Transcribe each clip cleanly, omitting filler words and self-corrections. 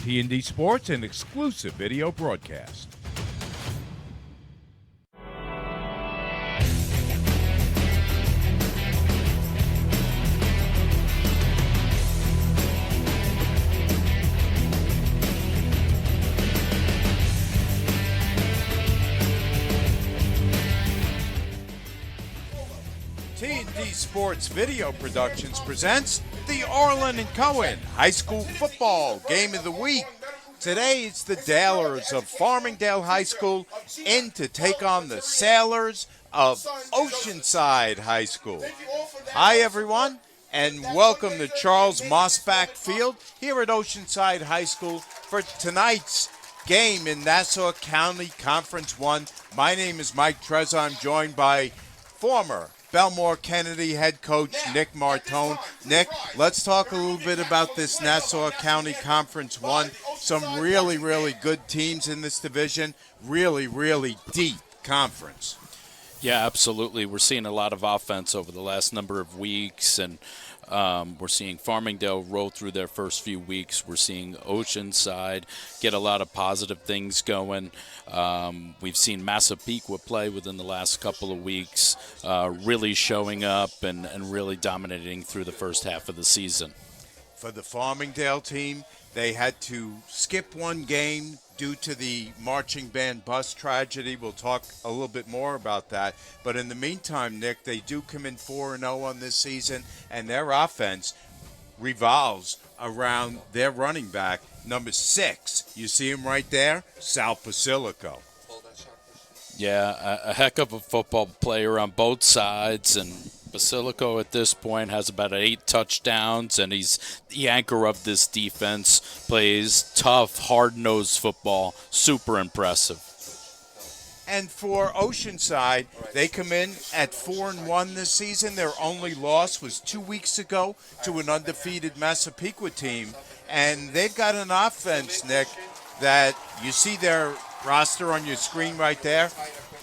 T&D Sports, an exclusive video broadcast. T&D Sports Video Productions presents the Orlin and Cohen High School Football Game of the Week. Today it's the Dalers of Farmingdale High School in to take on the Sailors of Oceanside High School. Hi everyone, and welcome to Charles Mosbach Field here at Oceanside High School for tonight's game in Nassau County Conference 1. My name is Mike Trezza. I'm joined by former Belmore Kennedy head coach Nick Martone. Nick, let's talk a little bit about this Nassau County Conference 1. Some really, really good teams in this division. Really, really deep conference. Yeah, absolutely. We're seeing a lot of offense over the last number of weeks, and we're seeing Farmingdale roll through their first few weeks. We're seeing Oceanside get a lot of positive things going. We've seen Massapequa play within the last couple of weeks, really showing up and really dominating through the first half of the season. For the Farmingdale team, they had to skip one game due to the marching band bus tragedy. We'll talk a little bit more about that. But in the meantime, Nick, they do come in 4-0 on this season, and their offense revolves around their running back, number 6. You see him right there? Sal Basilico. Yeah, a heck of a football player on both sides, and Basilico at this point has about 8 touchdowns, and he's the anchor of this defense, plays tough, hard-nosed football, super impressive. And for Oceanside, they come in at 4-1 this season. Their only loss was 2 weeks ago to an undefeated Massapequa team. And they've got an offense, Nick, that you see their roster on your screen right there.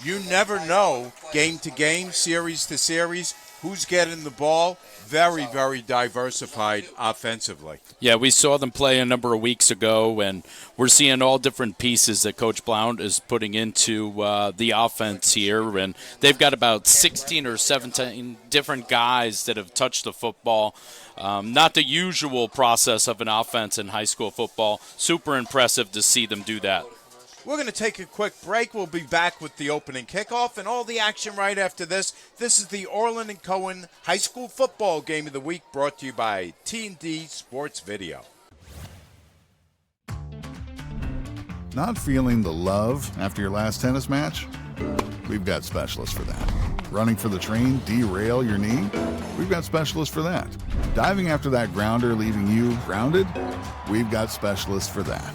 You never know, game to game, series to series, who's getting the ball. Very, very diversified offensively. Yeah, we saw them play a number of weeks ago, and we're seeing all different pieces that Coach Blount is putting into the offense here. And they've got about 16 or 17 different guys that have touched the football. Not the usual process of an offense in high school football. Super impressive to see them do that. We're going to take a quick break. We'll be back with the opening kickoff and all the action right after this. This is the Orlin and Cohen High School Football Game of the Week, brought to you by T&D Sports Video. Not feeling the love after your last tennis match? We've got specialists for that. Running for the train, derail your knee? We've got specialists for that. Diving after that grounder, leaving you grounded? We've got specialists for that.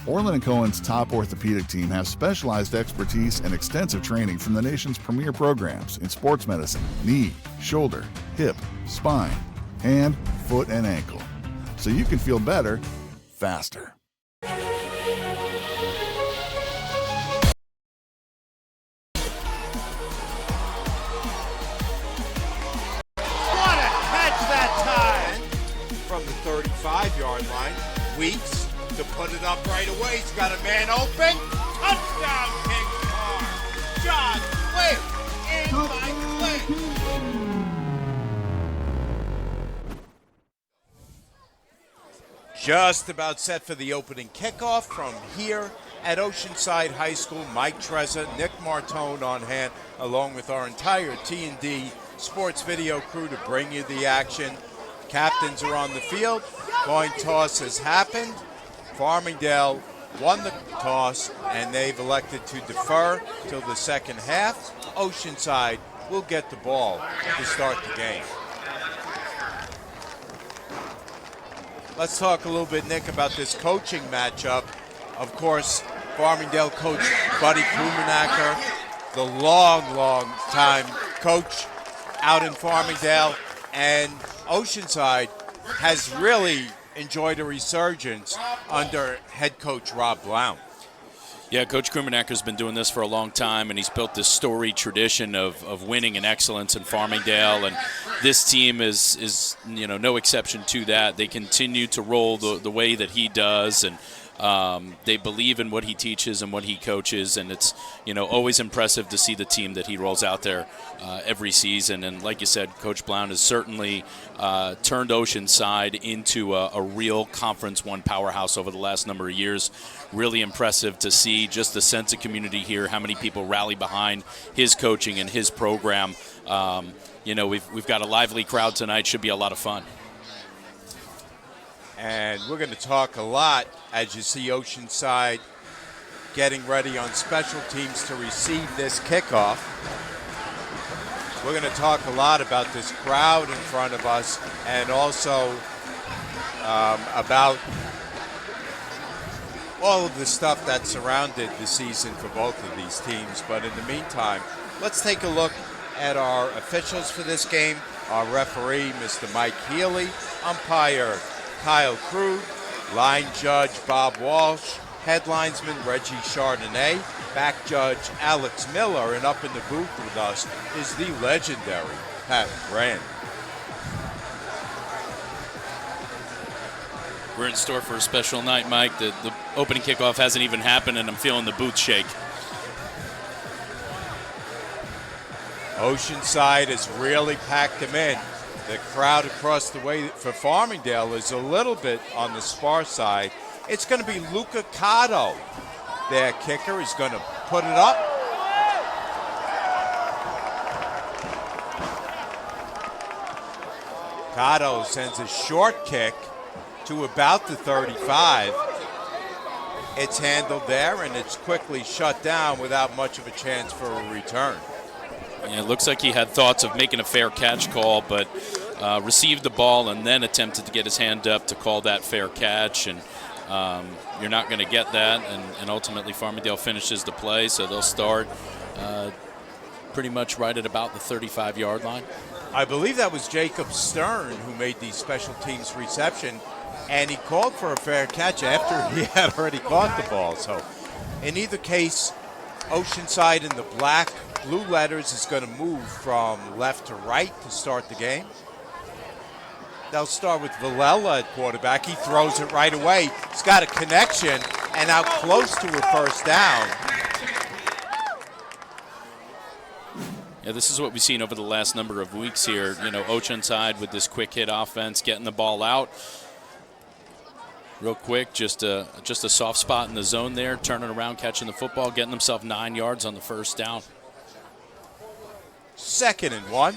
Orlin & Cohen's top orthopedic team has specialized expertise and extensive training from the nation's premier programs in sports medicine, knee, shoulder, hip, spine, hand, foot, and ankle. So you can feel better, faster. What a catch that time! From the 35-yard line, Weeks to put it up right away. He's got a man open. Touchdown, King Carr. John Quick in by Quick. Just about set for the opening kickoff from here at Oceanside High School. Mike Trezza, Nick Martone on hand, along with our entire T&D Sports Video crew to bring you the action. Captains are on the field. Coin toss has happened. Farmingdale won the toss, and they've elected to defer till the second half. Oceanside will get the ball to start the game. Let's talk a little bit, Nick, about this coaching matchup. Of course, Farmingdale coach Buddy Krumenacker, the long time coach out in Farmingdale, and Oceanside has really enjoyed a resurgence under head coach Rob Blount. Yeah, Coach Krumenacker's been doing this for a long time, and he's built this storied tradition of winning and excellence in Farmingdale, and this team is no exception to that. They continue to roll the way that he does, and They believe in what he teaches and what he coaches, and it's always impressive to see the team that he rolls out there every season. And like you said, Coach Blount has certainly turned Oceanside into a real Conference 1 powerhouse over the last number of years. Really impressive to see just the sense of community here, how many people rally behind his coaching and his program. We've got a lively crowd tonight. Should be a lot of fun. And we're going to talk a lot as you see Oceanside getting ready on special teams to receive this kickoff. We're going to talk a lot about this crowd in front of us and also about all of the stuff that surrounded the season for both of these teams. But in the meantime, let's take a look at our officials for this game. Our referee, Mr. Mike Healy, umpire Kyle Krug, line judge Bob Walsh, head linesman Reggie Chardonnay, back judge Alex Miller, and up in the booth with us is the legendary Pat Grant. We're in store for a special night, Mike. The opening kickoff hasn't even happened, and I'm feeling the booth shake. Oceanside has really packed them in. The crowd across the way for Farmingdale is a little bit on the sparse side. It's going to be Luca Cotto. Their kicker is going to put it up. Cotto sends a short kick to about the 35. It's handled there, and it's quickly shut down without much of a chance for a return. Yeah, it looks like he had thoughts of making a fair catch call, but received the ball and then attempted to get his hand up to call that fair catch. And you're not going to get that. And ultimately, Farmingdale finishes the play, so they'll start pretty much right at about the 35-yard line. I believe that was Jacob Stern who made the special teams reception, and he called for a fair catch after he had already caught the ball. So in either case, Oceanside in the blue letters is going to move from left to right to start the game. They'll start with Villela at quarterback. He throws it right away. He's got a connection and out close to a first down. Yeah, this is what we've seen over the last number of weeks here. Oceanside with this quick hit offense, getting the ball out real quick, just a soft spot in the zone there, turning around, catching the football, getting themselves 9 yards on the first down. 2nd and 1.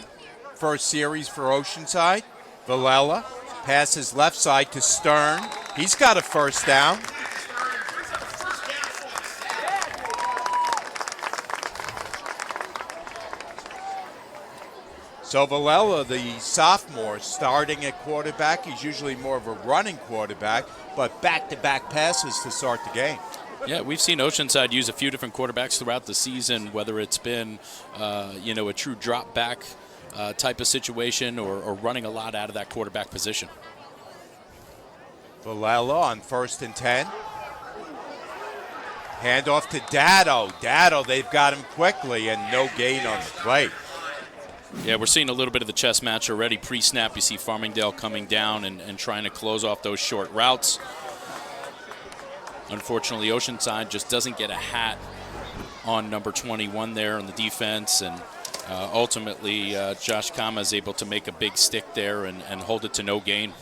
First series for Oceanside. Villela passes left side to Stern. He's got a first down. So Villela, the sophomore, starting at quarterback. He's usually more of a running quarterback, but back-to-back passes to start the game. Yeah, we've seen Oceanside use a few different quarterbacks throughout the season, whether it's been, a true drop-back type of situation or running a lot out of that quarterback position. Villela on 1st and 10. Handoff to Dado. Dado, they've got him quickly, and no gain on the play. Yeah, we're seeing a little bit of the chess match already. Pre-snap, you see Farmingdale coming down and trying to close off those short routes. Unfortunately, Oceanside just doesn't get a hat on number 21 there on the defense, and ultimately Josh Kama is able to make a big stick there and hold it to no gain.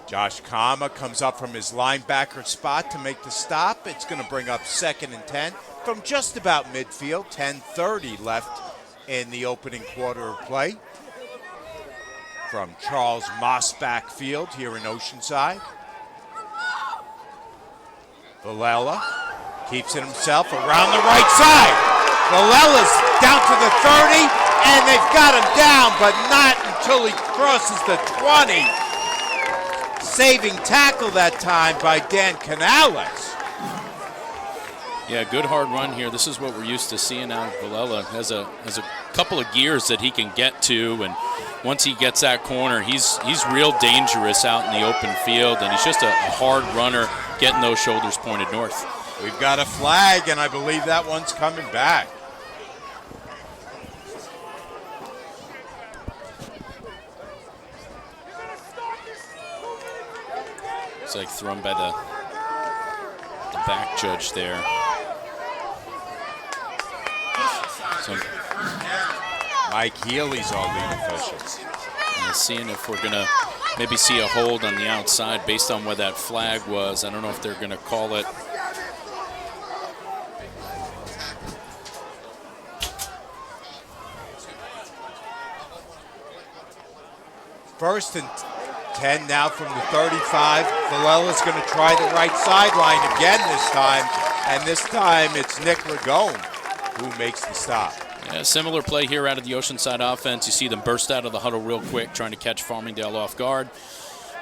Josh Kama comes up from his linebacker spot to make the stop. It's going to bring up 2nd and 10 from just about midfield. 10:30 left in the opening quarter of play from Charles Mossback Field here in Oceanside. Villela keeps it himself around the right side. Villela's down to the 30, and they've got him down, but not until he crosses the 20. Saving tackle that time by Dan Canales. Yeah, good hard run here. This is what we're used to seeing out of Villela. Has a couple of gears that he can get to, and once he gets that corner, he's real dangerous out in the open field, and he's just a hard runner getting those shoulders pointed north. We've got a flag, and I believe that one's coming back. It's like thrown by back judge there. So Mike Healy's our lead official. seeing if we're going to maybe see a hold on the outside based on where that flag was. I don't know if they're going to call it. First and 10 now from the 35. Villela's going to try the right sideline again this time. And this time it's Nick Ragone who makes the stop. Yeah, similar play here out of the Oceanside offense. You see them burst out of the huddle real quick, trying to catch Farmingdale off guard.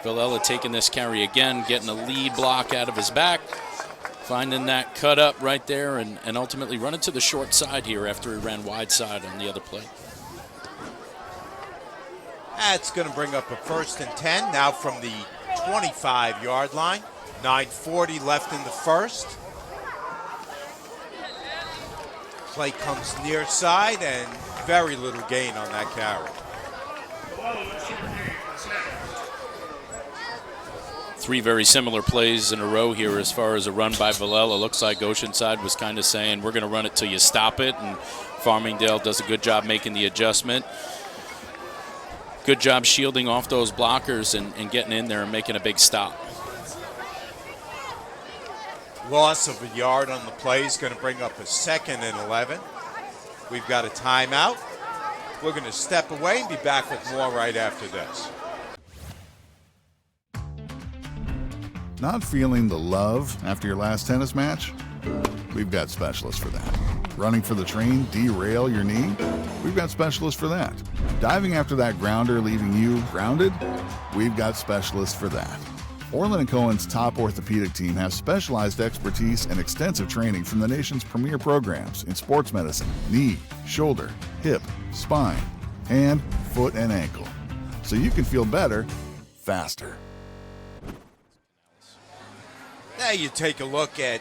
Villela taking this carry again, getting a lead block out of his back, finding that cut up right there, and ultimately running to the short side here after he ran wide side on the other play. That's going to bring up a first and 10 now from the 25-yard line. 9:40 left in the first. Play comes near side and very little gain on that carry. Three very similar plays in a row here as far as a run by Villela. Looks like Oceanside was kind of saying, we're going to run it till you stop it, and Farmingdale does a good job making the adjustment. Good job shielding off those blockers and getting in there and making a big stop. Loss of a yard on the play is going to bring up a 2nd and 11. We've got a timeout. We're going to step away and be back with more right after this. Not feeling the love after your last tennis match? We've got specialists for that. Running for the train, derail your knee? We've got specialists for that. Diving after that grounder, leaving you grounded? We've got specialists for that. Orlin and Cohen's top orthopedic team has specialized expertise and extensive training from the nation's premier programs in sports medicine, knee, shoulder, hip, spine, hand, foot, and ankle. So you can feel better, faster. Now you take a look at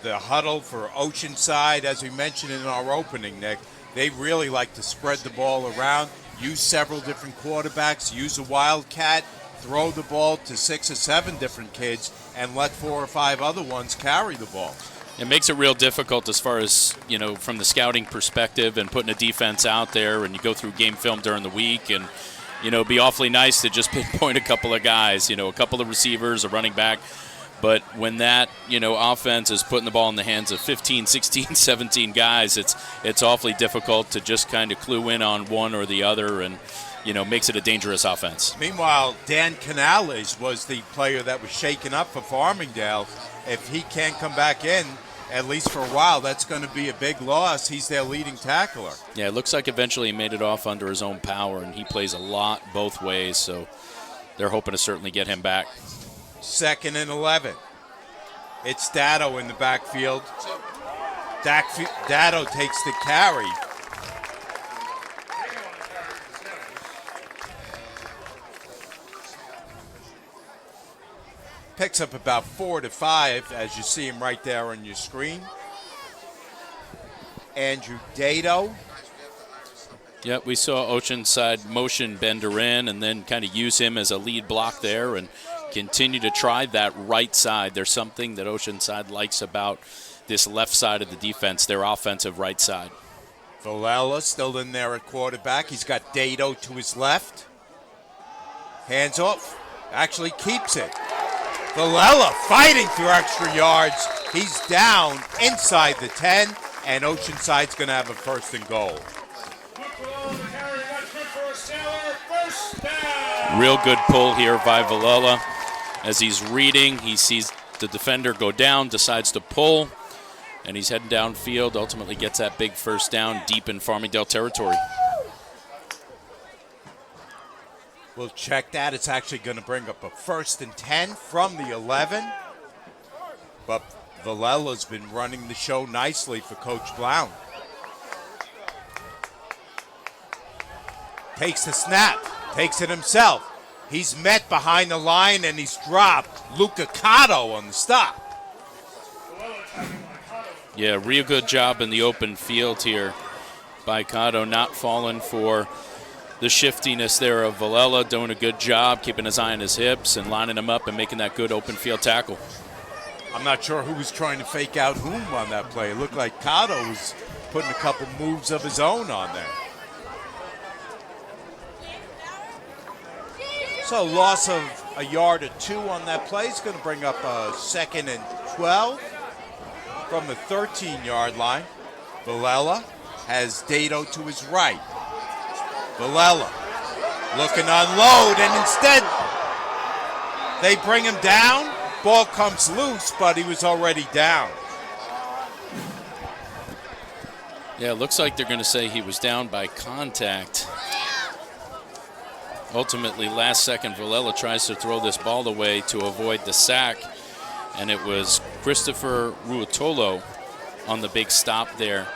the huddle for Oceanside. As we mentioned in our opening, Nick, they really like to spread the ball around, use several different quarterbacks, use a wildcat, throw the ball to 6 or 7 different kids, and let 4 or 5 other ones carry the ball. It makes it real difficult as far as, from the scouting perspective and putting a defense out there, and you go through game film during the week, and, it'd be awfully nice to just pinpoint a couple of guys, a couple of receivers, a running back. But when that, offense is putting the ball in the hands of 15, 16, 17 guys, it's awfully difficult to just kind of clue in on one or the other, and makes it a dangerous offense. Meanwhile, Dan Canales was the player that was shaken up for Farmingdale. If he can't come back in, at least for a while, that's going to be a big loss. He's their leading tackler. Yeah, it looks like eventually he made it off under his own power, and he plays a lot both ways, so they're hoping to certainly get him back. 2nd and 11. It's Datto in the backfield. Datto takes the carry. Picks up about 4 to 5, as you see him right there on your screen. Andrew Datto. Yep, we saw Oceanside motion Bender in and then kind of use him as a lead block there and continue to try that right side. There's something that Oceanside likes about this left side of the defense, their offensive right side. Villela still in there at quarterback. He's got Datto to his left. Hands off. Actually keeps it. Villela fighting through extra yards. He's down inside the 10, and Oceanside's going to have a 1st and goal. Real good pull here by Villela. As he's reading, he sees the defender go down, decides to pull, and he's heading downfield, ultimately gets that big 1st down deep in Farmingdale territory. We'll check that. It's actually going to bring up a 1st and 10 from the 11. But Villela's been running the show nicely for Coach Blount. Takes the snap, takes it himself. He's met behind the line and he's dropped. Luca Cotto on the stop. Yeah, real good job in the open field here by Cotto, not falling for the shiftiness there of Villela, doing a good job keeping his eye on his hips and lining him up and making that good open field tackle. I'm not sure who was trying to fake out whom on that play. It looked like Cotto was putting a couple moves of his own on there. So loss of a yard or 2 on that play is going to bring up a 2nd and 12 from the 13-yard line. Villela has Dato to his right. Villela looking to unload, and instead they bring him down. Ball comes loose, but he was already down. Yeah, it looks like they're going to say he was down by contact. Ultimately, last second, Villela tries to throw this ball away to avoid the sack, and it was Christopher Ruotolo on the big stop there,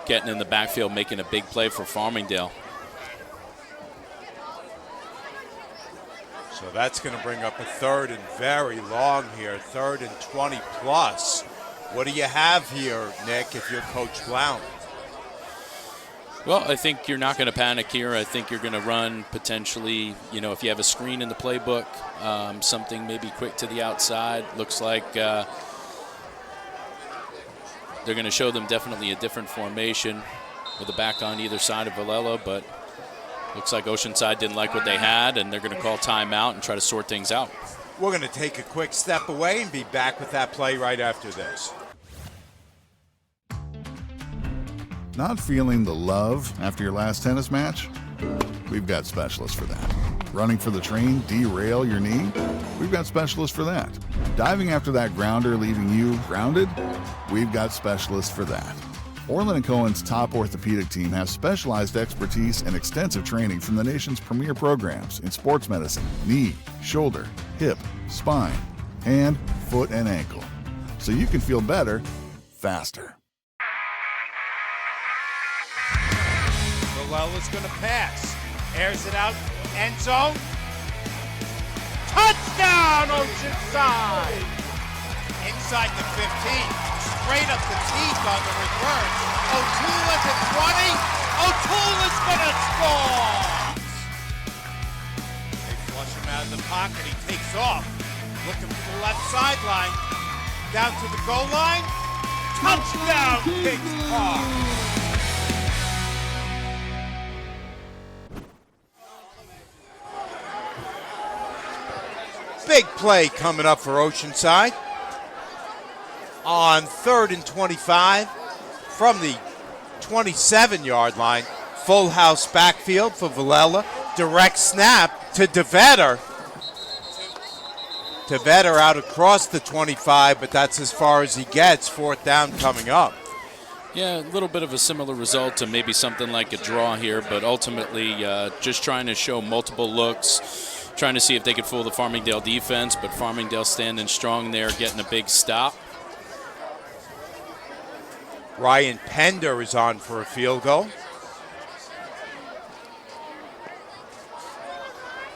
getting in the backfield, making a big play for Farmingdale. So that's going to bring up a 3rd and very long here, 3rd and 20 plus. What do you have here, Nick, if you're Coach Blount? Well, I think you're not going to panic here. I think you're going to run potentially, if you have a screen in the playbook, something maybe quick to the outside. Looks like they're going to show them definitely a different formation with a back on either side of Villela, but looks like Oceanside didn't like what they had, and they're going to call timeout and try to sort things out. We're going to take a quick step away and be back with that play right after this. Not feeling the love after your last tennis match? We've got specialists for that. Running for the train, derail your knee? We've got specialists for that. Diving after that grounder, leaving you grounded? We've got specialists for that. Orlin and Cohen's top orthopedic team has specialized expertise and extensive training from the nation's premier programs in sports medicine, knee, shoulder, hip, spine, hand, foot, and ankle. So you can feel better, faster. Villela's going to pass. Airs it out. End zone. Touchdown, Oceanside! Inside the 15. Straight up the teeth on the reverse. O'Toole at the 20. O'Toole is going to score! They flush him out of the pocket. He takes off. Looking for the left sideline. Down to the goal line. Touchdown, Kings Park! Big play coming up for Oceanside on 3rd and 25 from the 27-yard line. Full house backfield for Villela. Direct snap to DeVetter. DeVetter out across the 25, but that's as far as he gets. 4th down coming up. Yeah, a little bit of a similar result to maybe something like a draw here, but ultimately just trying to show multiple looks, trying to see if they could fool the Farmingdale defense, but Farmingdale standing strong there, getting a big stop. Ryan Pender is on for a field goal.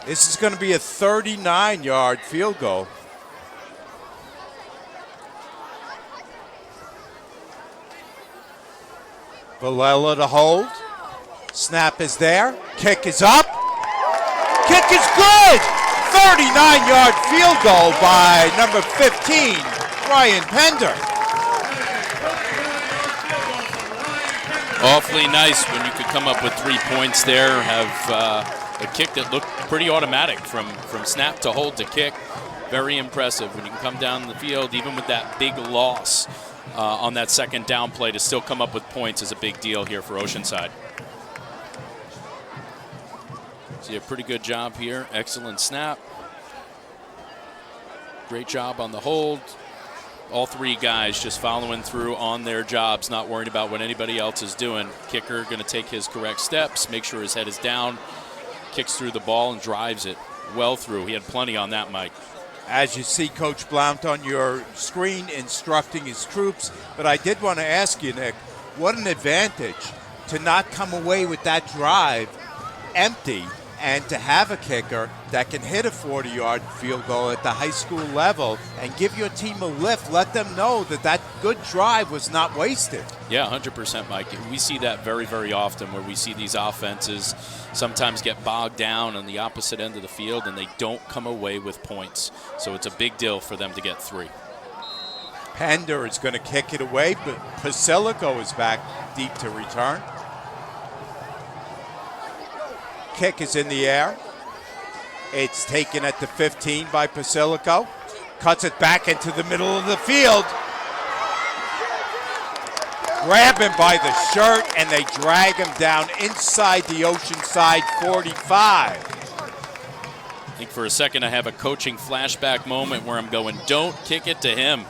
This is going to be a 39-yard field goal. Villela to hold. Snap is there. Kick is up. Kick is good! 39-yard field goal by number 15, Ryan Pender. Awfully nice when you could come up with 3 points there, have a kick that looked pretty automatic from snap to hold to kick. Very impressive when you can come down the field, even with that big loss on that 2nd down play, to still come up with points is a big deal here for Oceanside. See a pretty good job here. Excellent snap. Great job on the hold. All 3 guys just following through on their jobs, not worried about what anybody else is doing. Kicker going to take his correct steps, make sure his head is down, kicks through the ball and drives it well through. He had plenty on that, Mike. As you see Coach Blount on your screen instructing his troops, but I did want to ask you, Nick, what an advantage to not come away with that drive empty and to have a kicker that can hit a 40-yard field goal at the high school level and give your team a lift, let them know that that good drive was not wasted. Yeah, 100%, Mike. We see that very, very often where we see these offenses sometimes get bogged down on the opposite end of the field and they don't come away with points. So it's a big deal for them to get 3. Pender is going to kick it away, but Pasilico is back deep to return. Kick is in the air. It's taken at the 15 by Pasilico. Cuts it back into the middle of the field. Grab him by the shirt, and they drag him down inside the Oceanside 45. I think for a second I have a coaching flashback moment where I'm going, don't kick it to him.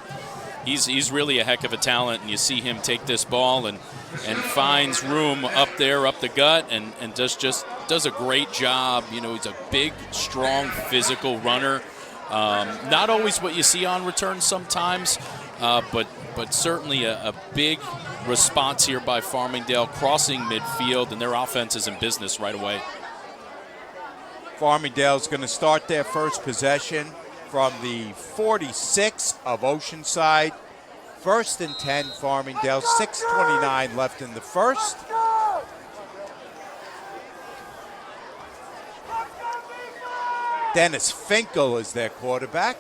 He's really a heck of a talent, and you see him take this ball and finds room up there, up the gut, and does a great job. You know, he's a big, strong, physical runner. Not always what you see on return sometimes, but certainly a big response here by Farmingdale, crossing midfield, and their offense is in business right away. Farmingdale's going to start their first possession from the 46 of Oceanside. 1st and 10, Farmingdale, 6:29 left in the first. Dennis Finkel is their quarterback.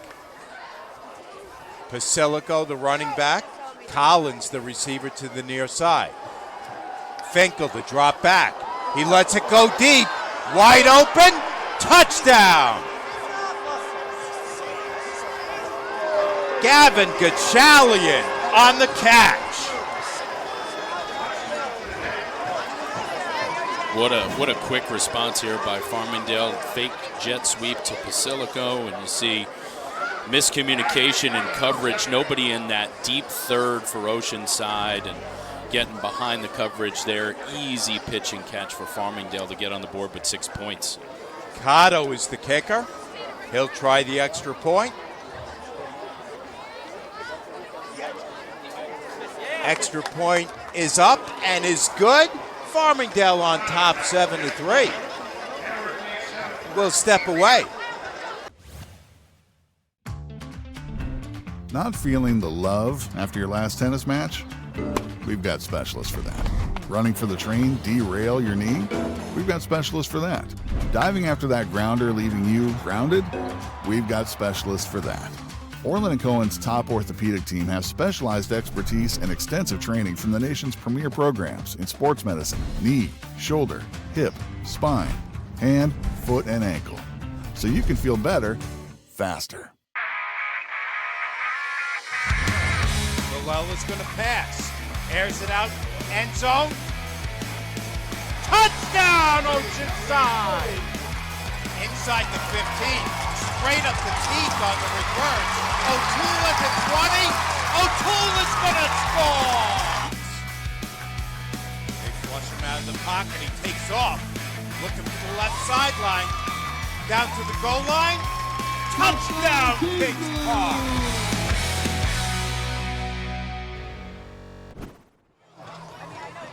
Pasilico, the running back. Collins, the receiver, to the near side. Finkel, the drop back. He lets it go deep. Wide open. Touchdown. Gavin Gachalian on the catch. What a quick response here by Farmingdale. Fake jet sweep to Pasilico, and you see miscommunication and coverage. Nobody in that deep third for Oceanside, and getting behind the coverage there. Easy pitch and catch for Farmingdale to get on the board with 6 points. Cotto is the kicker. He'll try the extra point. Extra point is up and is good. Farmingdale on top 7-3. We'll step away. Not feeling the love after your last tennis match? We've got specialists for that. Running for the train, derail your knee? We've got specialists for that. Diving after that grounder, leaving you grounded? We've got specialists for that. Orlin and Cohen's top orthopedic team has specialized expertise and extensive training from the nation's premier programs in sports medicine, knee, shoulder, hip, spine, hand, foot, and ankle. So you can feel better, faster. Is going to pass. Airs it out. End zone. Touchdown, Oceanside! Inside the 15. Straight up the teeth on the reverse. O'Toole at the 20. O'Toole is going to score! They flush him out of the pocket. He takes off. Looking for the left sideline. Down to the goal line. Touchdown, Kings Park!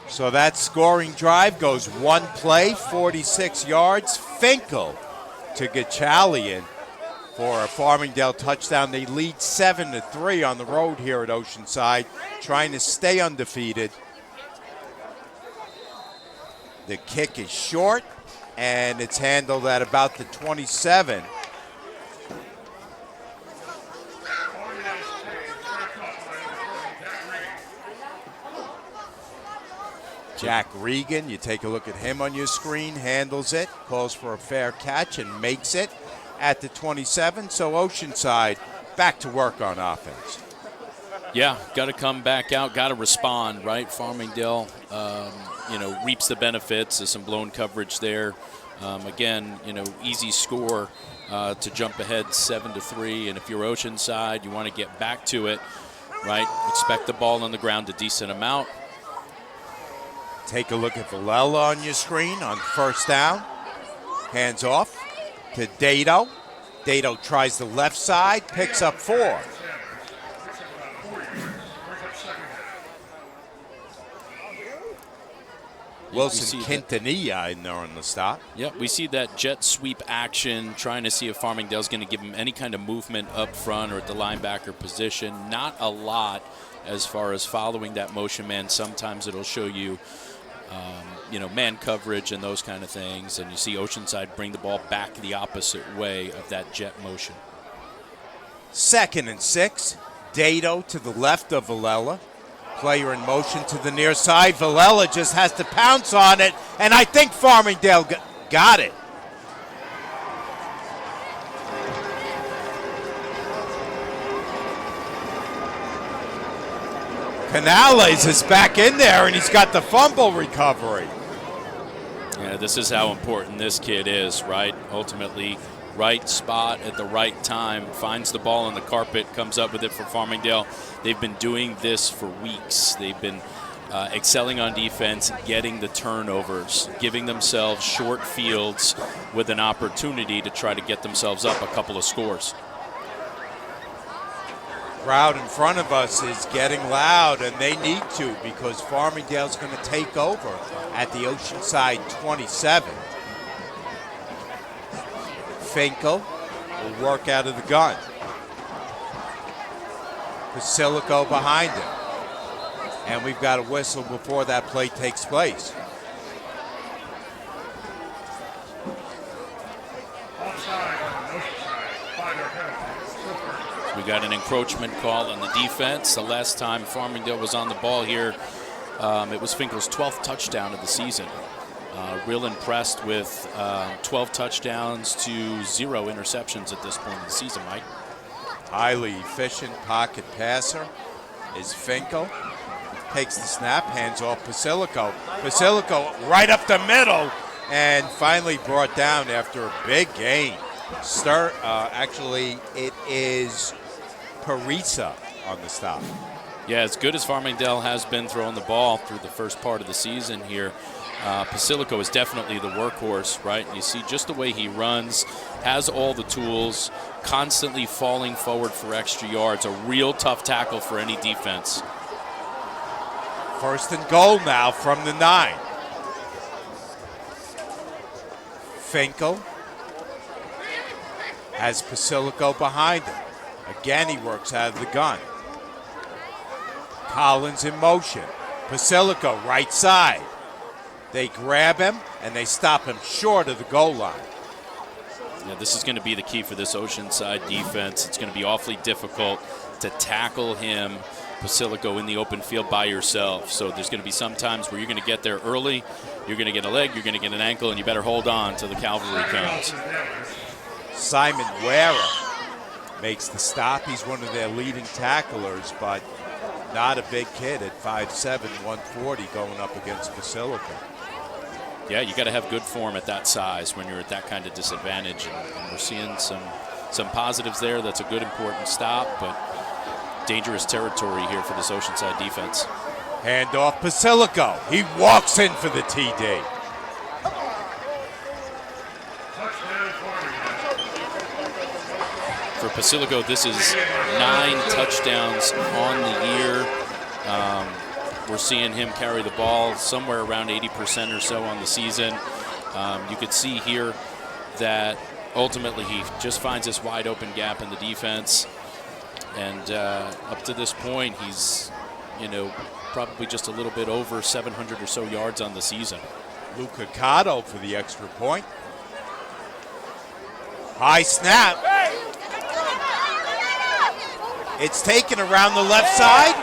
So that scoring drive goes one play, 46 yards. Finkel to Gachalian for a Farmingdale touchdown. They lead 7-3 on the road here at Oceanside, trying to stay undefeated. The kick is short, and it's handled at about the 27. Jack Regan, you take a look at him on your screen, handles it, calls for a fair catch, and makes it at the 27. So Oceanside back to work on offense. Yeah, got to come back out, got to respond, right? Farmingdale, reaps the benefits of some blown coverage there. Again, easy score to jump ahead 7-3. And if you're Oceanside, you want to get back to it, right? Expect the ball on the ground a decent amount. Take a look at Villela on your screen on first down. Hands off to Dato. Dato tries the left side, picks up 4. Wilson Quintanilla in there on the stop. Yep, we see that jet sweep action, trying to see if Farmingdale's going to give him any kind of movement up front or at the linebacker position. Not a lot as far as following that motion man. Sometimes it'll show you man coverage and those kind of things, and you see Oceanside bring the ball back the opposite way of that jet motion. 2nd and 6. Dado to the left of Villela. Player in motion to the near side. Villela just has to pounce on it, and I think Farmingdale got it. Canales is back in there, and he's got the fumble recovery. Yeah, this is how important this kid is, right? Ultimately, right spot at the right time, finds the ball on the carpet, comes up with it for Farmingdale. They've been doing this for weeks. They've been excelling on defense, getting the turnovers, giving themselves short fields with an opportunity to try to get themselves up a couple of scores. Crowd in front of us is getting loud, and they need to, because Farmingdale's going to take over at the Oceanside 27. Finkel will work out of the gun. Basilico behind him. And we've got a whistle before that play takes place. We got an encroachment call on the defense. The last time Farmingdale was on the ball here, it was Finkel's 12th touchdown of the season. Real impressed with 12 touchdowns to 0 interceptions at this point in the season, Mike. Highly efficient pocket passer is Finkel. Takes the snap, hands off Basilico. Basilico right up the middle, and finally brought down after a big gain. Actually, it is Parisa on the stop. Yeah, as good as Farmingdale has been throwing the ball through the first part of the season here, Basilico is definitely the workhorse, right? You see just the way he runs, has all the tools, constantly falling forward for extra yards. A real tough tackle for any defense. First and goal now from the 9. Finkel has Basilico behind him. Again, he works out of the gun. Collins in motion. Basilico right side. They grab him, and they stop him short of the goal line. Yeah, this is going to be the key for this Oceanside defense. It's going to be awfully difficult to tackle him, Basilico, in the open field by yourself. So there's going to be some times where you're going to get there early, you're going to get a leg, you're going to get an ankle, and you better hold on till the cavalry comes. Simon Wera makes the stop. He's one of their leading tacklers, but not a big kid at 5'7", 140 going up against Basilico. Yeah, you got to have good form at that size when you're at that kind of disadvantage, and we're seeing some positives there. That's a good, important stop, but dangerous territory here for this Oceanside defense. Hand off Basilico. He walks in for the TD. For Basilico, this is 9 touchdowns on the year. We're seeing him carry the ball somewhere around 80% or so on the season. You could see here that ultimately he just finds this wide open gap in the defense. And up to this point, he's, probably just a little bit over 700 or so yards on the season. Luca Cotto for the extra point. High snap. It's taken around the left side.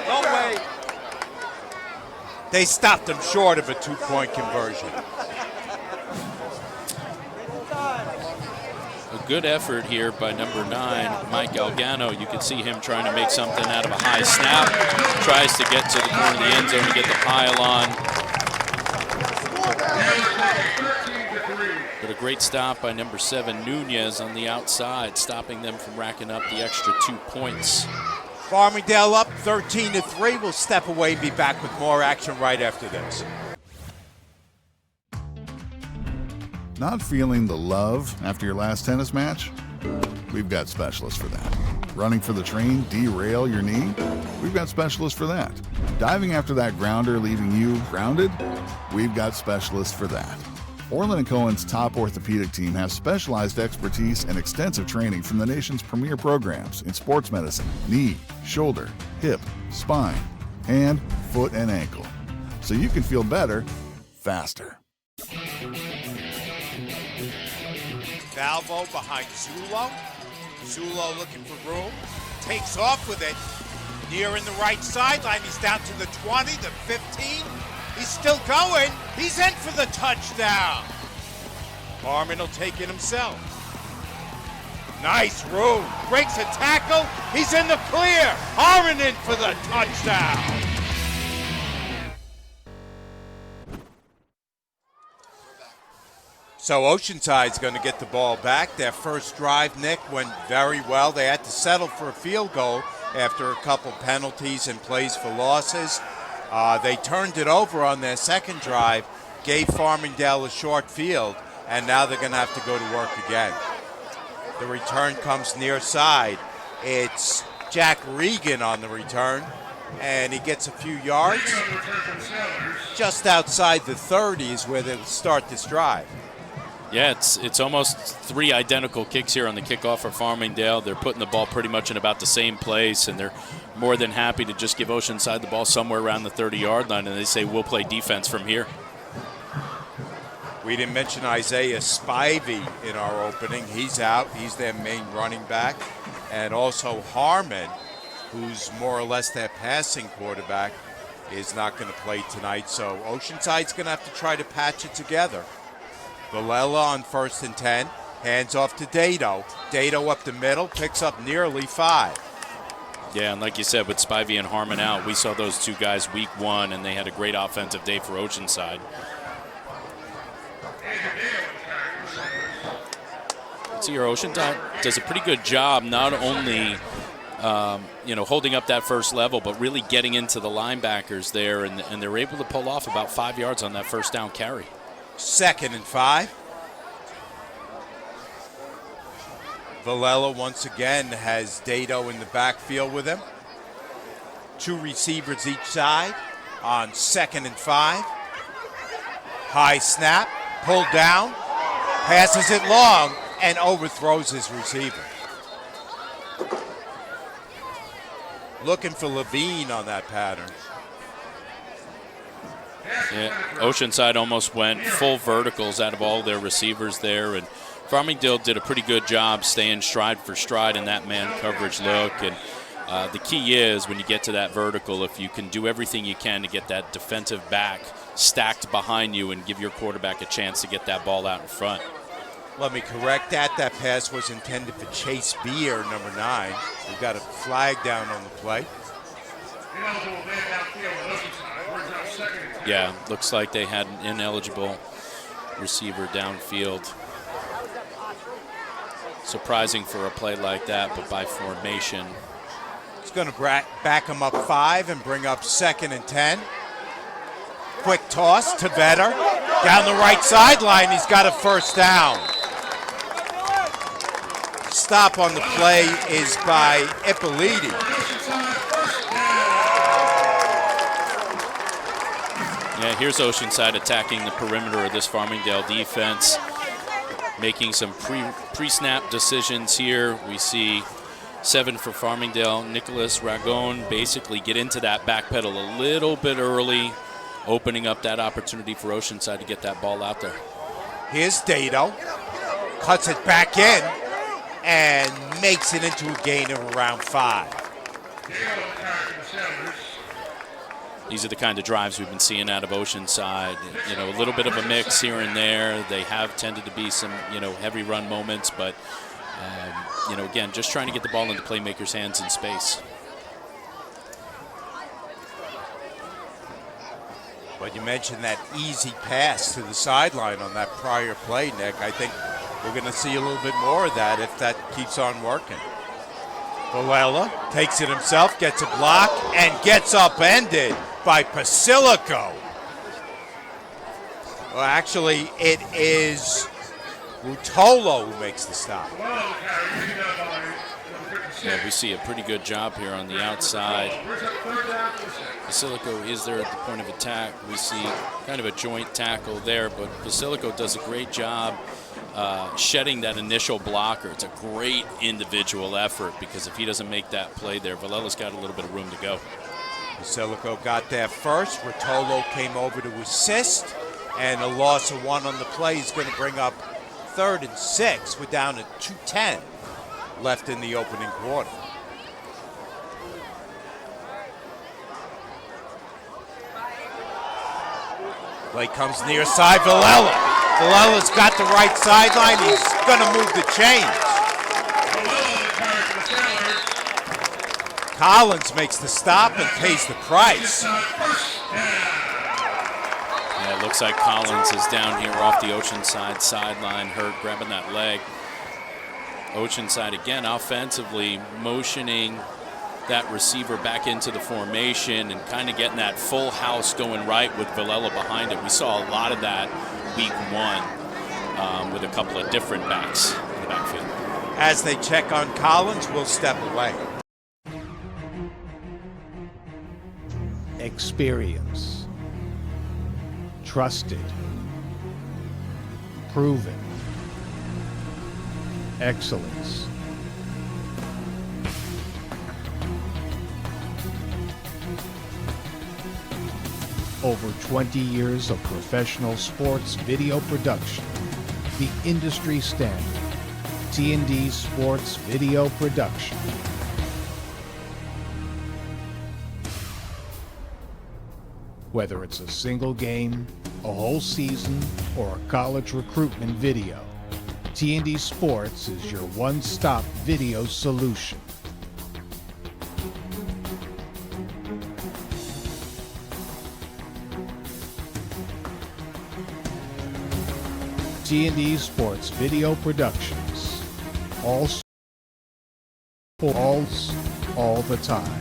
Don't wait. They stopped him short of a 2-point conversion. A good effort here by number 9, Mike Galgano. You can see him trying to make something out of a high snap. Tries to get to the corner of the end zone to get the pile on. But a great stop by number 7, Nunez, on the outside, stopping them from racking up the extra 2 points. Farmingdale up 13-3. We'll step away and be back with more action right after this. Not feeling the love after your last tennis match? We've got specialists for that. Running for the train, derail your knee? We've got specialists for that. Diving after that grounder, leaving you grounded? We've got specialists for that. Orlin and Cohen's top orthopedic team has specialized expertise and extensive training from the nation's premier programs in sports medicine, knee, shoulder, hip, spine, hand, foot, and ankle. So you can feel better, faster. Valvo behind Zulo. Zulo looking for room. takes off with it. Near in the right sideline. He's down to the 20, the 15. He's still going. He's in for the touchdown. Harmon will take it himself. Nice room. Breaks a tackle. He's in the clear. Harmon in for the touchdown. So Oceanside's going to get the ball back. Their first drive, Nick, went very well. They had to settle for a field goal after a couple penalties and plays for losses. They turned it over on their second drive, gave Farmingdale a short field, and now they're going to have to go to work again. The return comes near side. It's Jack Regan on the return, and he gets a few yards. Just outside the 30s where they'll start this drive. Yeah, it's almost three identical kicks here on the kickoff for Farmingdale. They're putting the ball pretty much in about the same place, and they're more than happy to just give Oceanside the ball somewhere around the 30-yard line, and they say, we'll play defense from here. We didn't mention Isaiah Spivey in our opening. He's out. He's their main running back. And also Harmon, who's more or less their passing quarterback, is not going to play tonight. So Oceanside's going to have to try to patch it together. Villela on 1st and 10, hands off to Dato. Dato up the middle, picks up nearly 5. Yeah, and like you said, with Spivey and Harmon out, we saw those two guys week 1, and they had a great offensive day for Oceanside. See, your Oceanside does a pretty good job not only holding up that first level, but really getting into the linebackers there, and they're able to pull off about 5 yards on that first down carry. 2nd and 5. Villela once again has Dato in the backfield with him. 2 receivers each side on 2nd and 5. High snap, pulled down, passes it long, and overthrows his receiver. Looking for Levine on that pattern. Yeah, Oceanside almost went full verticals out of all their receivers there, and Farmingdale did a pretty good job staying stride for stride in that man coverage look. And the key is when you get to that vertical, if you can do everything you can to get that defensive back stacked behind you and give your quarterback a chance to get that ball out in front. Let me correct that. That pass was intended for Chase Beer, number 9. We've got a flag down on the play. Yeah, looks like they had an ineligible receiver downfield. Surprising for a play like that, but by formation. He's going to back him up 5 and bring up 2nd and 10. Quick toss to Vetter. Down the right sideline, he's got a first down. Stop on the play is by Ippoliti. Yeah, here's Oceanside attacking the perimeter of this Farmingdale defense, making some pre-snap decisions here. We see 7 for Farmingdale. Nicholas Ragon basically get into that backpedal a little bit early, opening up that opportunity for Oceanside to get that ball out there. Here's Dato. Cuts it back in and makes it into a gain of around 5. These are the kind of drives we've been seeing out of Oceanside. You know, a little bit of a mix here and there. They have tended to be some, heavy run moments, but, again, just trying to get the ball into playmakers' hands in space. But you mentioned that easy pass to the sideline on that prior play, Nick. I think we're going to see a little bit more of that if that keeps on working. Villela takes it himself, gets a block, and gets upended by Basilico. Well, actually, it is Rutolo who makes the stop. Yeah, we see a pretty good job here on the outside. Basilico is there at the point of attack. We see kind of a joint tackle there, but Basilico does a great job shedding that initial blocker. It's a great individual effort because if he doesn't make that play there, Villela's got a little bit of room to go. Basilico got there first. Rutolo came over to assist, and a loss of 1 on the play is going to bring up 3rd and 6. We're down to 2:10 left in the opening quarter. Play comes near side, Villela. Villella's got the right sideline. He's going to move the chains. Collins makes the stop and pays the price. Yeah, it looks like Collins is down here off the Oceanside sideline, hurt, grabbing that leg. Oceanside again offensively motioning that receiver back into the formation and kind of getting that full house going right with Villela behind it. We saw a lot of that week 1 with a couple of different backs in the backfield. As they check on Collins, we'll step away. Experience, trusted, proven, excellence. Over 20 years of professional sports video production, the industry standard, T&D Sports Video Production. Whether it's a single game, a whole season, or a college recruitment video, T&D Sports is your one-stop video solution. T&D Sports Video Productions. All sports, all the time.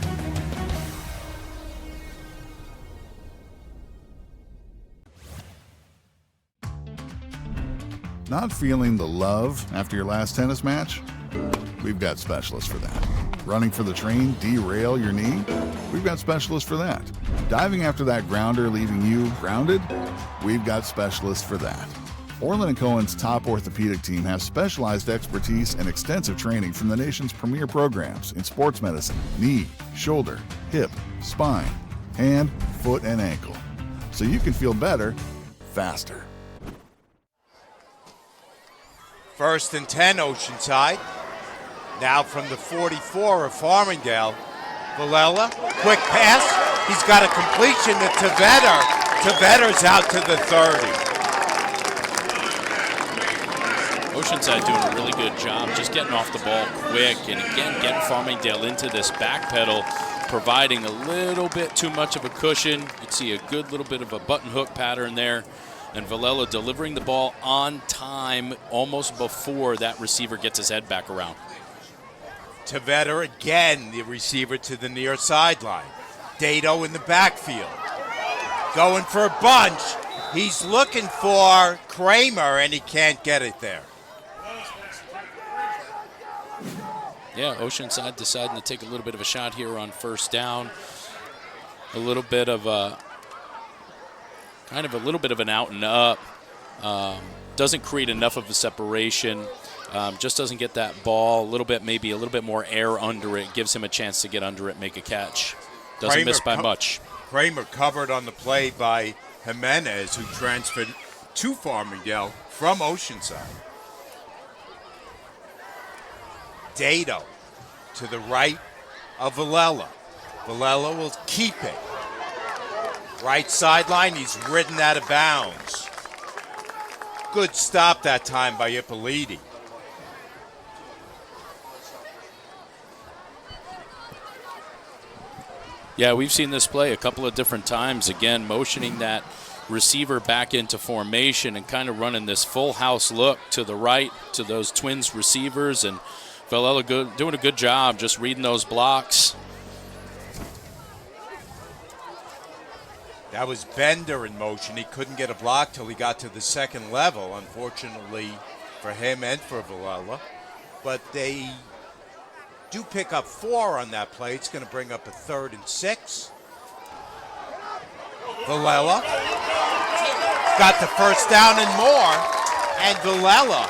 Not feeling the love after your last tennis match? We've got specialists for that. Running for the train, derail your knee? We've got specialists for that. Diving after that grounder, leaving you grounded? We've got specialists for that. Orlin and Cohen's top orthopedic team has specialized expertise and extensive training from the nation's premier programs in sports medicine, knee, shoulder, hip, spine, hand, foot, and ankle. So you can feel better, faster. 1st and 10, Oceanside. Now from the 44 of Farmingdale. Villela, quick pass. He's got a completion to Tvetter. Tvetter's out to the 30. Oceanside doing a really good job just getting off the ball quick and again getting Farmingdale into this back pedal, providing a little bit too much of a cushion. You'd see a good little bit of a button hook pattern there. And Villela delivering the ball on time almost before that receiver gets his head back around. Tvetter again, the receiver to the near sideline. Dato in the backfield. Going for a bunch. He's looking for Kramer, and he can't get it there. Yeah, Oceanside deciding to take a little bit of a shot here on 1st down. A little bit of a an out and up. Doesn't create enough of a separation. Just doesn't get that ball. Maybe a little bit more air under it. Gives him a chance to get under it, make a catch. Doesn't miss by much. Kramer covered on the play by Jimenez, who transferred to Farmingdale from Oceanside. Dato to the right of Villela. Villela will keep it. Right sideline, he's ridden out of bounds. Good stop that time by Ippoliti. Yeah, we've seen this play a couple of different times. Again, motioning that receiver back into formation and kind of running this full house look to the right to those Twins receivers. And Villela doing a good job just reading those blocks. That was Bender in motion. He couldn't get a block till he got to the 2nd level, unfortunately for him and for Villela. But they do pick up 4 on that play. It's going to bring up a 3rd and 6. Villela got the 1st down and more. And Villela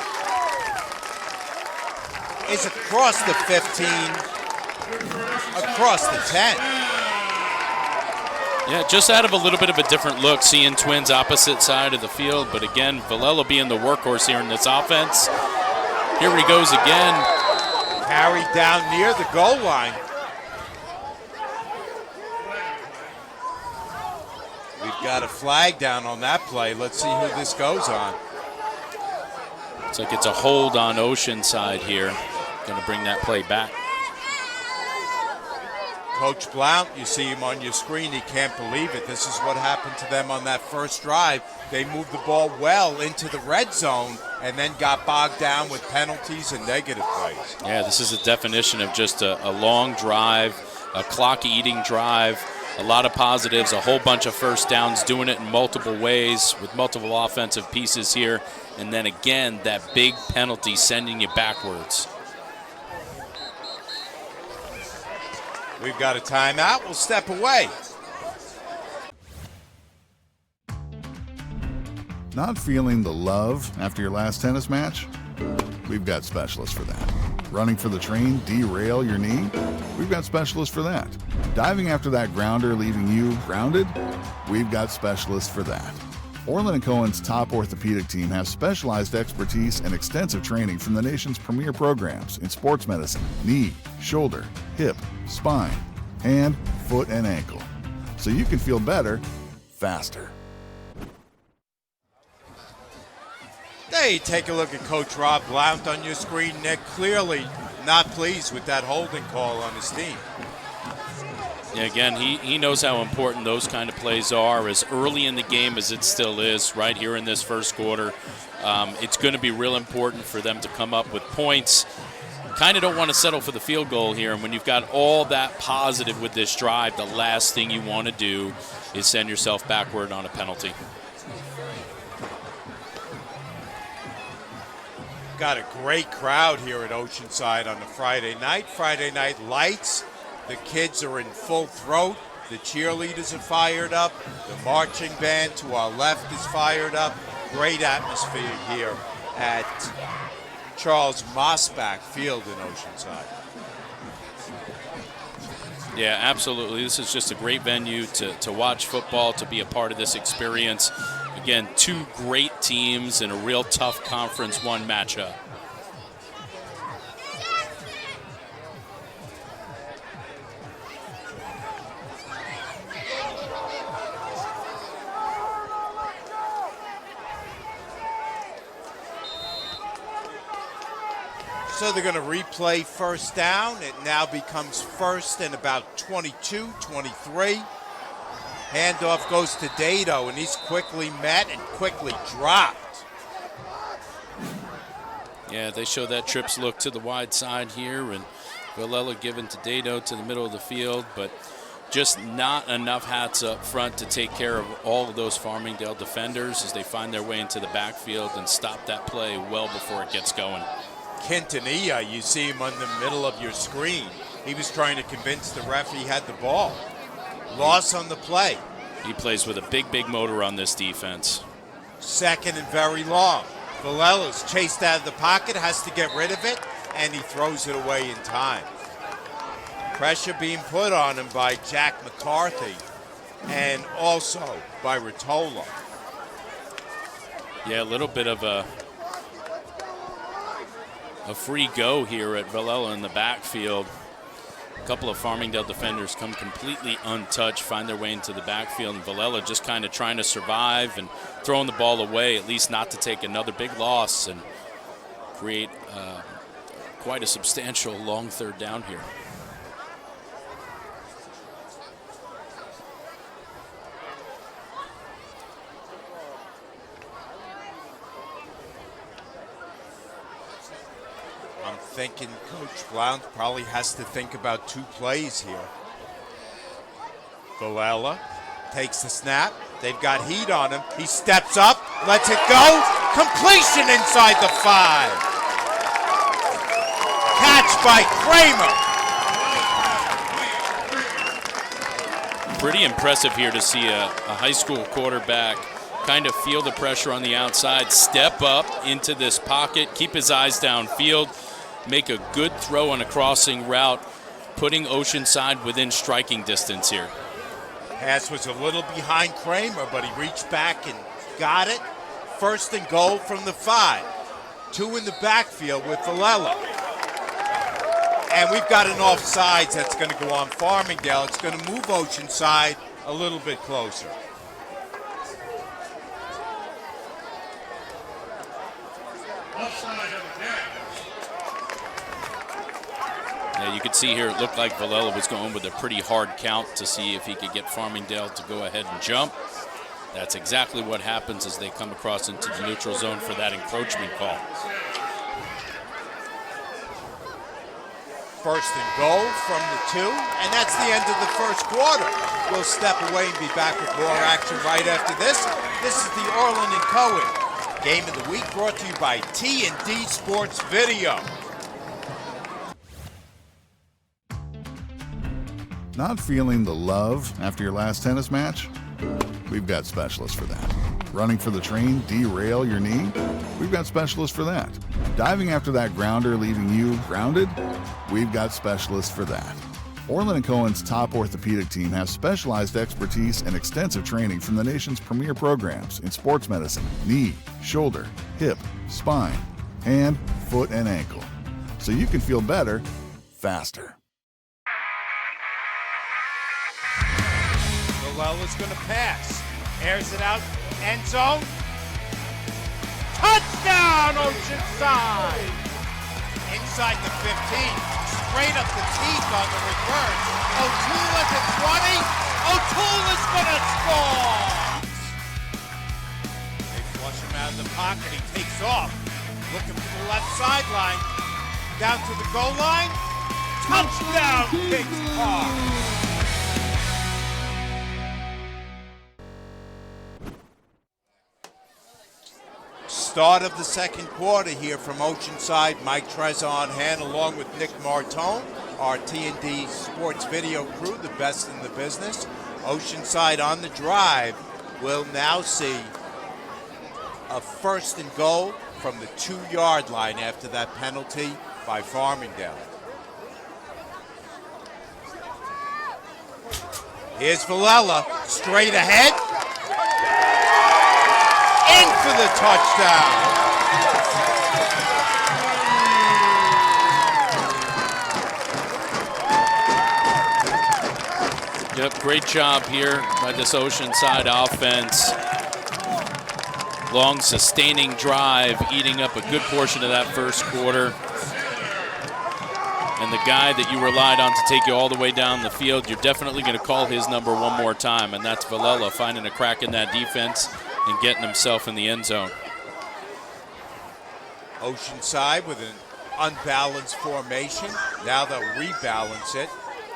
is across the 15, across the 10. Yeah, just out of a little bit of a different look, seeing Twins opposite side of the field. But again, Villela being the workhorse here in this offense. Here he goes again. Carried down near the goal line. We've Got a flag down on that play. Let's see who this goes on. Looks like it's a hold on Oceanside here. Going to bring that play back. Coach Blount, you see him on your screen. He can't believe it. This is what happened to them on that first drive. They moved the ball well into the red zone and then got bogged down with penalties and negative plays. Yeah, this is a definition of just a long drive, a clock-eating drive, a lot of positives, a whole bunch of first downs, doing it in multiple ways with multiple offensive pieces here. And then again, that big penalty sending you backwards. We've got a timeout. We'll step away. Not feeling the love after your last tennis match? We've got specialists for that. Running for the train, derail your knee? We've got specialists for that. Diving after that grounder, leaving you grounded? We've got specialists for that. Orlin and Cohen's top orthopedic team has specialized expertise and extensive training from the nation's premier programs in sports medicine, knee, shoulder, hip, spine, hand, foot, and ankle. So you can feel better, faster. Hey, take a look at Coach Rob Blount on your screen. Nick clearly not pleased with that holding call on his team. Yeah, again, he knows how important those kind of plays are, as early in the game as it still is right here in this first quarter. It's going to be real important for them to come up with points. Kind of don't want to settle for the field goal here, and when you've got all that positive with this drive, the last thing you want to do is send yourself backward on a penalty. Got a great crowd here at Oceanside on a Friday night. Friday night lights. The kids are in full throat. The cheerleaders are fired up. The marching band to our left is fired up. Great atmosphere here at Charles Mosbach Field in Oceanside. Yeah, absolutely. This is just a great venue to watch football, to be a part of this experience. Again, two great teams in a real tough Conference 1 matchup. So they're going to replay first down. It now becomes first and about 22, 23. Handoff goes to Dado, and he's quickly met and quickly dropped. Yeah, they show that trips look to the wide side here, and Villela given to Dado to the middle of the field, but just not enough hats up front to take care of all of those Farmingdale defenders as they find their way into the backfield and stop that play well before it gets going. Quintanilla, you see him on the middle of your screen. He was trying to convince the ref he had the ball. Loss on the play. He plays with a big motor on this defense. Second and very long. Villela's chased out of the pocket, has to get rid of it, and he throws it away in time. Pressure being put on him by Jack McCarthy and also by Rotolo. Yeah, a little bit of a free go here at Villela in the backfield. A couple of Farmingdale defenders come completely untouched, find their way into the backfield, and Villela just kind of trying to survive and throwing the ball away, at least not to take another big loss and create quite a substantial long third down here. I'm thinking Coach Blount probably has to think about two plays here. Villela takes the snap. They've got heat on him. He steps up, lets it go. Completion inside the 5. Catch by Kramer. Pretty impressive here to see a high school quarterback kind of feel the pressure on the outside, step up into this pocket, keep his eyes downfield, make a good throw on a crossing route, putting Oceanside within striking distance here. Pass was a little behind Kramer, but he reached back and got it. First and goal from the 5. 2 in the backfield with Villela. And we've got an offsides that's going to go on Farmingdale. It's going to move Oceanside a little bit closer. Yeah, you could see here it looked like Villela was going with a pretty hard count to see if he could get Farmingdale to go ahead and jump. That's exactly what happens as they come across into the neutral zone for that encroachment call. First and goal from the 2, and that's the end of the first quarter. We'll step away and be back with more action right after this. This is the Orlin and Cohen Game of the Week, brought to you by T&D Sports Video. Not feeling the love after your last tennis match? We've got specialists for that. Running for the train, derail your knee? We've got specialists for that. Diving after that grounder leaving you grounded? We've got specialists for that. Orlin and Cohen's top orthopedic team has specialized expertise and extensive training from the nation's premier programs in sports medicine, knee, shoulder, hip, spine, hand, foot, and ankle. So you can feel better, faster. Vilella's going to pass. Airs it out. End zone. Touchdown, Oceanside! Inside the 15. Straight up the teeth on the reverse. O'Toole at the 20. O'Toole is going to score! They flush him out of the pocket. He takes off. Looking for the left sideline. Down to the goal line. Touchdown, Kings Park! Start of the second quarter here from Oceanside. Mike Trezor on hand along with Nick Martone, our T&D Sports Video crew, the best in the business. Oceanside on the drive will now see a first and goal from the 2-yard line after that penalty by Farmingdale. Here's Villela, straight ahead. In for the touchdown. Yep, great job here by this Oceanside offense. Long sustaining drive, eating up a good portion of that first quarter. And the guy that you relied on to take you all the way down the field, you're definitely going to call his number one more time, and that's Villela finding a crack in that defense and getting himself in the end zone. Oceanside with an unbalanced formation. Now they'll rebalance it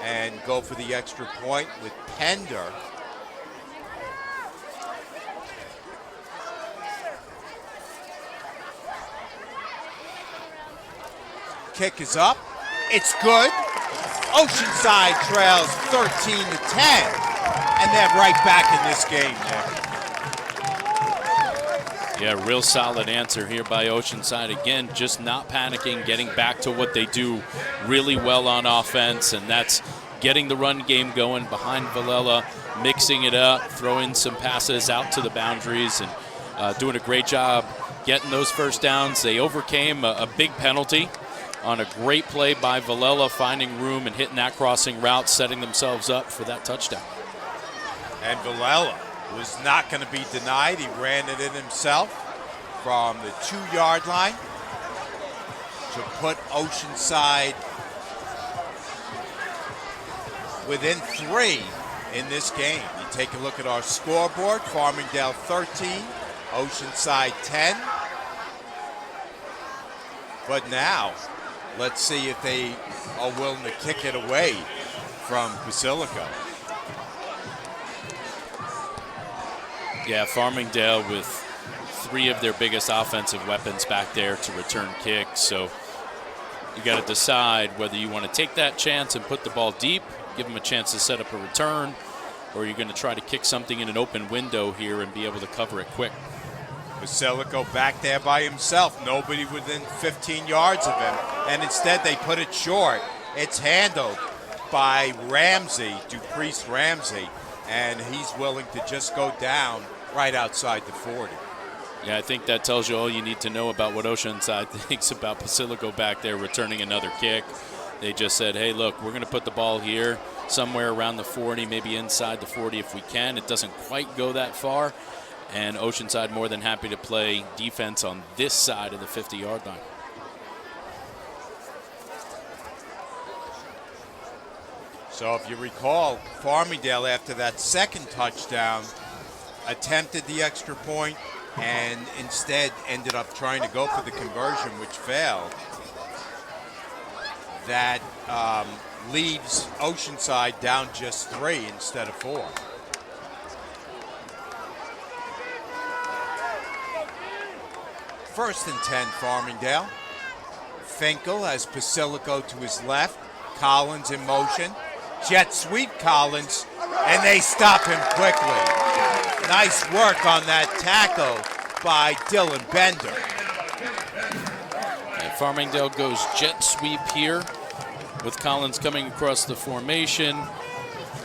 and go for the extra point with Pender. Kick is up. It's good. Oceanside trails 13-10, and they're right back in this game now. Yeah, real solid answer here by Oceanside. Again, just not panicking, getting back to what they do really well on offense, and that's getting the run game going behind Villela, mixing it up, throwing some passes out to the boundaries, and doing a great job getting those first downs. They overcame a big penalty on a great play by Villela, finding room and hitting that crossing route, setting themselves up for that touchdown. And Villela was not going to be denied. He ran it in himself from the 2-yard line to put Oceanside within 3 in this game. You take a look at our scoreboard. Farmingdale 13, Oceanside 10. But now, let's see if they are willing to kick it away from Basilico. Yeah, Farmingdale with 3 of their biggest offensive weapons back there to return kicks. So you got to decide whether you want to take that chance and put the ball deep, give them a chance to set up a return, or you're going to try to kick something in an open window here and be able to cover it quick. Basilico back there by himself, nobody within 15 yards of him, and instead they put it short. It's handled by Dupriest Ramsey, and he's willing to just go down right outside the 40. Yeah, I think that tells you all you need to know about what Oceanside thinks about Basilico back there returning another kick. They just said, hey, look, we're going to put the ball here somewhere around the 40, maybe inside the 40 if we can. It doesn't quite go that far. And Oceanside more than happy to play defense on this side of the 50-yard line. So if you recall, Farmingdale, after that second touchdown, attempted the extra point and instead ended up trying to go for the conversion, which failed. That leaves Oceanside down just 3 instead of 4. First and 10, Farmingdale. Finkel has Basilico to his left. Collins in motion. Jet sweep Collins, and they stop him quickly. Nice work on that tackle by Dylan Bender. And Farmingdale goes jet sweep here with Collins coming across the formation.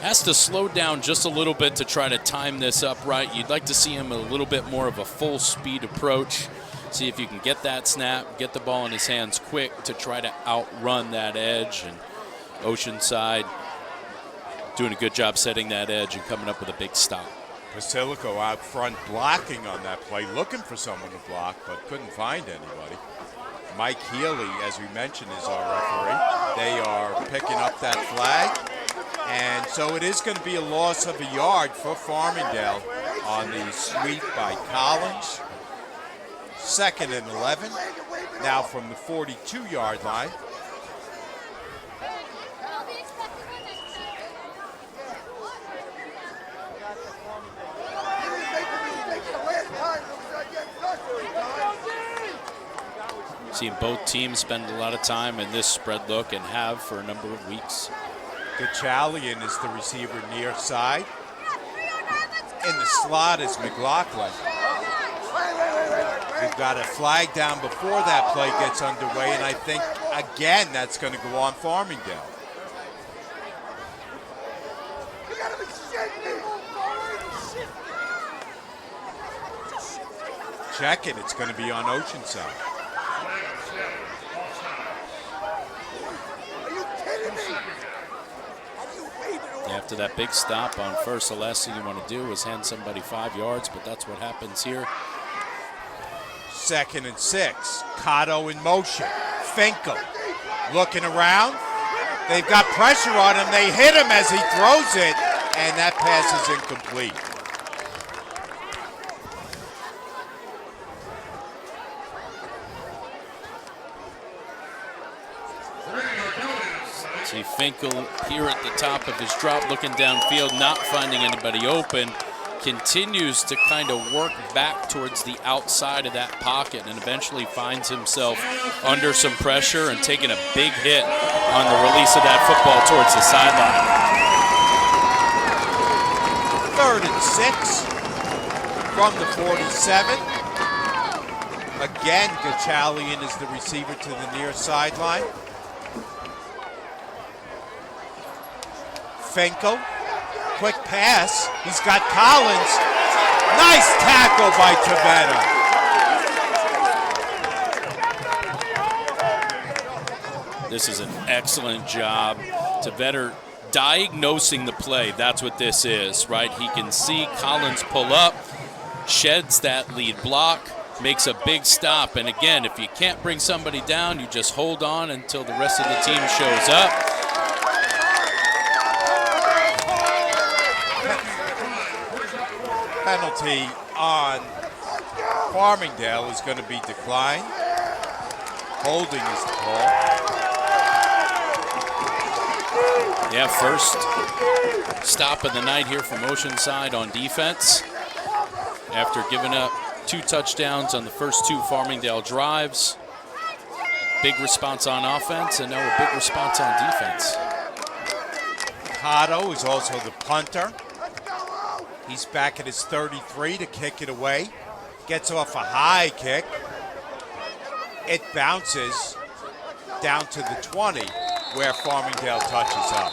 Has to slow down just a little bit to try to time this up right. You'd like to see him a little bit more of a full speed approach. See if you can get that snap, get the ball in his hands quick to try to outrun that edge. And Oceanside doing a good job setting that edge and coming up with a big stop. Basilico out front blocking on that play, looking for someone to block, but couldn't find anybody. Mike Healy, as we mentioned, is our referee. They are picking up that flag. And so it is going to be a loss of a yard for Farmingdale on the sweep by Collins. 2nd and 11. Now from the 42-yard line. Seeing both teams spend a lot of time in this spread look and have for a number of weeks. Gachalian is the receiver near side. In the slot is McLaughlin. We've got a flag down before that play gets underway, and I think, again, that's going to go on Farmingdale. Check it, it's going to be on Oceanside. After that big stop on first, the last thing you want to do is hand somebody 5 yards, but that's what happens here. 2nd and 6. Cotto in motion. Finkel looking around. They've got pressure on him. They hit him as he throws it, and that pass is incomplete. See Finkel here at the top of his drop, looking downfield, not finding anybody open. Continues to kind of work back towards the outside of that pocket and eventually finds himself under some pressure and taking a big hit on the release of that football towards the sideline. 3rd and 6 from the 47. Again, Gachalian is the receiver to the near sideline. Finkel, quick pass. He's got Collins. Nice tackle by Tavetta. This is an excellent job. Tavetta diagnosing the play. That's what this is, right? He can see Collins pull up, sheds that lead block, makes a big stop. And again, if you can't bring somebody down, you just hold on until the rest of the team shows up. Penalty on Farmingdale is going to be declined. Holding is the call. Yeah, first stop of the night here from Oceanside on defense. After giving up 2 touchdowns on the first 2 Farmingdale drives. Big response on offense, and now a big response on defense. Cotto is also the punter. He's back at his 33 to kick it away. Gets off a high kick. It bounces down to the 20, where Farmingdale touches up.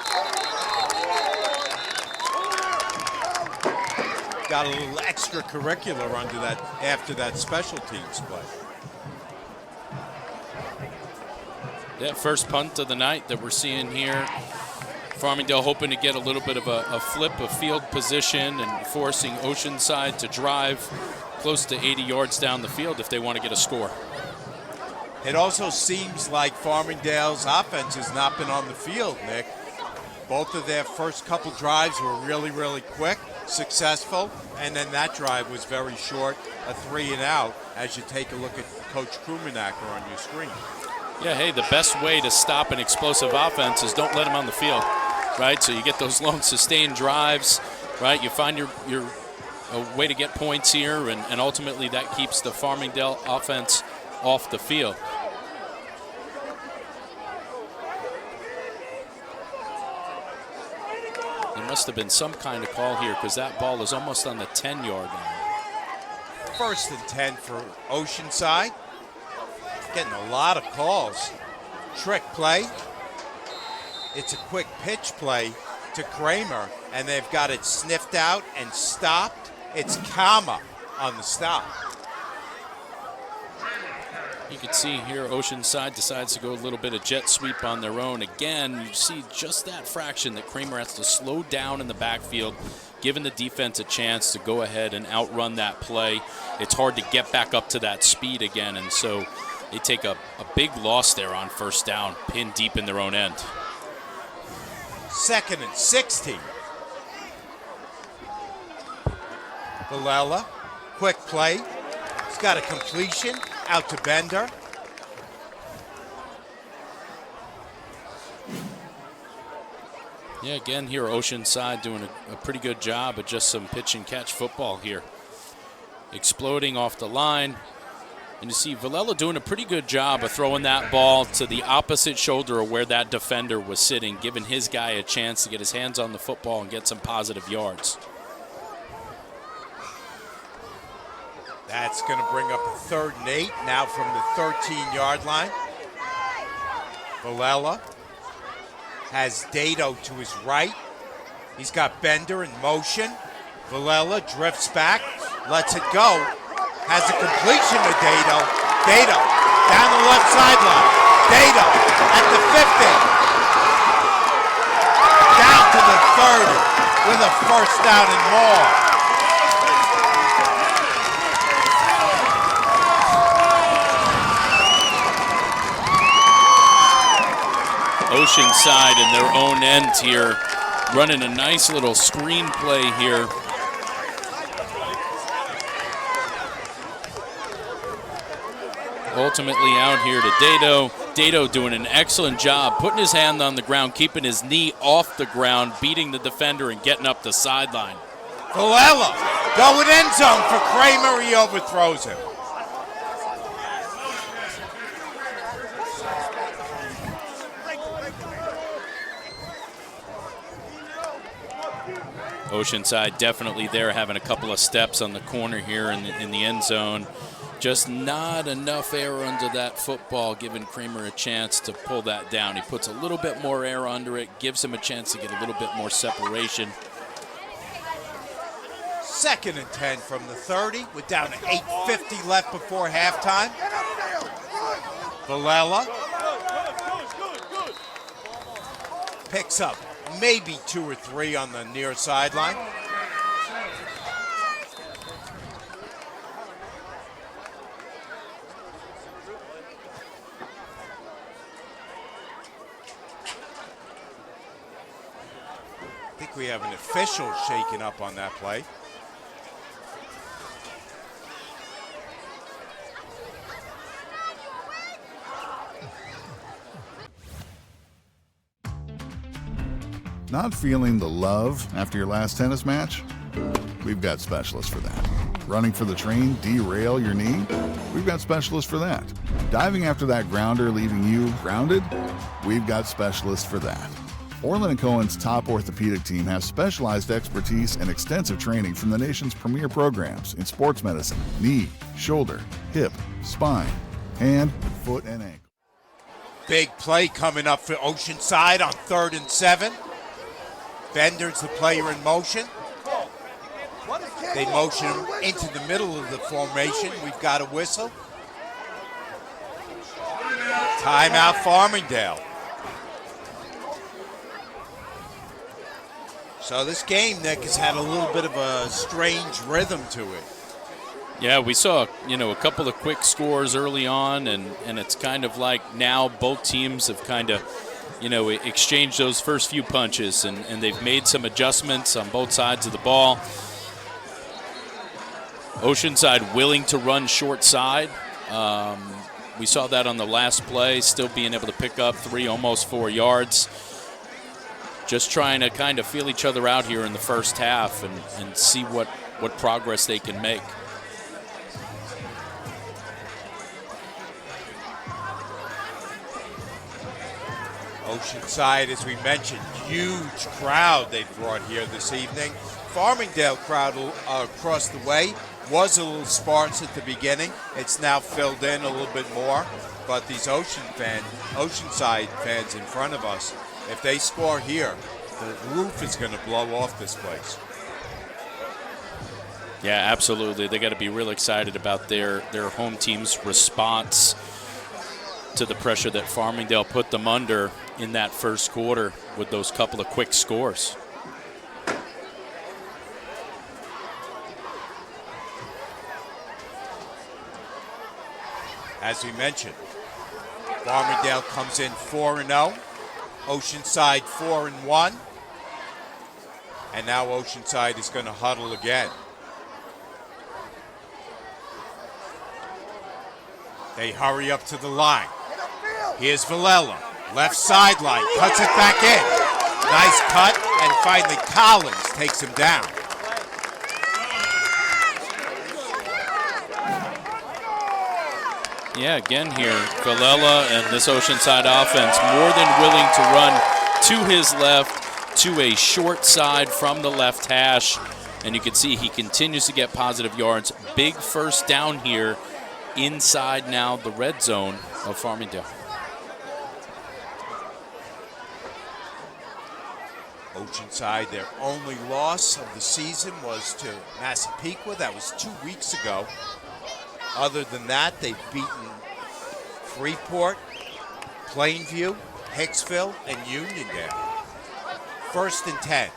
Got a little extracurricular under that after that special teams play. Yeah, first punt of the night that we're seeing here Farmingdale hoping to get a little bit of a flip of field position and forcing Oceanside to drive close to 80 yards down the field if they want to get a score. It also seems like Farmingdale's offense has not been on the field, Nick. Both of their first couple drives were really, really quick, successful, and then that drive was very short, a 3 and out, as you take a look at Coach Krumanacher on your screen. Yeah, hey, the best way to stop an explosive offense is don't let them on the field, right? So you get those long, sustained drives, right? You find your a way to get points here, and ultimately that keeps the Farmingdale offense off the field. There must have been some kind of call here because that ball is almost on the 10-yard line. First and 10 for Oceanside. Getting a lot of calls. Trick play. It's a quick pitch play to Kramer, and they've got it sniffed out and stopped. It's Kama on the stop. You can see here Oceanside decides to go a little bit of jet sweep on their own. Again, you see just that fraction that Kramer has to slow down in the backfield, giving the defense a chance to go ahead and outrun that play. It's hard to get back up to that speed again, and so they take a big loss there on first down, pinned deep in their own end. 2nd and 16. Villela, quick play. He's got a completion out to Bender. Yeah, again here Oceanside doing a pretty good job of just some pitch and catch football here. Exploding off the line. And you see Villela doing a pretty good job of throwing that ball to the opposite shoulder of where that defender was sitting, giving his guy a chance to get his hands on the football and get some positive yards. That's going to bring up a 3rd and 8 now from the 13-yard line. Villela has Dado to his right. He's got Bender in motion. Villela drifts back, lets it go. Has a completion to Dado. Dado down the left sideline. Dado at the 50. Down to the 30 with a first down and more. Oceanside in their own end here, running a nice little screen play here. Ultimately out here to Dado. Dado doing an excellent job, putting his hand on the ground, keeping his knee off the ground, beating the defender and getting up the sideline. Villela going end zone for Kramer. He overthrows him. Oceanside definitely there, having a couple of steps on the corner here in the end zone. Just not enough air under that football, giving Kramer a chance to pull that down. He puts a little bit more air under it, gives him a chance to get a little bit more separation. 2nd and 10 from the 30 with down to 8:50 left before halftime. Villela picks up maybe 2 or 3 on the near sideline. I think we have an official shaking up on that play. Not feeling the love after your last tennis match? We've got specialists for that. Running for the train, derail your knee? We've got specialists for that. Diving after that grounder leaving you grounded? We've got specialists for that. Orlin and Cohen's top orthopedic team has specialized expertise and extensive training from the nation's premier programs in sports medicine, knee, shoulder, hip, spine, hand, foot, and ankle. Big play coming up for Oceanside on 3rd and 7. Bender's the player in motion. They motion him into the middle of the formation. We've got a whistle. Timeout Farmingdale. So this game, Nick, has had a little bit of a strange rhythm to it. Yeah, we saw, a couple of quick scores early on, and it's kind of like now both teams have kind of, exchanged those first few punches, and they've made some adjustments on both sides of the ball. Oceanside willing to run short side. We saw that on the last play, still being able to pick up 3, almost 4 yards. Just trying to kind of feel each other out here in the first half and see what progress they can make. Oceanside, as we mentioned, huge crowd they brought here this evening. Farmingdale crowd across the way was a little sparse at the beginning. It's now filled in a little bit more. But these Oceanside fans in front of us, if they score here, the roof is going to blow off this place. Yeah, absolutely. They got to be real excited about their home team's response to the pressure that Farmingdale put them under in that first quarter with those couple of quick scores. As we mentioned, Farmingdale comes in 4-0, Oceanside 4-1, and now Oceanside is going to huddle again. They hurry up to the line. Here's Villela, left sideline, cuts it back in. Nice cut, and finally Collins takes him down. Yeah, again here, Villela and this Oceanside offense more than willing to run to his left, to a short side from the left hash. And you can see he continues to get positive yards. Big first down here inside now the red zone of Farmingdale. Oceanside, their only loss of the season was to Massapequa. That was 2 weeks ago. Other than that, they've beaten Freeport, Plainview, Hicksville, and Uniondale. 1st and 10.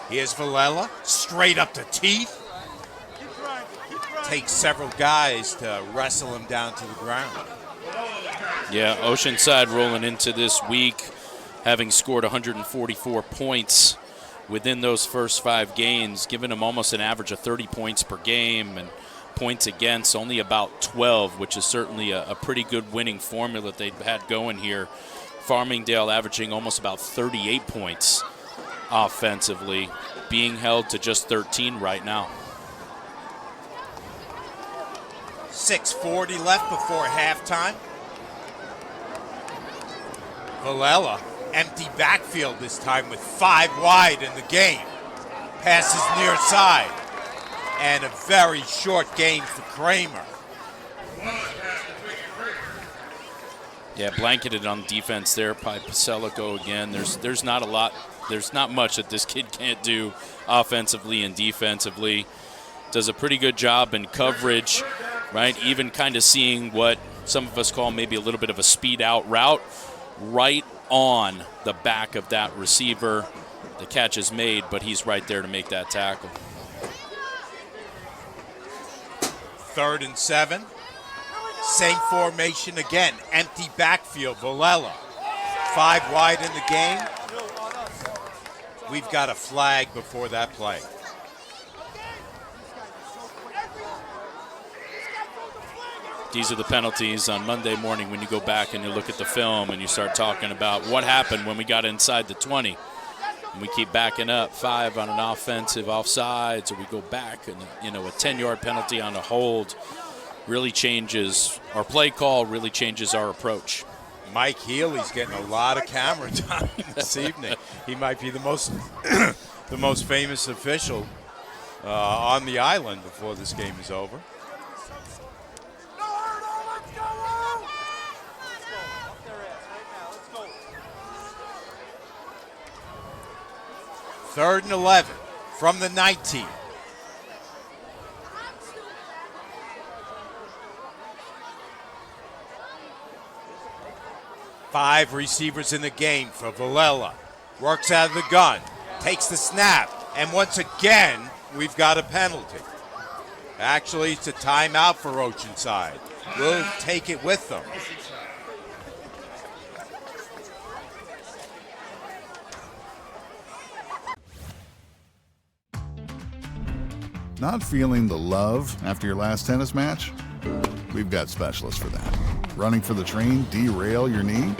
Here's Villela, straight up to teeth. Takes several guys to wrestle him down to the ground. Yeah, Oceanside rolling into this week, having scored 144 points within those first 5 games, giving them almost an average of 30 points per game, and points against only about 12, which is certainly a pretty good winning formula they've had going here. Farmingdale averaging almost about 38 points offensively, being held to just 13 right now. 6:40 left before halftime. Villela, empty backfield this time with 5 wide in the game. Passes near side. And a very short game for Kramer. Yeah, blanketed on defense there by Paselico again. There's not a lot. There's not much that this kid can't do offensively and defensively. Does a pretty good job in coverage, right? Even kind of seeing what some of us call maybe a little bit of a speed out route right on the back of that receiver. The catch is made, but he's right there to make that tackle. 3rd and 7. Same formation again. Empty backfield. Villela. 5 wide in the game. We've got a flag before that play. These are the penalties on Monday morning when you go back and you look at the film and you start talking about what happened when we got inside the 20. And we keep backing up 5 on an offensive offsides, or we go back and, a 10-yard penalty on a hold really changes our play call, really changes our approach. Mike Healy's getting a lot of camera time this evening. He might be the most the most famous official on the island before this game is over. Third and 11 from the 19. Five receivers in the game for Villela. Works out of the gun. takes the snap, and once again, we've got a penalty. Actually, it's a timeout for Oceanside. We'll take it with them. Not feeling the love after your last tennis match? We've got specialists for that. Running for the train, derail your knee?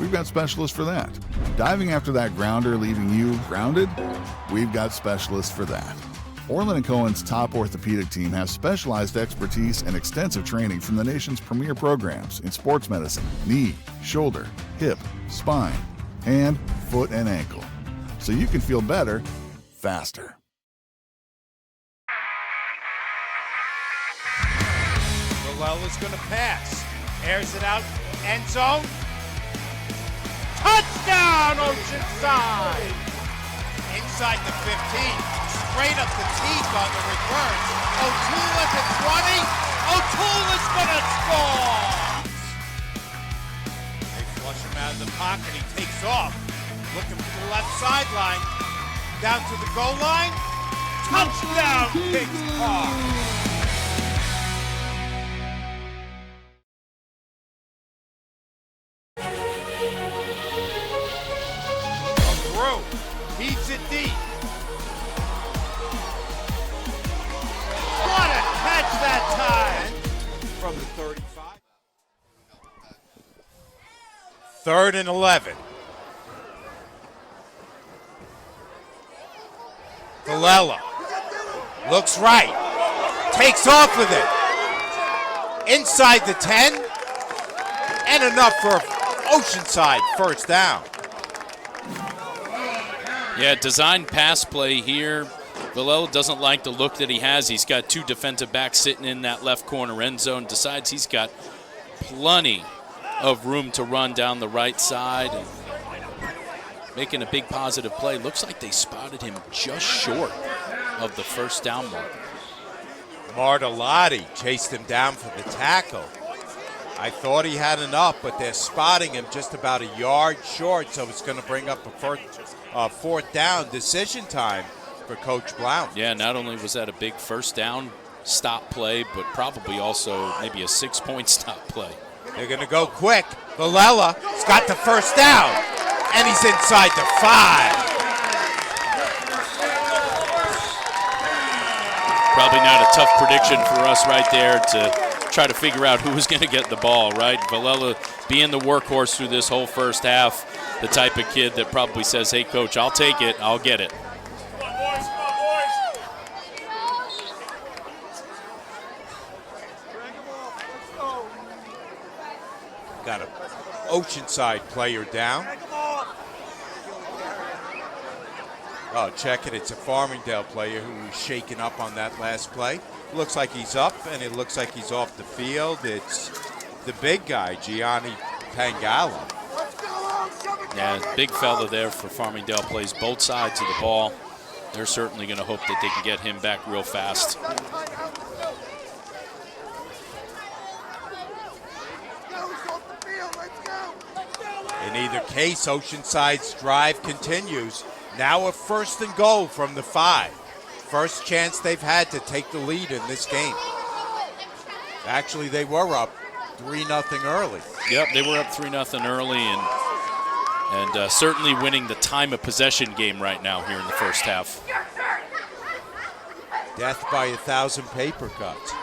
We've got specialists for that. Diving after that grounder, leaving you grounded? We've got specialists for that. Orlin and Cohen's top orthopedic team has specialized expertise and extensive training from the nation's premier programs in sports medicine, knee, shoulder, hip, spine, hand, foot, and ankle. So you can feel better, faster. Is going to pass. Airs it out. End zone. Touchdown, Oceanside! Inside the 15. Straight up the teeth on the reverse. O'Toole at the 20. O'Toole is going to score! They flush him out of the pocket. He takes off. Looking for the left sideline. Down to the goal line. Touchdown, Kings Park! Heaves it deep. What a catch that time! From the 35. 3rd and 11. Villela looks right. Takes off with it. Inside the 10. And enough for Oceanside first down. Yeah, design pass play here. Villela doesn't like the look that he has. He's got 2 defensive backs sitting in that left corner end zone. Decides he's got plenty of room to run down the right side. And making a big positive play. Looks like they spotted him just short of the first down mark. Martellotti chased him down for the tackle. I thought he had enough, but they're spotting him just about a yard short, so it's going to bring up a 4th down decision time for Coach Blount. Yeah, not only was that a big first down stop play, but probably also maybe a 6-point stop play. They're going to go quick. Vilella's got the first down, and he's inside the 5. Probably not a tough prediction for us right there to try to figure out who was going to get the ball, right? Villela being the workhorse through this whole first half, the type of kid that probably says, hey, coach, I'll take it, I'll get it. Got an Oceanside player down. Oh, check it. It's a Farmingdale player who was shaken up on that last play. Looks like he's up, and it looks like he's off the field. It's the big guy, Gianni Pangalo. Yeah, big fella there for Farmingdale. Plays both sides of the ball. They're certainly going to hope that they can get him back real fast. In either case, Oceanside's drive continues. Now a 1st and goal from the 5. First chance they've had to take the lead in this game. Actually, they were up 3-0 early. Yep, they were up 3-0 early and certainly winning the time of possession game right now here in the first half. Death by 1,000 paper cuts.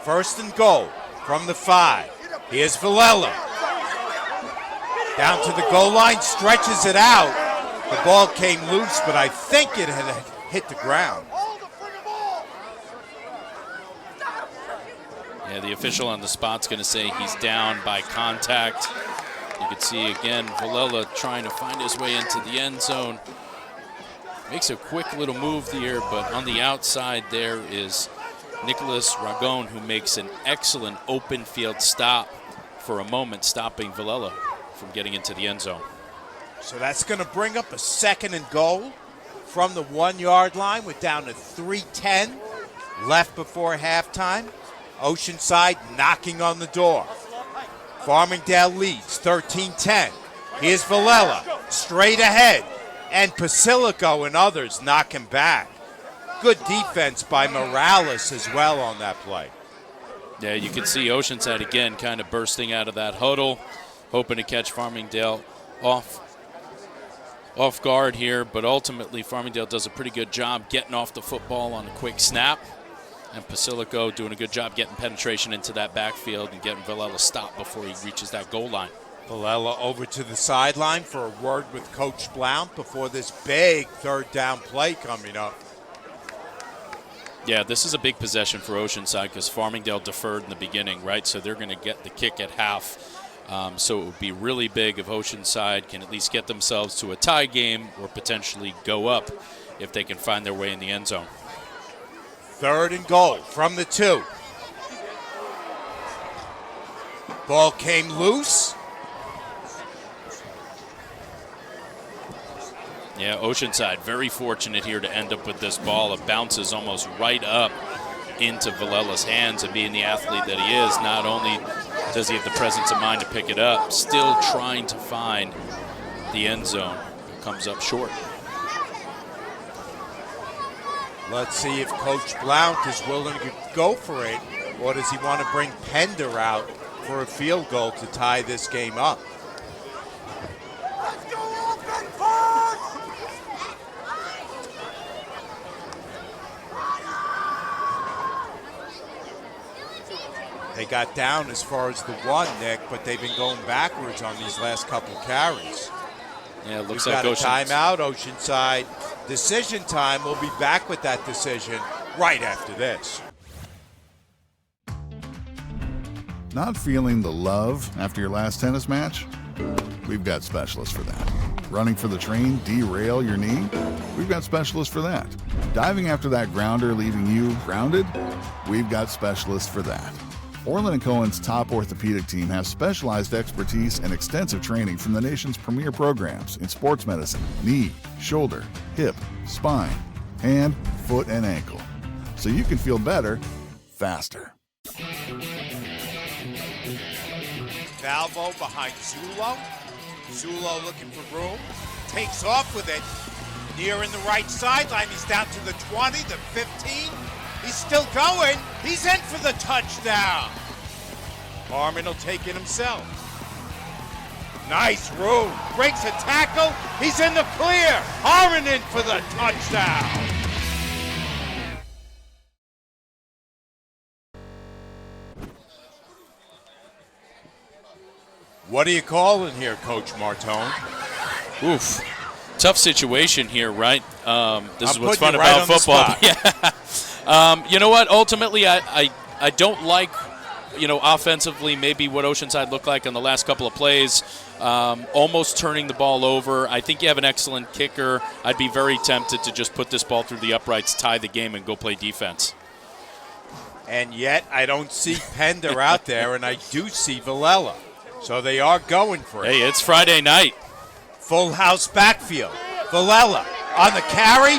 First and goal from the 5. Here's Villela. Down to the goal line, stretches it out. The ball came loose, but I think it had hit the ground. Yeah, the official on the spot's going to say he's down by contact. You can see again Villela trying to find his way into the end zone. Makes a quick little move here, but on the outside there is Nicholas Ragon, who makes an excellent open field stop for a moment, stopping Villela from getting into the end zone. So that's going to bring up a 2nd and goal from the 1-yard line. We're down to 3:10 left before halftime. Oceanside knocking on the door. Farmingdale leads 13-10. Here's Villela straight ahead, and Basilico and others knock him back. Good defense by Morales as well on that play. Yeah, you can see Oceanside again kind of bursting out of that huddle, hoping to catch Farmingdale off guard here, but ultimately Farmingdale does a pretty good job getting off the football on a quick snap, and Basilico doing a good job getting penetration into that backfield and getting Villela stopped before he reaches that goal line. Villela over to the sideline for a word with Coach Blount before this big 3rd down play coming up. Yeah, this is a big possession for Oceanside because Farmingdale deferred in the beginning, right? So they're going to get the kick at half. So it would be really big if Oceanside can at least get themselves to a tie game or potentially go up if they can find their way in the end zone. 3rd and goal from the 2. Ball came loose. Yeah, Oceanside very fortunate here to end up with this ball. It bounces almost right up into Villela's hands, and being the athlete that he is, not only does he have the presence of mind to pick it up, still trying to find the end zone. It comes up short. Let's see if Coach Blount is willing to go for it, or does he want to bring Pender out for a field goal to tie this game up? They got down as far as the 1, Nick, but they've been going backwards on these last couple carries. Yeah, it looks We've like got a timeout, Oceanside. Decision time. We'll be back with that decision right after this. Not feeling the love after your last tennis match? We've got specialists for that. Running for the train, derail your knee? We've got specialists for that. Diving after that grounder, leaving you grounded? We've got specialists for that. Orlin and Cohen's top orthopedic team has specialized expertise and extensive training from the nation's premier programs in sports medicine, knee, shoulder, hip, spine, hand, foot, and ankle. So you can feel better, faster. Valvo behind Zulo. Zulo looking for room. Takes off with it. Near in the right sideline. He's down to the 20, the 15. He's still going. He's in for the touchdown. Harmon will take it himself. Nice room. Breaks a tackle. He's in the clear. Harmon in for the touchdown. What are you calling here, Coach Martone? Oof. Tough situation here, right? This is what's putting fun you right about on the football. Yeah. You know what? Ultimately, I don't like, offensively maybe what Oceanside looked like on the last couple of plays, almost turning the ball over. I think you have an excellent kicker. I'd be very tempted to just put this ball through the uprights, tie the game, and go play defense. And yet I don't see Pender out there, and I do see Villela. So they are going for it. Hey, it's Friday night. Full house backfield. Villela on the carry.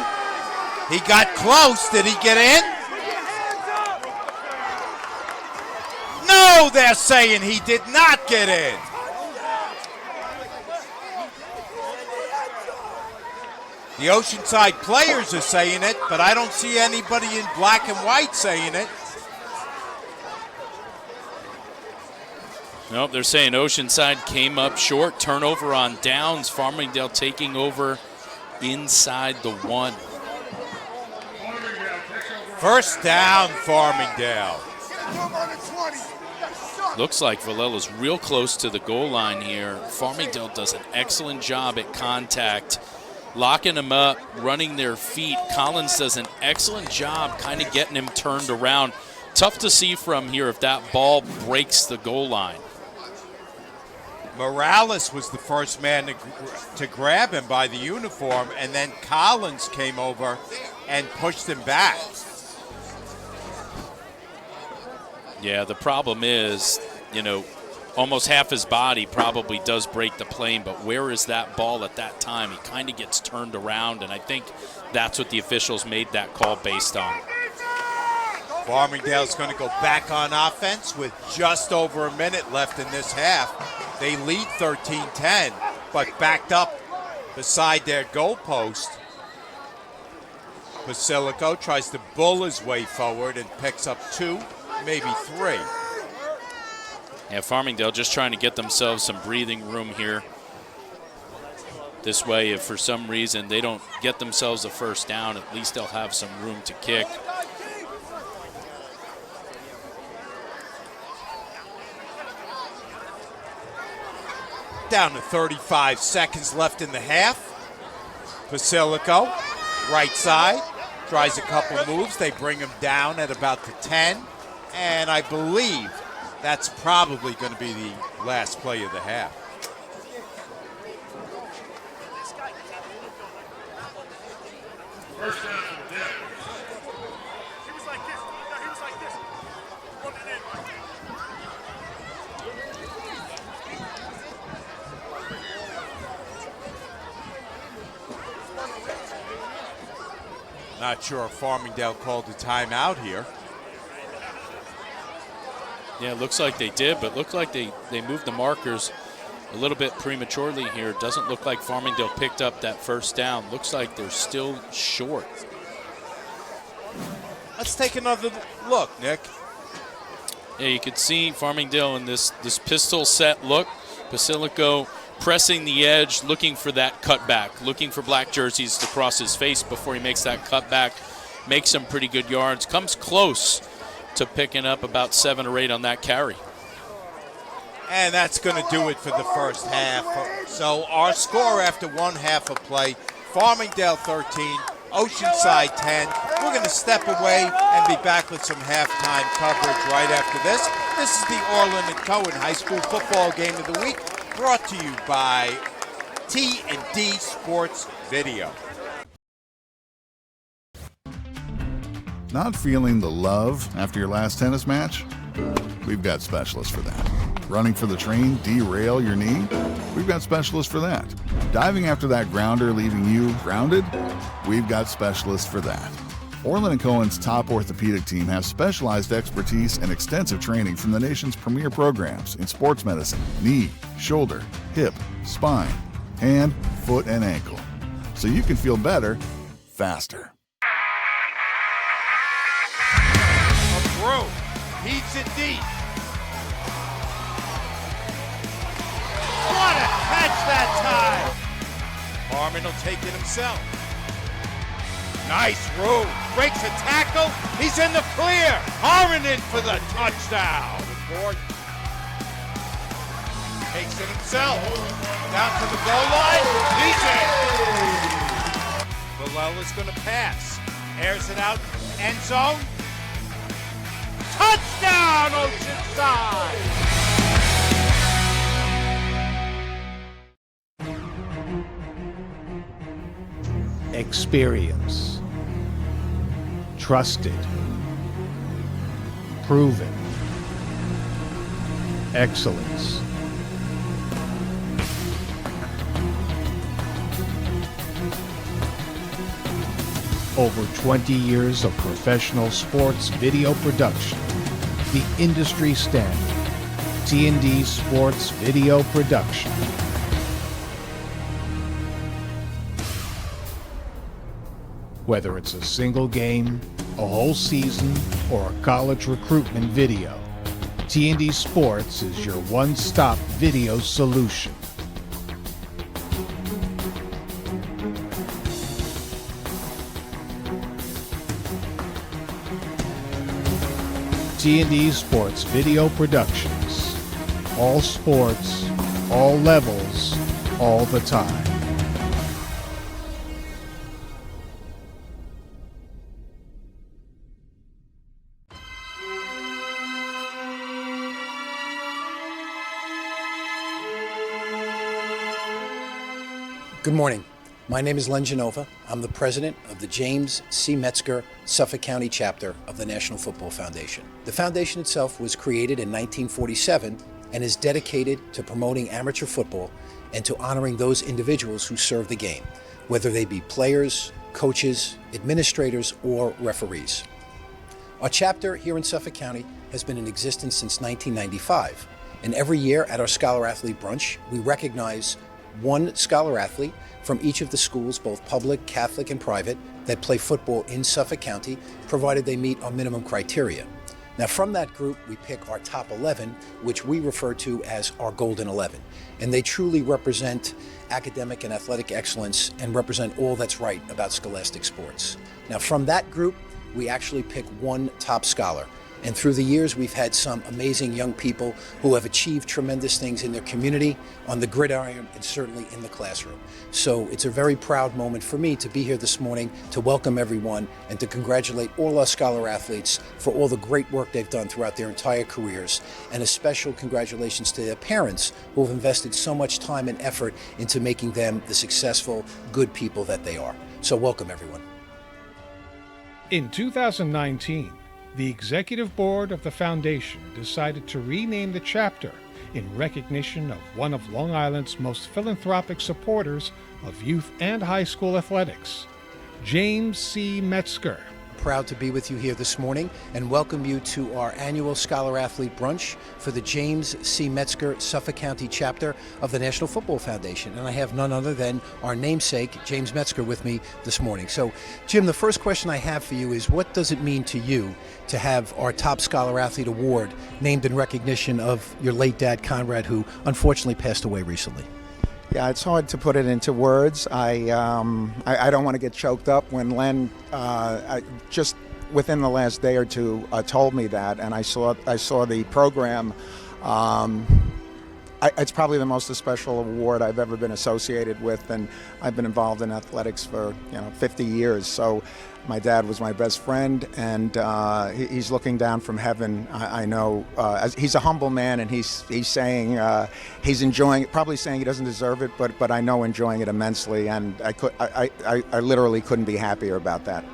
He got close. Did he get in? No, they're saying he did not get in. The Oceanside players are saying it, but I don't see anybody in black and white saying it. Nope, they're saying Oceanside came up short. Turnover on downs. Farmingdale taking over inside the 1. First down, Farmingdale. Looks like Villela's real close to the goal line here. Farmingdale does an excellent job at contact, locking him up, running their feet. Collins does an excellent job kind of getting him turned around. Tough to see from here if that ball breaks the goal line. Morales was the first man to grab him by the uniform, and then Collins came over and pushed him back. Yeah, the problem is, almost half his body probably does break the plane, but where is that ball at that time? He kind of gets turned around, and I think that's what the officials made that call based on. Farmingdale's going to go back on offense with just over a minute left in this half. They lead 13-10, but backed up beside their goalpost. Basilico tries to bull his way forward and picks up 2, maybe 3. Yeah, Farmingdale just trying to get themselves some breathing room here. This way, if for some reason they don't get themselves a first down, at least they'll have some room to kick. Down to 35 seconds left in the half. Basilico, right side, tries a couple moves. They bring him down at about the 10. And I believe that's probably going to be the last play of the half. Not sure if Farmingdale called a timeout here. Yeah, it looks like they did, but looked like they moved the markers a little bit prematurely here. It doesn't look like Farmingdale picked up that first down. Looks like they're still short. Let's take another look, Nick. Yeah, you could see Farmingdale in this pistol set look. Basilico pressing the edge, looking for that cutback, looking for black jerseys to cross his face before he makes that cutback. Makes some pretty good yards. Comes close to picking up about 7 or 8 on that carry. And that's going to do it for the first half. So our score after one half of play, Farmingdale 13, Oceanside 10. We're going to step away and be back with some halftime coverage right after this. This is the Orlin and Cohen High School Football Game of the Week, brought to you by T&D Sports Video. Not feeling the love after your last tennis match? We've got specialists for that. Running for the train, derail your knee? We've got specialists for that. Diving after that grounder leaving you grounded? We've got specialists for that. Orlin and Cohen's top orthopedic team has specialized expertise and extensive training from the nation's premier programs in sports medicine, knee, shoulder, hip, spine, hand, foot, and ankle. So you can feel better, faster. Through, heats it deep. What a catch that time! Harmon will take it himself. Nice room, breaks a tackle, he's in the clear. Harmon in for the touchdown. Takes it himself, down to the goal line, he's in. Villela's gonna pass, airs it out, end zone. Touchdown, Oceanside! Experience. Trusted. Proven. Excellence. Over 20 years of professional sports video production. The industry standard. T&D Sports Video Production. Whether it's a single game, a whole season, or a college recruitment video, T&D Sports is your one-stop video solution. T&D Sports Video Productions. All sports, all levels, all the time. Good morning. My name is Len Genova. I'm the president of the James C. Metzger Suffolk County chapter of the National Football Foundation. The foundation itself was created in 1947 and is dedicated to promoting amateur football and to honoring those individuals who serve the game, whether they be players, coaches, administrators, or referees. Our chapter here in Suffolk County has been in existence since 1995, and every year at our Scholar Athlete Brunch, we recognize one scholar athlete from each of the schools, both public, Catholic, and private, that play football in Suffolk County, provided they meet our minimum criteria. Now, from that group, we pick our top 11, which we refer to as our Golden 11. And they truly represent academic and athletic excellence and represent all that's right about scholastic sports. Now, from that group, we actually pick one top scholar. And through the years, we've had some amazing young people who have achieved tremendous things in their community, on the gridiron, and certainly in the classroom. So it's a very proud moment for me to be here this morning to welcome everyone and to congratulate all our scholar athletes for all the great work they've done throughout their entire careers. And a special congratulations to their parents who have invested so much time and effort into making them the successful, good people that they are. So welcome, everyone. In 2019, the Executive Board of the Foundation decided to rename the chapter in recognition of one of Long Island's most philanthropic supporters of youth and high school athletics, James C. Metzger. Proud to be with you here this morning and welcome you to our annual Scholar Athlete Brunch for the James C. Metzger Suffolk County chapter of the National Football Foundation. And I have none other than our namesake, James Metzger, with me this morning. So, Jim, the first question I have for you is, what does it mean to you to have our top Scholar Athlete Award named in recognition of your late dad, Conrad, who unfortunately passed away recently? Yeah, it's hard to put it into words. I don't want to get choked up when Len just within the last day or two told me that, and I saw the program. It's probably the most special award I've ever been associated with, and I've been involved in athletics for 50 years. So my dad was my best friend, and he's looking down from heaven. I know he's a humble man, and he's saying he's enjoying it, probably saying he doesn't deserve it, but I know enjoying it immensely, and I literally couldn't be happier about that.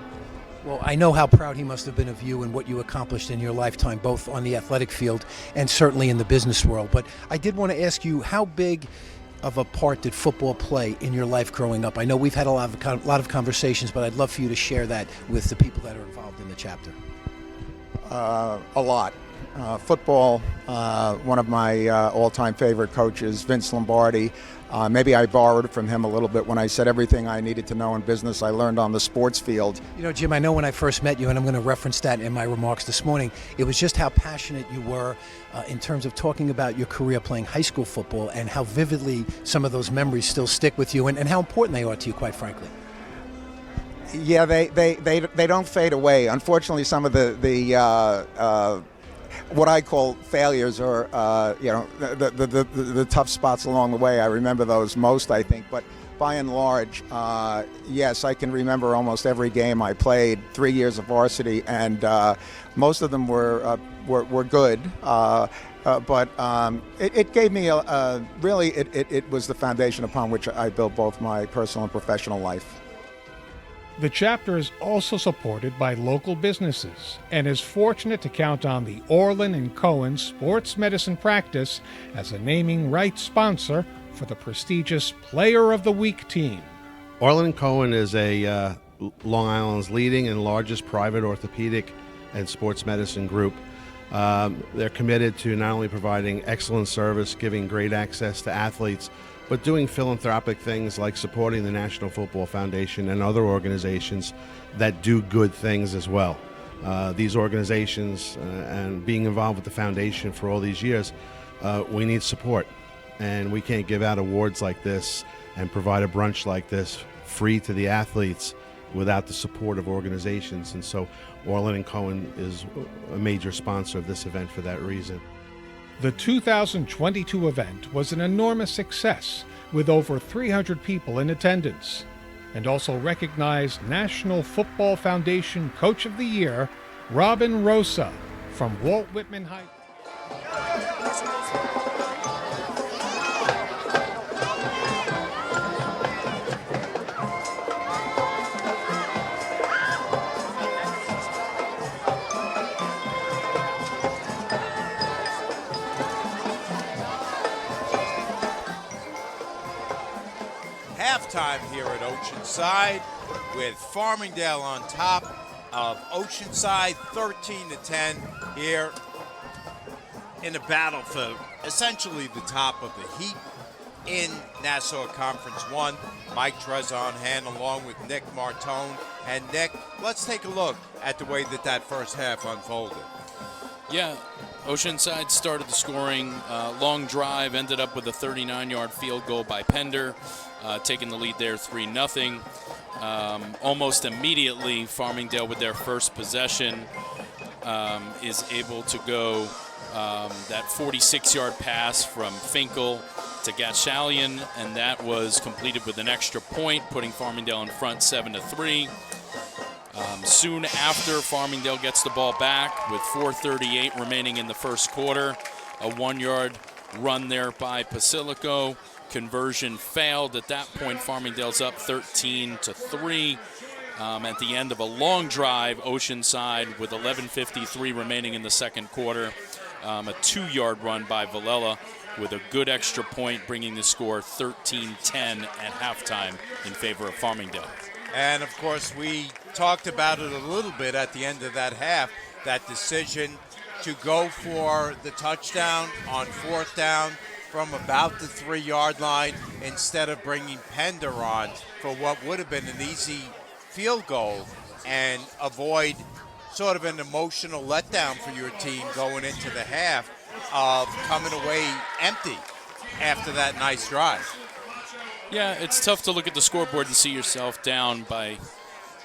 Well, I know how proud he must have been of you and what you accomplished in your lifetime, both on the athletic field and certainly in the business world. But I did want to ask you, how big of a part did football play in your life growing up? I know we've had a lot of conversations, but I'd love for you to share that with the people that are involved in the chapter. A lot. Football, one of my all-time favorite coaches, Vince Lombardi. Maybe I borrowed from him a little bit when I said everything I needed to know in business I learned on the sports field. You know, Jim, I know when I first met you, and I'm going to reference that in my remarks this morning, it was just how passionate you were in terms of talking about your career playing high school football and how vividly some of those memories still stick with you and how important they are to you, quite frankly. Yeah, they don't fade away. Unfortunately, some of the what I call failures or the tough spots along the way, I remember those most, I think. But by and large, yes, I can remember almost every game I played. 3 years of varsity, and most of them were good. But it gave me it was the foundation upon which I built both my personal and professional life. The chapter is also supported by local businesses and is fortunate to count on the Orlin and Cohen Sports Medicine Practice as a naming rights sponsor for the prestigious Player of the Week team. Orlin and Cohen is a Long Island's leading and largest private orthopedic and sports medicine group. They're committed to not only providing excellent service, giving great access to athletes, but doing philanthropic things like supporting the National Football Foundation and other organizations that do good things as well. These organizations and being involved with the foundation for all these years, we need support. And we can't give out awards like this and provide a brunch like this free to the athletes without the support of organizations. And so Orlin and Cohen is a major sponsor of this event for that reason. The 2022 event was an enormous success with over 300 people in attendance, and also recognized National Football Foundation Coach of the Year, Robin Rosa from Walt Whitman High. halftime here at Oceanside with Farmingdale on top of Oceanside 13-10 here in a battle for essentially the top of the heat in Nassau Conference 1. Mike Trezor on hand along with Nick Martone. And Nick, let's take a look at the way that first half unfolded. Yeah, Oceanside started the scoring. Long drive, ended up with a 39-yard field goal by Pender, taking the lead there 3-0. Almost immediately, Farmingdale with their first possession is able to go that 46-yard pass from Finkel to Gatchalian, and that was completed with an extra point, putting Farmingdale in front 7-3. Soon after, Farmingdale gets the ball back with 4:38 remaining in the first quarter. A 1-yard run there by Pasilico. Conversion failed. At that point, Farmingdale's up 13-3. At the end of a long drive, Oceanside with 11:53 remaining in the second quarter. A 2-yard run by Villela with a good extra point, bringing the score 13-10 at halftime in favor of Farmingdale. And, of course, we talked about it a little bit at the end of that half, that decision to go for the touchdown on fourth down from about the 3-yard line instead of bringing Pender on for what would have been an easy field goal and avoid sort of an emotional letdown for your team going into the half of coming away empty after that nice drive. Yeah, it's tough to look at the scoreboard and see yourself down by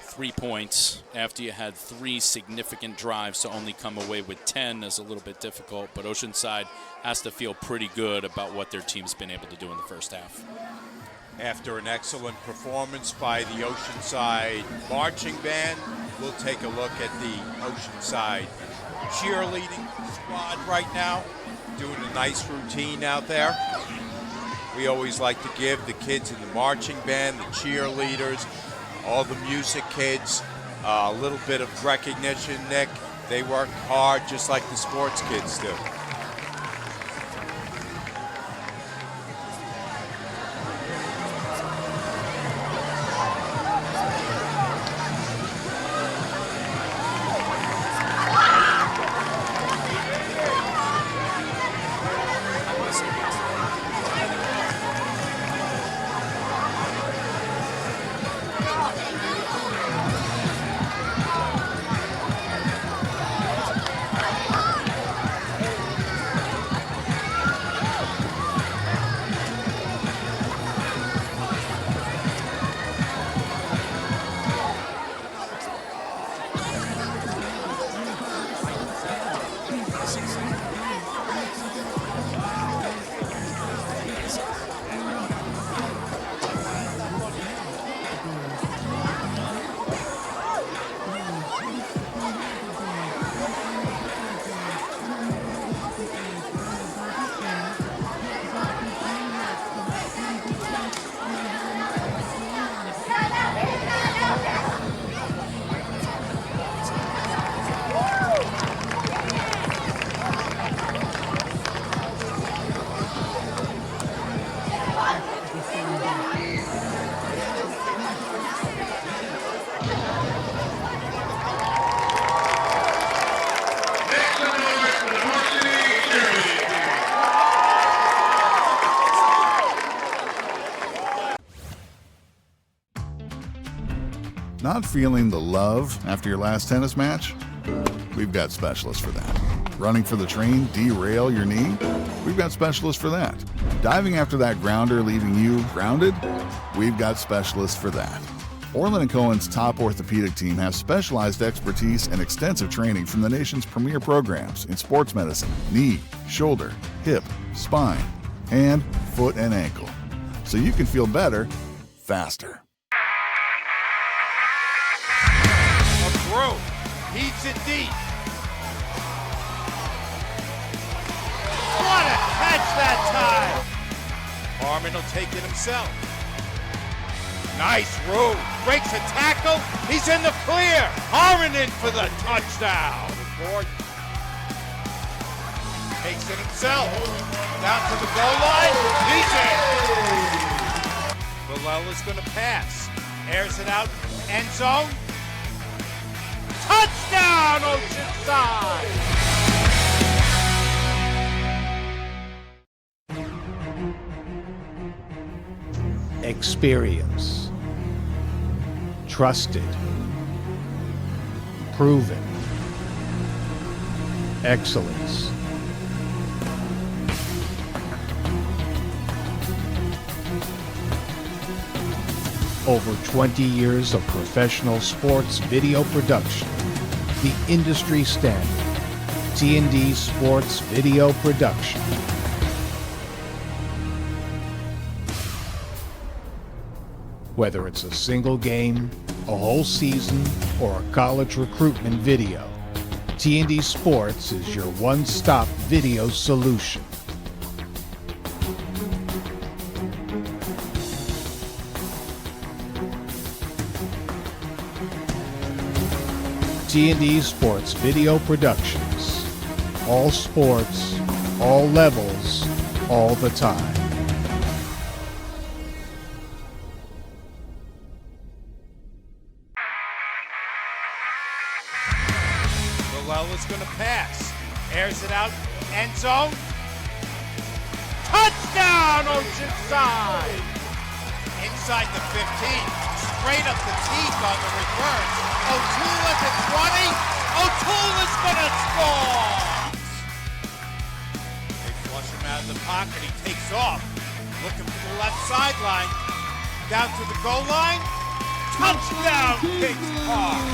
3 points after you had 3 significant drives. To only come away with 10 is a little bit difficult, but Oceanside has to feel pretty good about what their team's been able to do in the first half. After an excellent performance by the Oceanside marching band, we'll take a look at the Oceanside cheerleading squad right now, doing a nice routine out there. We always like to give the kids in the marching band, the cheerleaders, all the music kids, a little bit of recognition, Nick. They work hard just like the sports kids do. Not feeling the love after your last tennis match? We've got specialists for that. Running for the train, derail your knee? We've got specialists for that. Diving after that grounder leaving you grounded? We've got specialists for that. Orlin and Cohen's top orthopedic team has specialized expertise and extensive training from the nation's premier programs in sports medicine, knee, shoulder, hip, spine, and foot and ankle. So you can feel better, faster. Heats it deep. What a catch that time! Harmon will take it himself. Nice route. Breaks a tackle. He's in the clear. Harmon in for the touchdown. Takes it himself. Down to the goal line. He's in. Villela's going to pass. Airs it out. End zone. Touchdown, Oceanside! Experience. Trusted. Proven. Excellence. Over 20 years of professional sports video production. The industry standard. T&D Sports Video Production. Whether it's a single game, a whole season, or a college recruitment video, T&D Sports is your one-stop video solution. T&D Sports Video Productions. All sports, all levels, all the time. Villela's going to pass. Airs it out. End zone. Touchdown, Oceanside! Inside the 15. Straight up the teeth on the reverse. O'Toole at the 20. O'Toole is going to score! They flush him out of the pocket. He takes off. Looking for the left sideline. Down to the goal line. Touchdown, Kings Park!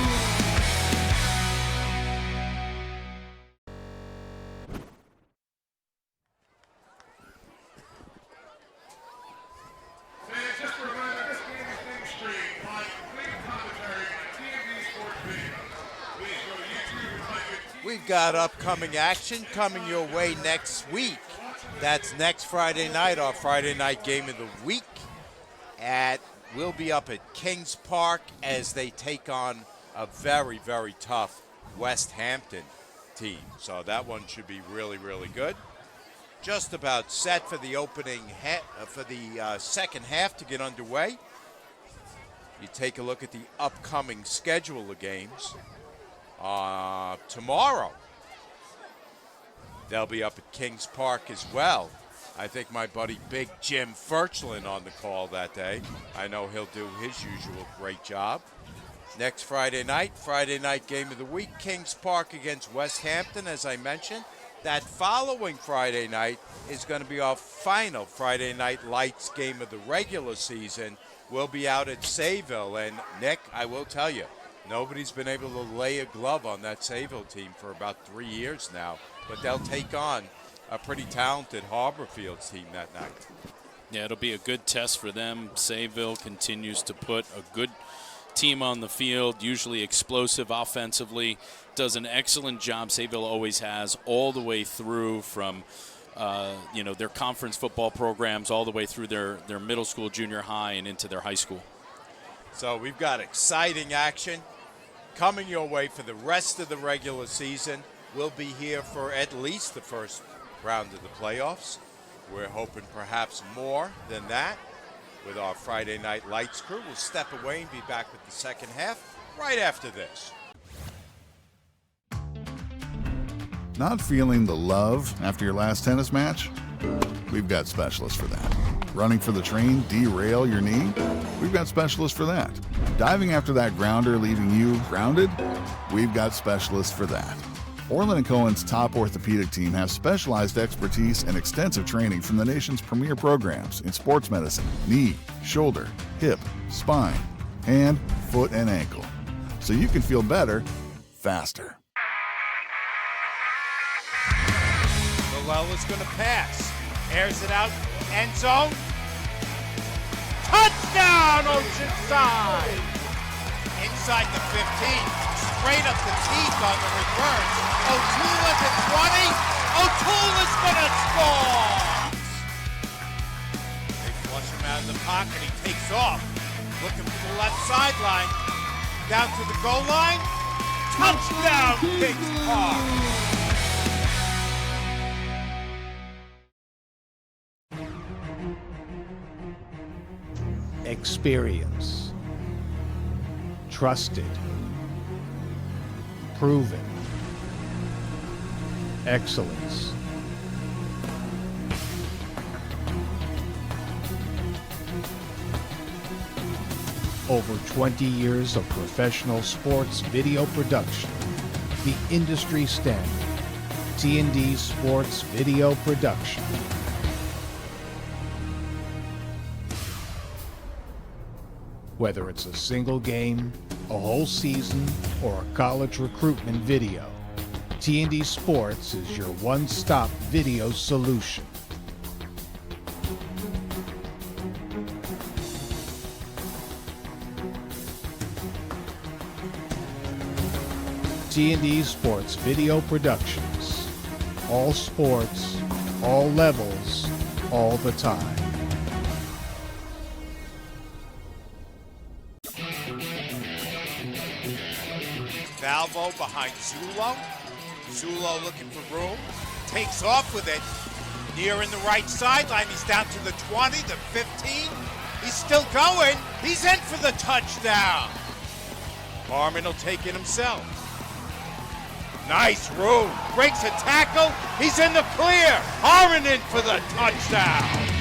We've got upcoming action coming your way next week. That's next Friday night, our Friday night game of the week. We'll be up at Kings Park as they take on a very, very tough West Hampton team. So that one should be really, really good. Just about set for the second half to get underway. You take a look at the upcoming schedule of games. Tomorrow, they'll be up at Kings Park as well. I think my buddy Big Jim Furchlin on the call that day. I know he'll do his usual great job. Next Friday night game of the week, Kings Park against West Hampton, as I mentioned. That following Friday night is going to be our final Friday Night Lights game of the regular season. We'll be out at Sayville, and Nick, I will tell you, nobody's been able to lay a glove on that Sayville team for about 3 years now, but they'll take on a pretty talented Harborfields team that night. Yeah, it'll be a good test for them. Sayville continues to put a good team on the field, usually explosive offensively, does an excellent job. Sayville always has all the way through from their conference football programs all the way through their middle school, junior high, and into their high school. So we've got exciting action coming your way for the rest of the regular season. We'll be here for at least the first round of the playoffs. We're hoping perhaps more than that with our Friday Night Lights crew. We'll step away and be back with the second half right after this. Not feeling the love after your last tennis match? We've got specialists for that. Running for the train, derail your knee? We've got specialists for that. Diving after that grounder, leaving you grounded? We've got specialists for that. Orlin and Cohen's top orthopedic team has specialized expertise and extensive training from the nation's premier programs in sports medicine, knee, shoulder, hip, spine, hand, foot, and ankle. So you can feel better, faster. Villela's going to pass. Airs it out. End zone. Touchdown, Oceanside! Inside the 15. Straight up the teeth on the reverse. O'Toole at the 20. O'Toole is going to score! They flush him out of the pocket. He takes off. Looking for the left sideline. Down to the goal line. Touchdown, Kings Park! Experience. Trusted. Proven. Excellence. Over 20 years of professional sports video production. The industry standard. T&D Sports Video Production. Whether it's a single game, a whole season, or a college recruitment video, T&D Sports is your one-stop video solution. T&D Sports Video Productions. All sports, all levels, all the time. Valvo behind Zulo. Zulo looking for room. Takes off with it. Near in the right sideline. He's down to the 20, the 15. He's still going. He's in for the touchdown. Harmon will take it himself. Nice room. Breaks a tackle. He's in the clear. Harmon in for the touchdown.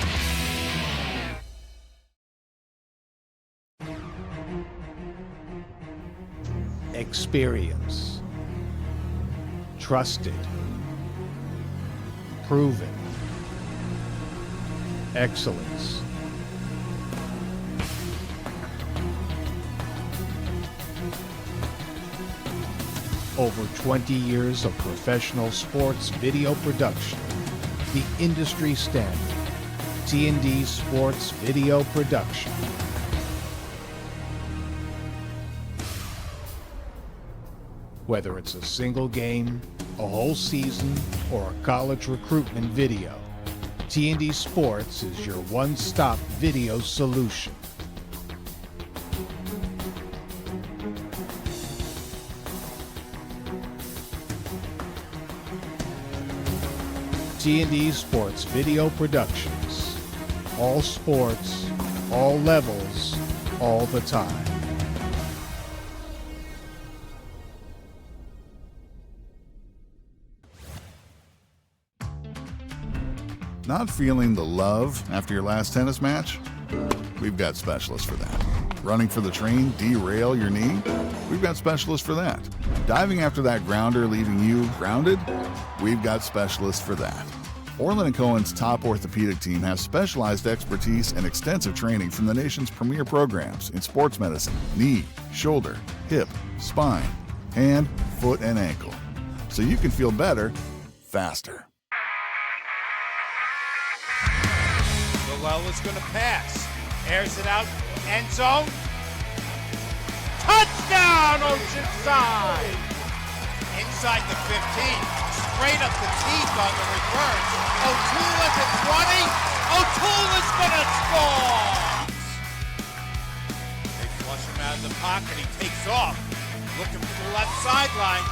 Experience. Trusted. Proven. Excellence. Over 20 years of professional sports video production. The industry standard. T&D Sports Video Production. Whether it's a single game, a whole season, or a college recruitment video, T&D Sports is your one-stop video solution. T&D Sports Video Productions. All sports, all levels, all the time. Not feeling the love after your last tennis match? We've got specialists for that. Running for the train, derail your knee? We've got specialists for that. Diving after that grounder, leaving you grounded? We've got specialists for that. Orlin and Cohen's top orthopedic team has specialized expertise and extensive training from the nation's premier programs in sports medicine, knee, shoulder, hip, spine, hand, foot, and ankle. So you can feel better, faster. Is going to pass. Airs it out. End zone. Touchdown, Oceanside! Inside the 15. Straight up the teeth on the reverse. O'Toole at the 20. O'Toole is going to score! They flush him out of the pocket. He takes off. Looking for the left sideline.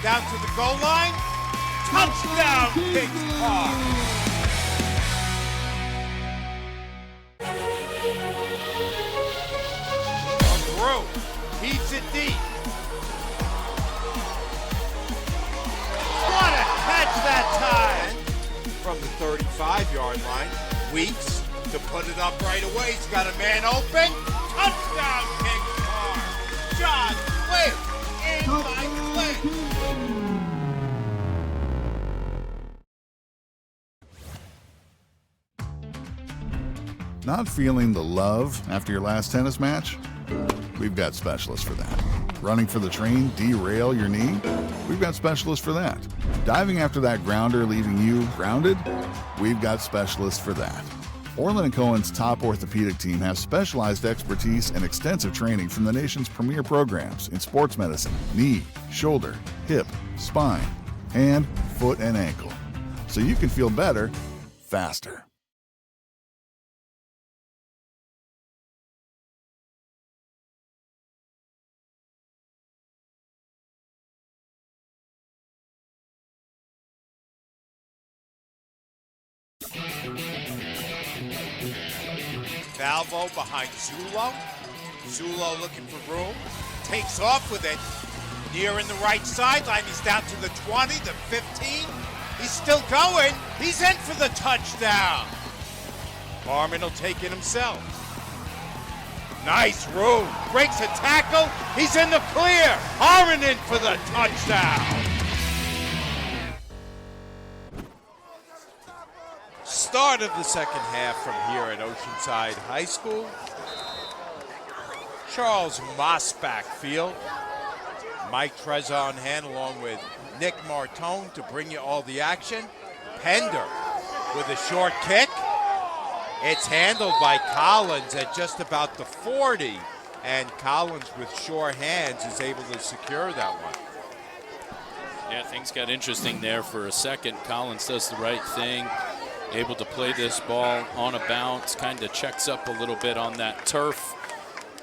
Down to the goal line. Touchdown, Kings Park! Heats it deep. What a catch that time! From the 35-yard line, Weeks to put it up right away. He's got a man open. Touchdown, Kings Park! John Flynn in by Flynn. Not feeling the love after your last tennis match? We've got specialists for that. Running for the train, derail your knee? We've got specialists for that. Diving after that grounder, leaving you grounded? We've got specialists for that. Orlin and Cohen's top orthopedic team has specialized expertise and extensive training from the nation's premier programs in sports medicine, knee, shoulder, hip, spine, hand, foot, and ankle. So you can feel better, faster. Valvo behind Zulo. Zulo looking for room. Takes off with it. Near in the right sideline. He's down to the 20, the 15. He's still going. He's in for the touchdown. Harmon will take it himself. Nice room. Breaks a tackle. He's in the clear. Harmon in for the touchdown. Start of the second half from here at Oceanside High School. Charles Mosbach Field. Mike Trezor on hand along with Nick Martone to bring you all the action. Pender with a short kick. It's handled by Collins at just about the 40, and Collins with sure hands is able to secure that one. Yeah, things got interesting there for a second. Collins does the right thing, able to play this ball on a bounce, kind of checks up a little bit on that turf.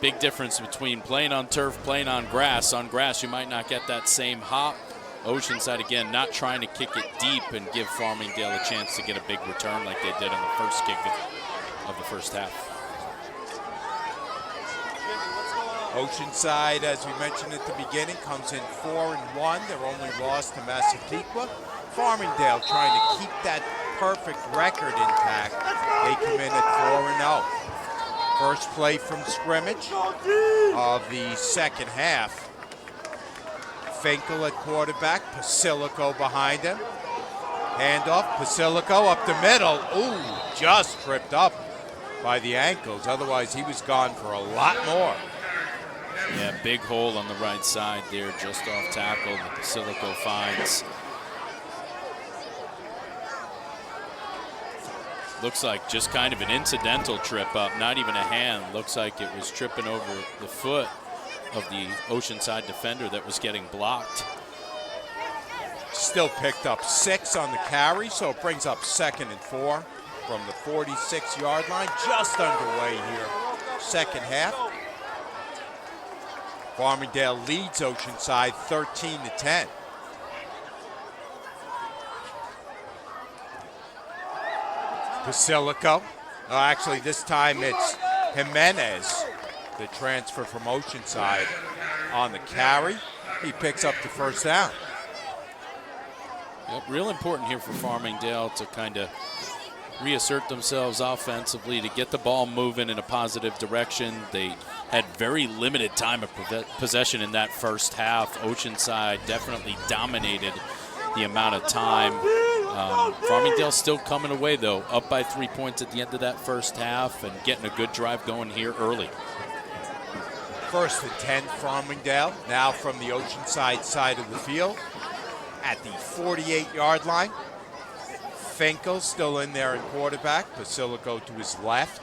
Big difference between playing on turf, playing on grass. On grass, you might not get that same hop. Oceanside, again, not trying to kick it deep and give Farmingdale a chance to get a big return like they did on the first kick of the first half. Oceanside, as we mentioned at the beginning, comes in 4-1. Their only loss to Massapequa. Farmingdale trying to keep that perfect record intact. They come in at 4-0. First play from scrimmage of the second half. Finkel at quarterback, Pasilico behind him. Handoff, Pasilico up the middle. Ooh, just tripped up by the ankles. Otherwise, he was gone for a lot more. Yeah, big hole on the right side there, just off tackle that Pasilico finds. Looks like just kind of an incidental trip up, not even a hand. Looks like it was tripping over the foot of the Oceanside defender that was getting blocked. Still picked up 6 on the carry, so it brings up 2nd and 4 from the 46-yard line. Just underway here, second half. Farmingdale leads Oceanside 13-10. Pasilico. Actually, this time it's Jimenez, the transfer from Oceanside, on the carry. He picks up the first down. Yep, real important here for Farmingdale to kind of reassert themselves offensively, to get the ball moving in a positive direction. They had very limited time of possession in that first half. Oceanside definitely dominated the amount of time. Farmingdale still coming away, though, up by 3 points at the end of that first half and getting a good drive going here early. 1st and 10, Farmingdale, now from the Oceanside side of the field at the 48-yard line. Finkel still in there at quarterback. Pasilico to his left.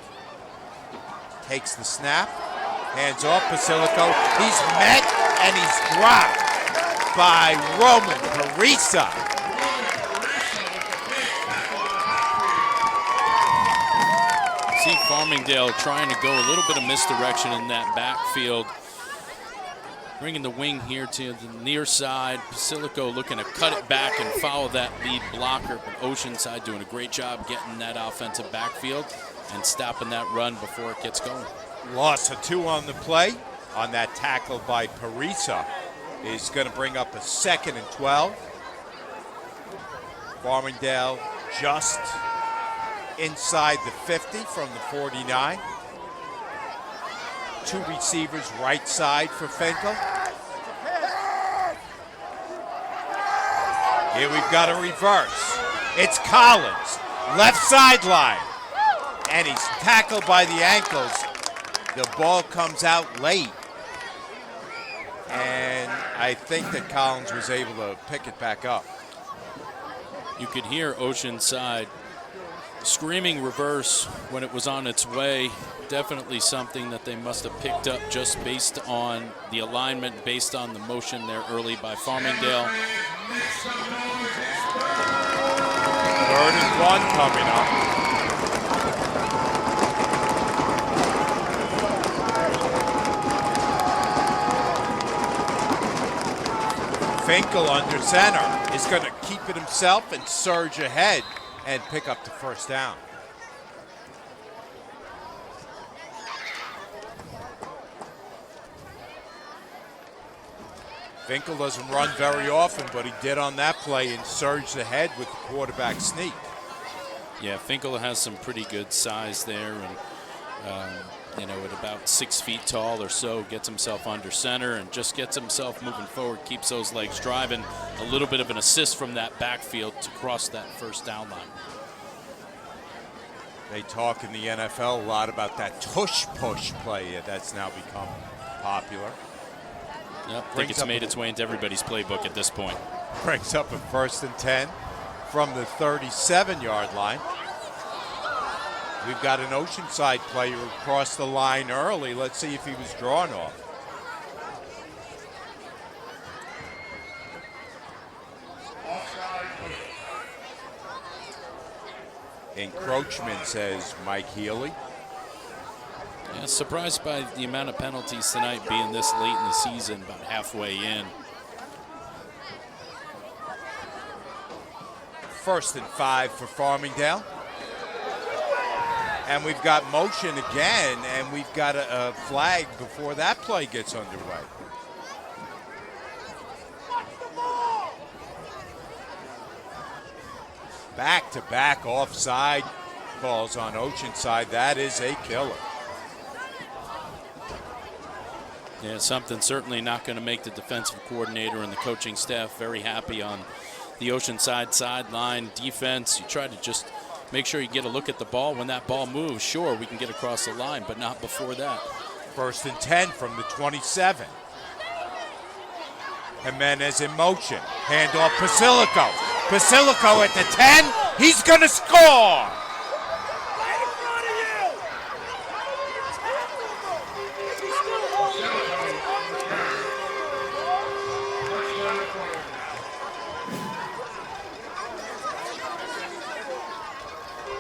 Takes the snap. Hands off Pasilico. He's met and he's dropped by Roman Parisa. See Farmingdale trying to go a little bit of misdirection in that backfield. Bringing the wing here to the near side. Pasilico looking to cut it back and follow that lead blocker. But Oceanside doing a great job getting that offensive backfield and stopping that run before it gets going. Loss of 2 on the play on that tackle by Parisa is going to bring up a 2nd and 12. Farmingdale just inside the 50 from the 49. 2 receivers right side for Finkel. Here we've got a reverse. It's Collins, left sideline. And he's tackled by the ankles. The ball comes out late. And I think that Collins was able to pick it back up. You could hear Oceanside screaming reverse when it was on its way. Definitely something that they must have picked up just based on the alignment, based on the motion there early by Farmingdale. 3rd and 1 coming up. Finkel under center is going to keep it himself and surge ahead and pick up the first down. Finkel doesn't run very often, but he did on that play and surged ahead with the quarterback sneak. Yeah, Finkel has some pretty good size there, and at about 6 feet tall or so, gets himself under center and just gets himself moving forward, keeps those legs driving. A little bit of an assist from that backfield to cross that first down line. They talk in the NFL a lot about that tush-push play that's now become popular. Yep, I think it's made its way into everybody's playbook at this point. Brings up a 1st and 10 from the 37-yard line. We've got an Oceanside player who crossed the line early. Let's see if he was drawn off. Encroachment, says Mike Healy. Yeah, surprised by the amount of penalties tonight being this late in the season, about halfway in. 1st and 5 for Farmingdale. And we've got motion again, and we've got a flag before that play gets underway. Back-to-back offside calls on Oceanside. That is a killer. Yeah, something certainly not going to make the defensive coordinator and the coaching staff very happy on the Oceanside sideline defense. You try to just make sure you get a look at the ball. When that ball moves, sure, we can get across the line, but not before that. 1st and 10 from the 27. Jimenez in motion. Handoff Basilico. Basilico at the 10. He's going to score.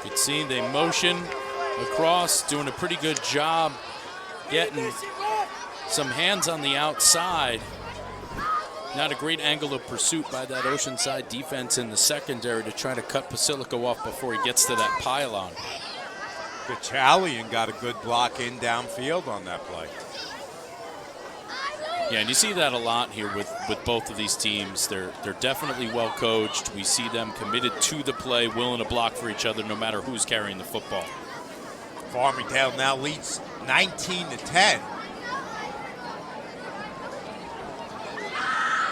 Good see, they motion across, doing a pretty good job getting some hands on the outside. Not a great angle of pursuit by that Oceanside defense in the secondary to try to cut Basilico off before he gets to that pylon. Gachalian got a good block in downfield on that play. Yeah, and you see that a lot here with both of these teams. They're definitely well coached. We see them committed to the play, willing to block for each other no matter who's carrying the football. Farmingdale now leads 19-10.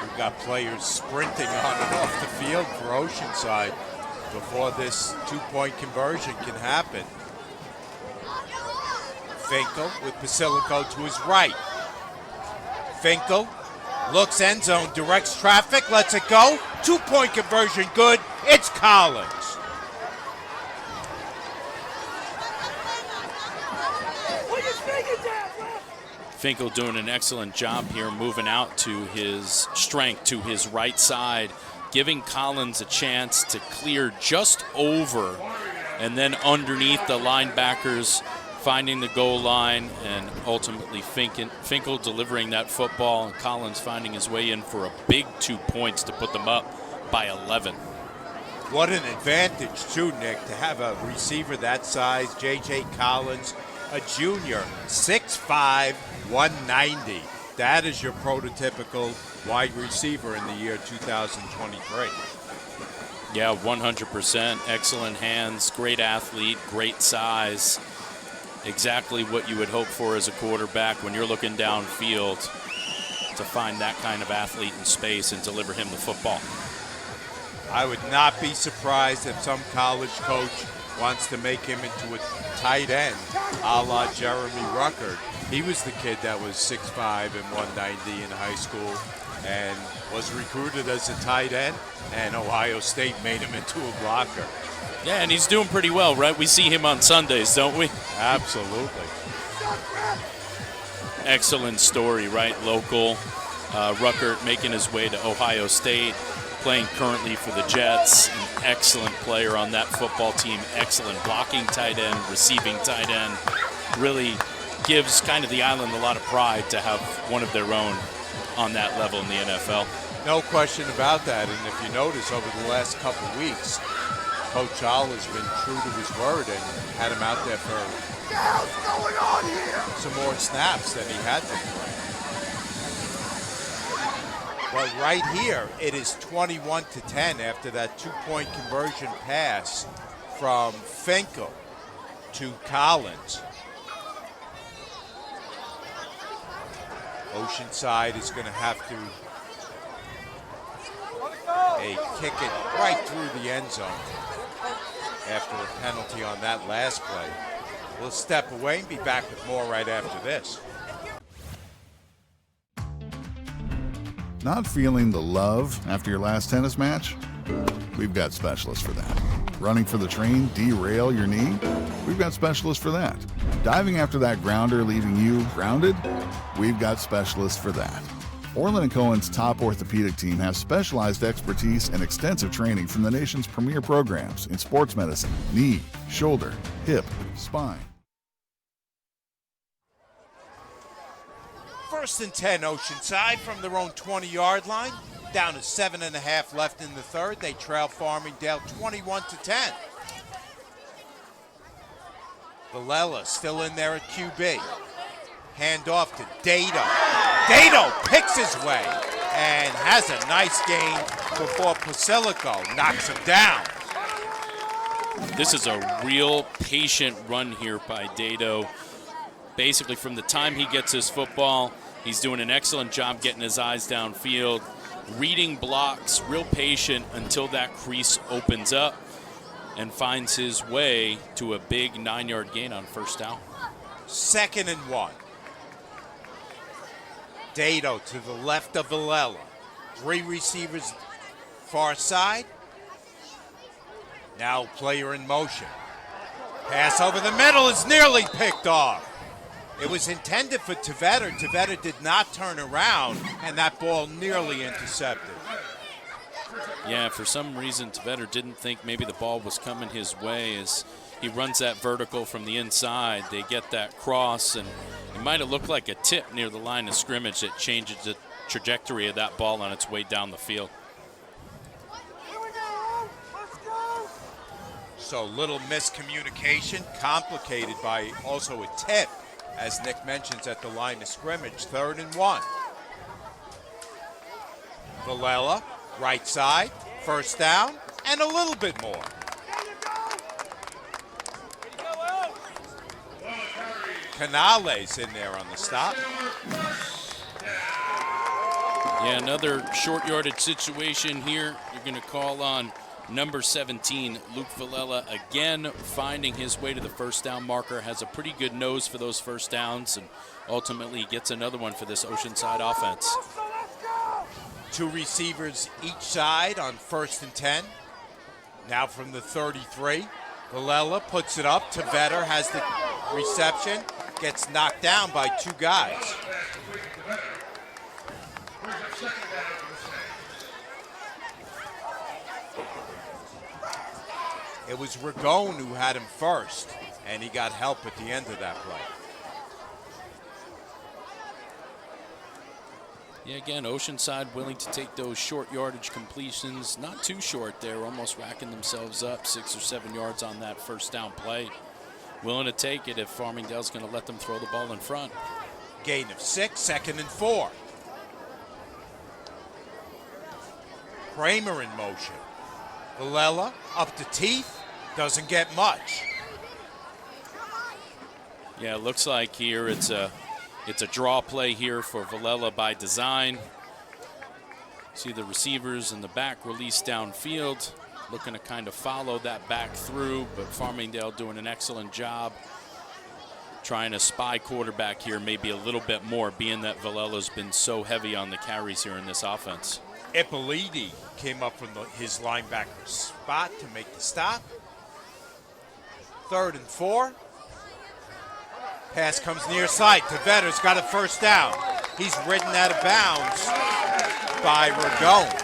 We've got players sprinting on and off the field for Oceanside before this two-point conversion can happen. Finkel with Basilico to his right. Finkel looks end zone, directs traffic, lets it go. Two-point conversion good. It's Collins. Finkel doing an excellent job here, moving out to his strength, to his right side, giving Collins a chance to clear just over and then underneath the linebackers, finding the goal line, and ultimately Finkel delivering that football, and Collins finding his way in for a big 2 points to put them up by 11. What an advantage, too, Nick, to have a receiver that size. J.J. Collins, a junior, 6'5", 190. That is your prototypical wide receiver in the year 2023. Yeah, 100%. Excellent hands, great athlete, great size. Exactly what you would hope for as a quarterback when you're looking downfield, to find that kind of athlete in space and deliver him the football. I would not be surprised if some college coach wants to make him into a tight end, a la Jeremy Ruckert. He was the kid that was 6'5" and 190 in high school and was recruited as a tight end, and Ohio State made him into a blocker. Yeah, and he's doing pretty well, right? We see him on Sundays, don't we? Absolutely. Excellent story, right? Local. Ruckert making his way to Ohio State, playing currently for the Jets. An excellent player on that football team. Excellent blocking tight end, receiving tight end. Really gives kind of the island a lot of pride to have one of their own on that level in the NFL. No question about that. And if you notice, over the last couple of weeks, Coach Hall has been true to his word and had him out there for some more snaps than he had to play. But right here, it is 21-10 after that two-point conversion pass from Finkel to Collins. Oceanside is going to have to kick it right through the end zone after a penalty on that last play. We'll step away and be back with more right after this. Not feeling the love after your last tennis match? We've got specialists for that. Running for the train, derail your knee? We've got specialists for that. Diving after that grounder, leaving you grounded? We've got specialists for that. Orlin and Cohen's top orthopedic team has specialized expertise and extensive training from the nation's premier programs in sports medicine, knee, shoulder, hip, spine. 1st and 10, Oceanside from their own 20-yard line. Down to 7.5 left in the third. They trail Farmingdale 21-10. Villela still in there at QB. Hand off to Dado. Dado picks his way and has a nice gain before Pasilico knocks him down. This is a real patient run here by Dado. Basically, from the time he gets his football, he's doing an excellent job getting his eyes downfield, reading blocks, real patient until that crease opens up and finds his way to a big 9-yard gain on first down. 2nd and 1. Dado to the left of Villela. 3 receivers far side. Now player in motion. Pass over the middle is nearly picked off. It was intended for Tveder. Tveder did not turn around, and that ball nearly intercepted. Yeah, for some reason, Tveder didn't think maybe the ball was coming his way as he runs that vertical from the inside. They get that cross, and it might have looked like a tip near the line of scrimmage that changes the trajectory of that ball on its way down the field. So little miscommunication, complicated by also a tip, as Nick mentions, at the line of scrimmage. 3rd and 1. Villela, right side, first down, and a little bit more. Canales in there on the stop. Yeah, another short yardage situation here. You're going to call on number 17, Luke Villela, again finding his way to the first down marker. Has a pretty good nose for those first downs and ultimately gets another one for this Oceanside offense. 2 receivers each side on 1st and 10. Now from the 33, Villela puts it up. Tveder has the reception, gets knocked down by 2 guys. It was Ragone who had him first, and he got help at the end of that play. Yeah, again, Oceanside willing to take those short yardage completions. Not too short there, almost racking themselves up 6 or 7 yards on that first down play. Willing to take it if Farmingdale's going to let them throw the ball in front. Gain of 6, 2nd and 4. Kramer in motion. Villela up to Teeth, doesn't get much. Yeah, it looks like here it's a draw play here for Villela by design. See the receivers in the back release downfield, looking to kind of follow that back through, but Farmingdale doing an excellent job trying to spy quarterback here maybe a little bit more, being that Villela's been so heavy on the carries here in this offense. Ippoliti came up from his linebacker spot to make the stop. 3rd and 4. Pass comes near side. Tveder's got a first down. He's ridden out of bounds by Ragone.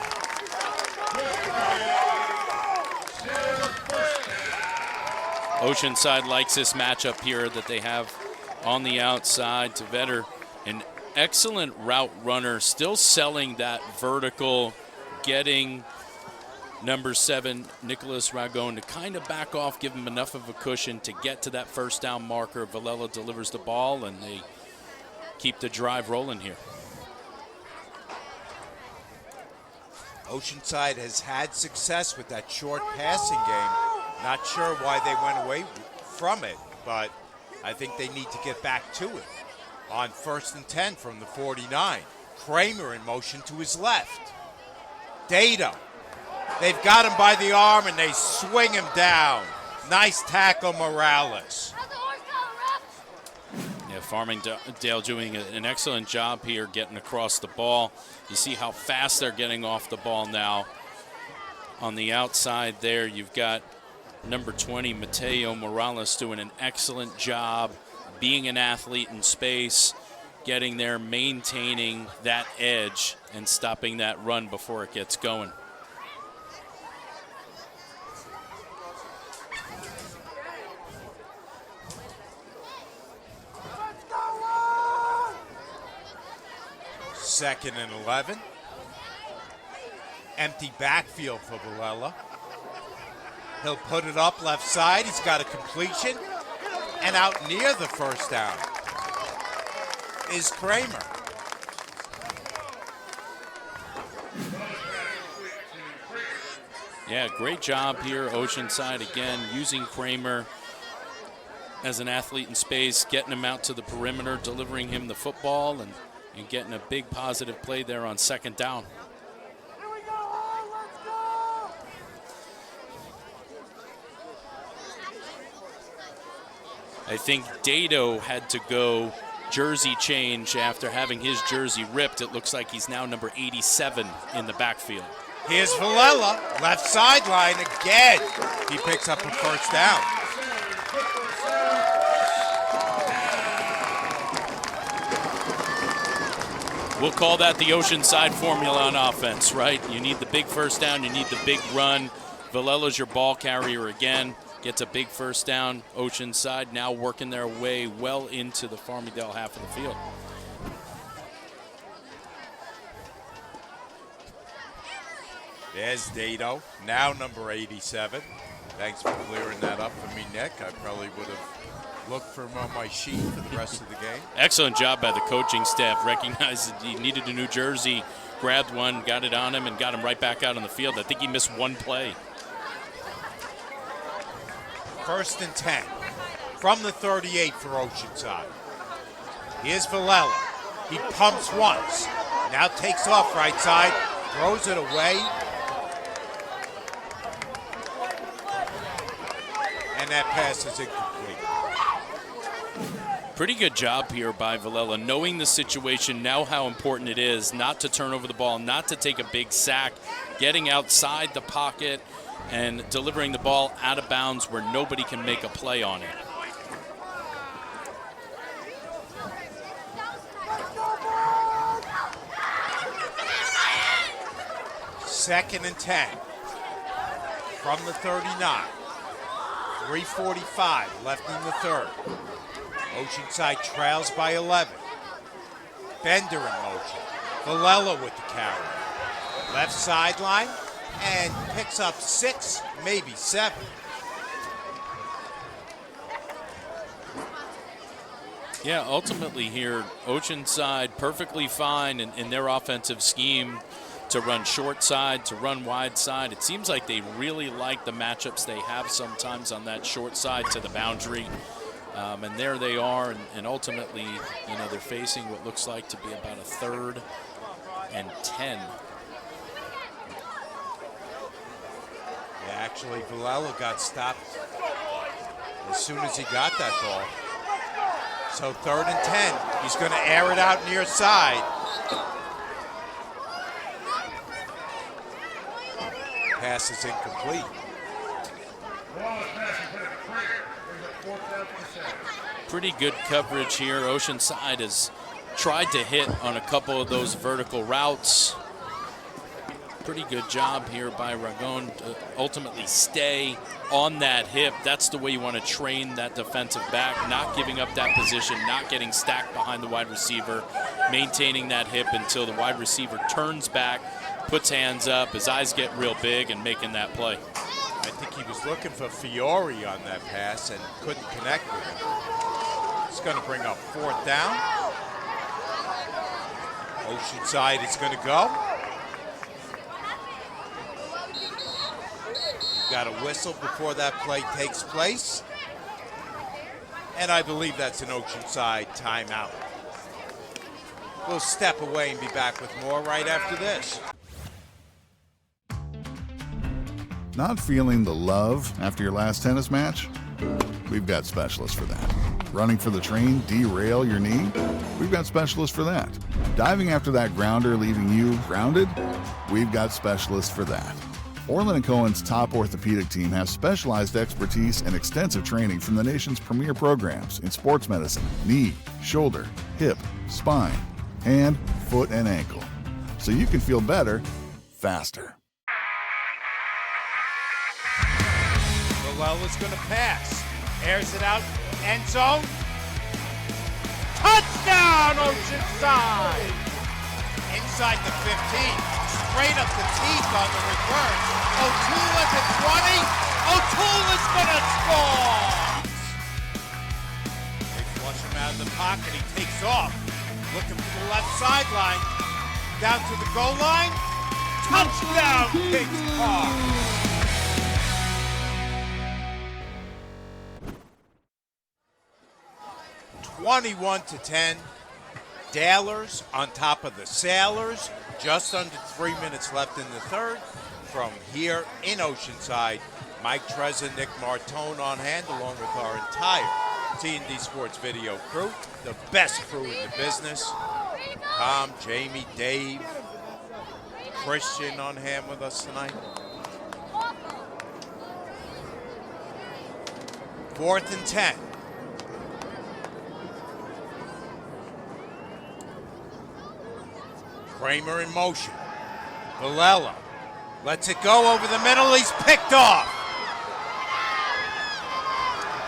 Oceanside likes this matchup here that they have on the outside. Tveder, an excellent route runner, still selling that vertical, getting number 7, Nicholas Ragone, to kind of back off, give him enough of a cushion to get to that first down marker. Villela delivers the ball, and they keep the drive rolling here. Oceanside has had success with that short passing game. Not sure why they went away from it, but I think they need to get back to it. On 1st and 10 from the 49. Kramer in motion to his left. Dado. They've got him by the arm and they swing him down. Nice tackle, Morales. Yeah, Farmingdale doing an excellent job here getting across the ball. You see how fast they're getting off the ball now. On the outside there, you've got number 20, Mateo Morales, doing an excellent job being an athlete in space, getting there, maintaining that edge, and stopping that run before it gets going. Second and 11. Empty backfield for Villela. He'll put it up left side. He's got a completion. And out near the first down is Kramer. Yeah, great job here, Oceanside, again, using Kramer as an athlete in space, getting him out to the perimeter, delivering him the football, and getting a big positive play there on second down. I think Dado had to go jersey change after having his jersey ripped. It looks like he's now number 87 in the backfield. Here's Villela, left sideline again. He picks up a first down. We'll call that the Oceanside formula on offense, right? You need the big first down, you need the big run. Villela's your ball carrier again, gets a big first down. Oceanside now working their way well into the Farmingdale half of the field. There's Dado, now number 87. Thanks for clearing that up for me, Nick. I probably would have looked for him on my sheet for the rest of the game. Excellent job by the coaching staff. Recognized that he needed a new jersey, grabbed one, got it on him, and got him right back out on the field. I think he missed one play. 1st and 10 from the 38 for Oceanside. Here's Villela. He pumps once, now takes off right side, throws it away. And that pass is incomplete. Pretty good job here by Villela, knowing the situation, now how important it is not to turn over the ball, not to take a big sack, getting outside the pocket and delivering the ball out of bounds where nobody can make a play on it. Second and 10 from the 39. 3:45 left in the third. Oceanside trails by 11. Bender in motion. Villela with the carry. Left sideline and picks up 6, maybe 7. Yeah, ultimately here, Oceanside perfectly fine in their offensive scheme to run short side, to run wide side. It seems like they really like the matchups they have sometimes on that short side to the boundary. And there they are, and ultimately, you know, they're facing what looks like to be about a 3rd and 10. Yeah, actually, Villela got stopped as soon as he got that ball. So 3rd and 10. He's going to air it out near side. Pass is incomplete. Pretty good coverage here. Oceanside has tried to hit on a couple of those vertical routes. Pretty good job here by Ragon to ultimately stay on that hip. That's the way you want to train that defensive back, not giving up that position, not getting stacked behind the wide receiver, maintaining that hip until the wide receiver turns back, puts hands up, his eyes get real big, and making that play. I think he was looking for Fiore on that pass and couldn't connect with him. It's going to bring up 4th down. Oceanside is going to go. got a whistle before that play takes place. And I believe that's an Oceanside timeout. We'll step away and be back with more right after this. Not feeling the love after your last tennis match? We've got specialists for that. Running for the train, derail your knee? We've got specialists for that. Diving after that grounder leaving you grounded? We've got specialists for that. Orlin and Cohen's top orthopedic team has specialized expertise and extensive training from the nation's premier programs in sports medicine, knee, shoulder, hip, spine, hand, foot, and ankle. So you can feel better, faster. Vilella's going to pass. Airs it out. End zone. Touchdown, Oceanside! Inside the 15. Straight up the teeth on the return. O'Toole at the 20. O'Toole is going to score! They flush him out of the pocket. He takes off. Looking for the left sideline. Down to the goal line. Touchdown, Kings Park! 21-10. Dalers on top of the Sailors. Just under 3 minutes left in the third. From here in Oceanside, Mike Trezza, Nick Martone on hand, along with our entire T&D Sports video crew, the best crew in the business. Tom, Jamie, Dave, Christian on hand with us tonight. 4th and 10. Kramer in motion. Villela lets it go over the middle. He's picked off.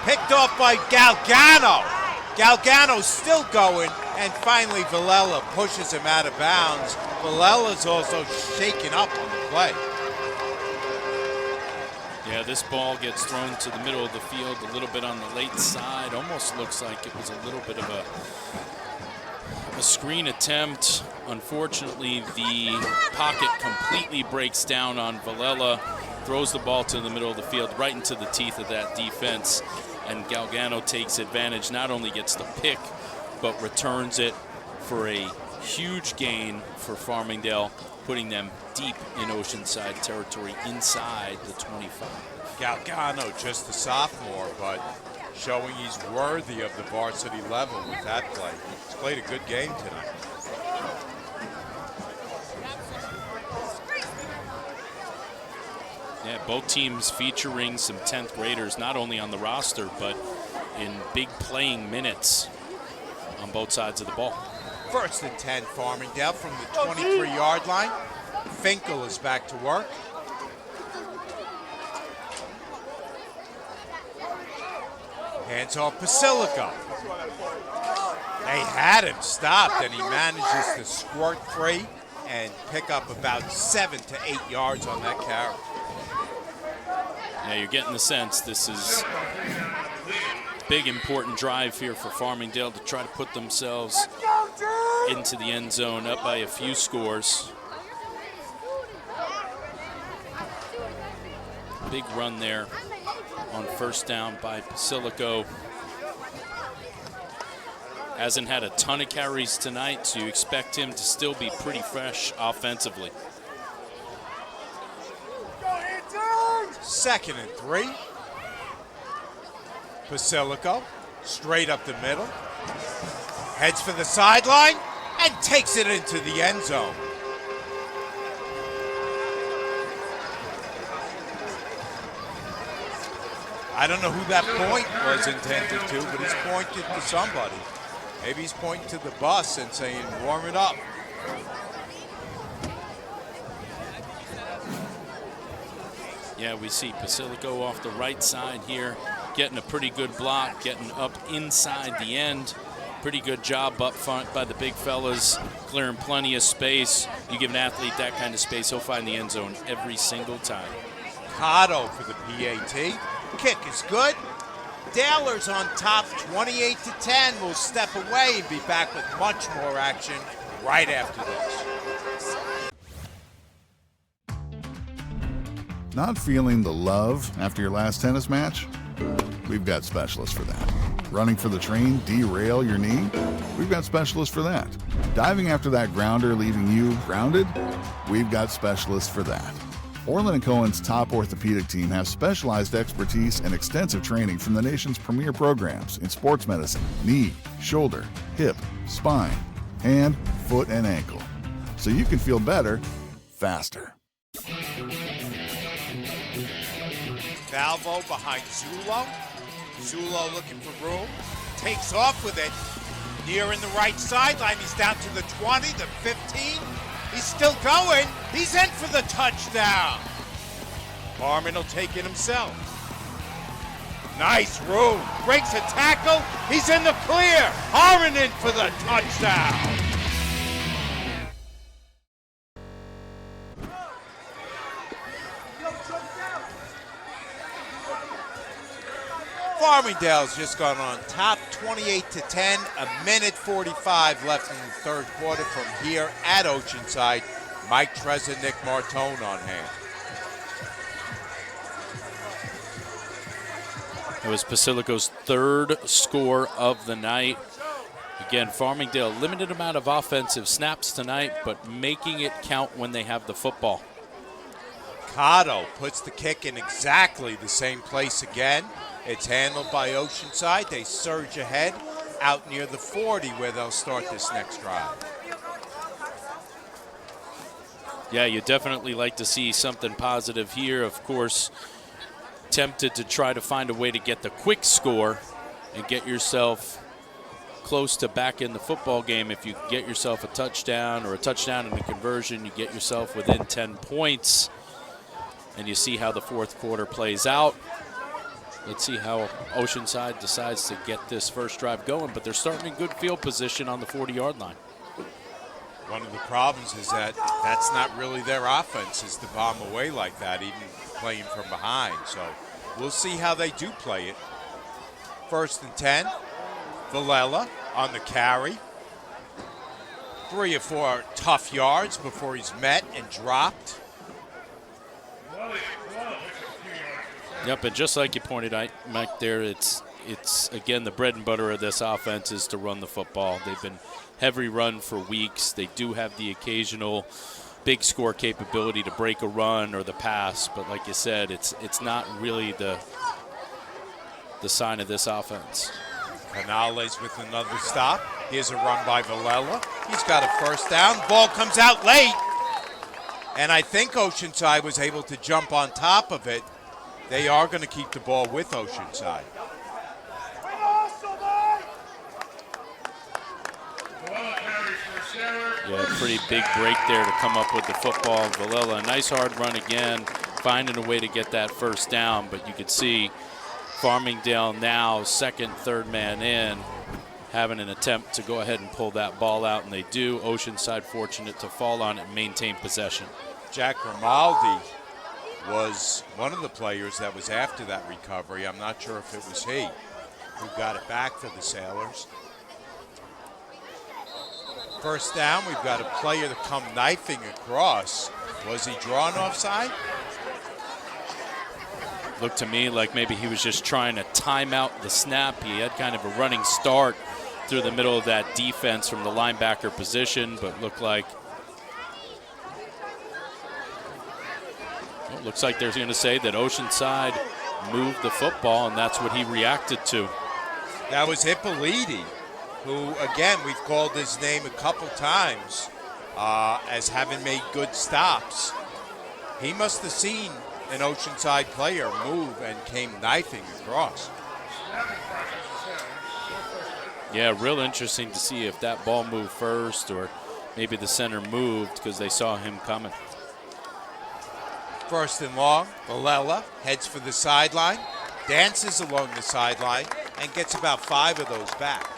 Picked off by Galgano. Galgano's still going, and finally Villela pushes him out of bounds. Vilella's also shaken up on the play. Yeah, this ball gets thrown to the middle of the field, a little bit on the late side. Almost looks like it was a little bit of a screen attempt. Unfortunately, the pocket completely breaks down on Villela, throws the ball to the middle of the field, right into the teeth of that defense, and Galgano takes advantage, not only gets the pick, but returns it for a huge gain for Farmingdale, putting them deep in Oceanside territory inside the 25. Galgano, just a sophomore, but showing he's worthy of the varsity level with that play. He's played a good game tonight. Yeah, both teams featuring some 10th graders, not only on the roster, but in big playing minutes on both sides of the ball. 1st and 10, Farmingdale from the 23-yard line. Finkel is back to work. Hands off Basilico. They had him stopped, and he manages to squirt free and pick up about 7 to 8 yards on that carry. Yeah, you're getting the sense this is a big, important drive here for Farmingdale to try to put themselves into the end zone, up by a few scores. Big run there on 1st down by Basilico. Hasn't had a ton of carries tonight, so you expect him to still be pretty fresh offensively. 2nd and 3. Basilico straight up the middle. Heads for the sideline and takes it into the end zone. I don't know who that point was intended to, but he's pointed to somebody. Maybe he's pointing to the bus and saying, warm it up. Yeah, we see Basilico off the right side here, getting a pretty good block, getting up inside the end. Pretty good job up front by the big fellas, clearing plenty of space. You give an athlete that kind of space, he'll find the end zone every single time. Cotto for the PAT. Kick is good. Dalers on top, 28-10. We'll step away and be back with much more action right after this. Not feeling the love after your last tennis match? We've got specialists for that. Running for the train, derail your knee? We've got specialists for that. Diving after that grounder leaving you grounded? We've got specialists for that. Orlin and Cohen's top orthopedic team has specialized expertise and extensive training from the nation's premier programs in sports medicine, knee, shoulder, hip, spine, hand, foot, and ankle. So you can feel better, faster. Valvo behind Zulo. Zulo looking for room. Takes off with it. Near in the right sideline. He's down to the 20, the 15. He's still going. He's in for the touchdown. Harmon will take it himself. Nice room. Breaks a tackle. He's in the clear. Harmon in for the touchdown. Farmingdale's just gone on top 28-10, a minute 45 left in the third quarter from here at Oceanside. Mike Trezor, Nick Martone on hand. It was Basilico's third score of the night. Again, Farmingdale, limited amount of offensive snaps tonight, but making it count when they have the football. Cotto puts the kick in exactly the same place again. It's handled by Oceanside. They surge ahead out near the 40 where they'll start this next drive. Yeah, you definitely like to see something positive here. Of course, tempted to try to find a way to get the quick score and get yourself close to back in the football game. If you get yourself a touchdown or a touchdown and a conversion, you get yourself within 10 points. And you see how the fourth quarter plays out. Let's see how Oceanside decides to get this first drive going, but they're starting in good field position on the 40-yard line. One of the problems is that that's not really their offense, is to bomb away like that, even playing from behind. So we'll see how they do play it. 1st and 10. Villela on the carry. 3 or 4 tough yards before he's met and dropped. Yep, and just like you pointed out, Mike, there, it's again, the bread and butter of this offense is to run the football. They've been heavy run for weeks. They do have the occasional big score capability to break a run or the pass, but like you said, it's not really the sign of this offense. Canales with another stop. Here's a run by Villela. He's got a first down. Ball comes out late, and I think Oceanside was able to jump on top of it. They are going to keep the ball with Oceanside. Yeah, pretty big break there to come up with the football. Villela, a nice hard run again, finding a way to get that first down, but you could see Farmingdale now, second, third man in, having an attempt to go ahead and pull that ball out, and they do. Oceanside fortunate to fall on it and maintain possession. Jack Grimaldi was one of the players that was after that recovery. I'm not sure if it was he who got it back for the Sailors. First down, we've got a player to come knifing across. Was he drawn offside? Looked to me like maybe he was just trying to time out the snap. He had kind of a running start through the middle of that defense from the linebacker position, but looked like looks like they're going to say that Oceanside moved the football, and that's what he reacted to. That was Hippolyte, who, again, we've called his name a couple times as having made good stops. He must have seen an Oceanside player move and came knifing across. Yeah, real interesting to see if that ball moved first or maybe the center moved because they saw him coming. 1st and long, Villela heads for the sideline, dances along the sideline, and gets about 5 of those back.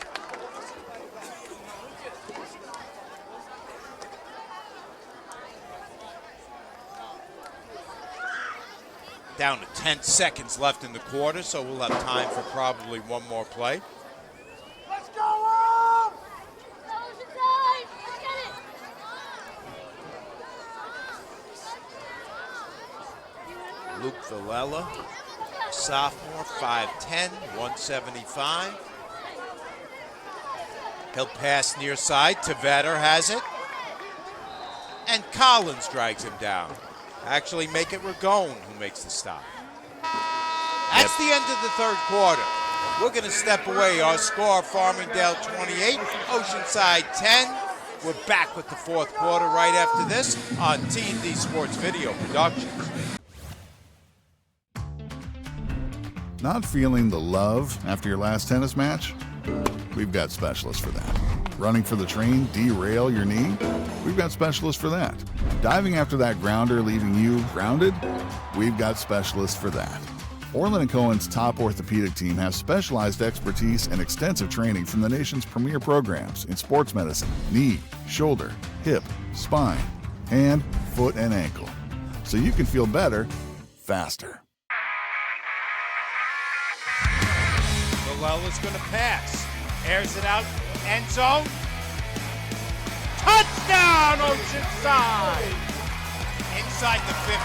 Down to 10 seconds left in the quarter, so we'll have time for probably one more play. Let's go up! Luke Villela, sophomore, 5'10", 175. He'll pass near side. Tavetter has it. And Collins drags him down. Actually make it Ragone who makes the stop. That's the end of the third quarter. We're going to step away. Our score, Farmingdale 28, Oceanside 10. We're back with the fourth quarter right after this on T&D Sports Video Productions. Not feeling the love after your last tennis match? We've got specialists for that. Running for the train, derail your knee? We've got specialists for that. Diving after that grounder, leaving you grounded? We've got specialists for that. Orlin and Cohen's top orthopedic team has specialized expertise and extensive training from the nation's premier programs in sports medicine, knee, shoulder, hip, spine, hand, foot, and ankle. So you can feel better, faster. Vilella's going to pass. Airs it out. End zone. Touchdown, Oceanside! Inside the 15.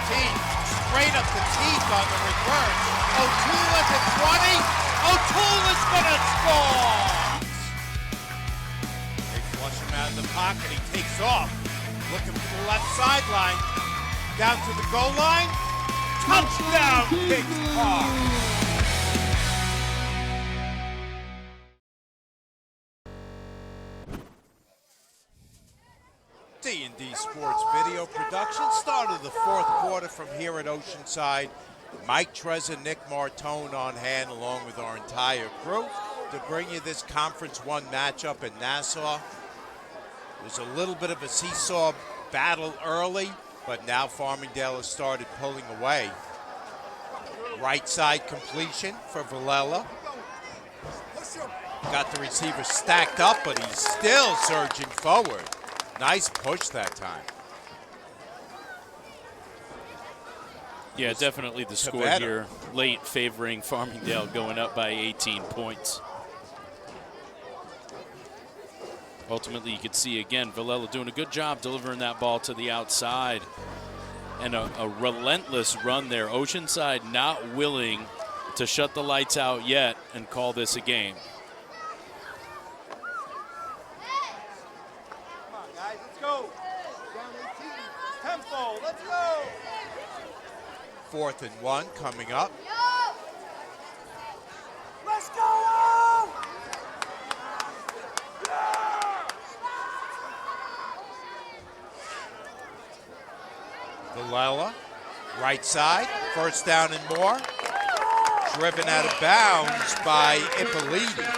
Straight up the teeth on the reverse. O'Toole at the 20. O'Toole is going to score! They flush him out of the pocket. He takes off. Looking for the left sideline. Down to the goal line. Touchdown, Kings Park! T&D Sports Video Production. Start of the fourth quarter from here at Oceanside. Mike Trezor, Nick Martone on hand along with our entire crew to bring you this Conference 1 matchup in Nassau. There's a little bit of a seesaw battle early, but now Farmingdale has started pulling away. Right side completion for Villela. Got the receiver stacked up, but he's still surging forward. Nice push that time. Yeah, definitely the score here late favoring Farmingdale, going up by 18 points. Ultimately, you could see, again, Villela doing a good job delivering that ball to the outside. And a relentless run there. Oceanside not willing to shut the lights out yet and call this a game. Let's go! 4th and 1 coming up. Let's go! Villela, right side, first down and more. Driven out of bounds by Ippoliti.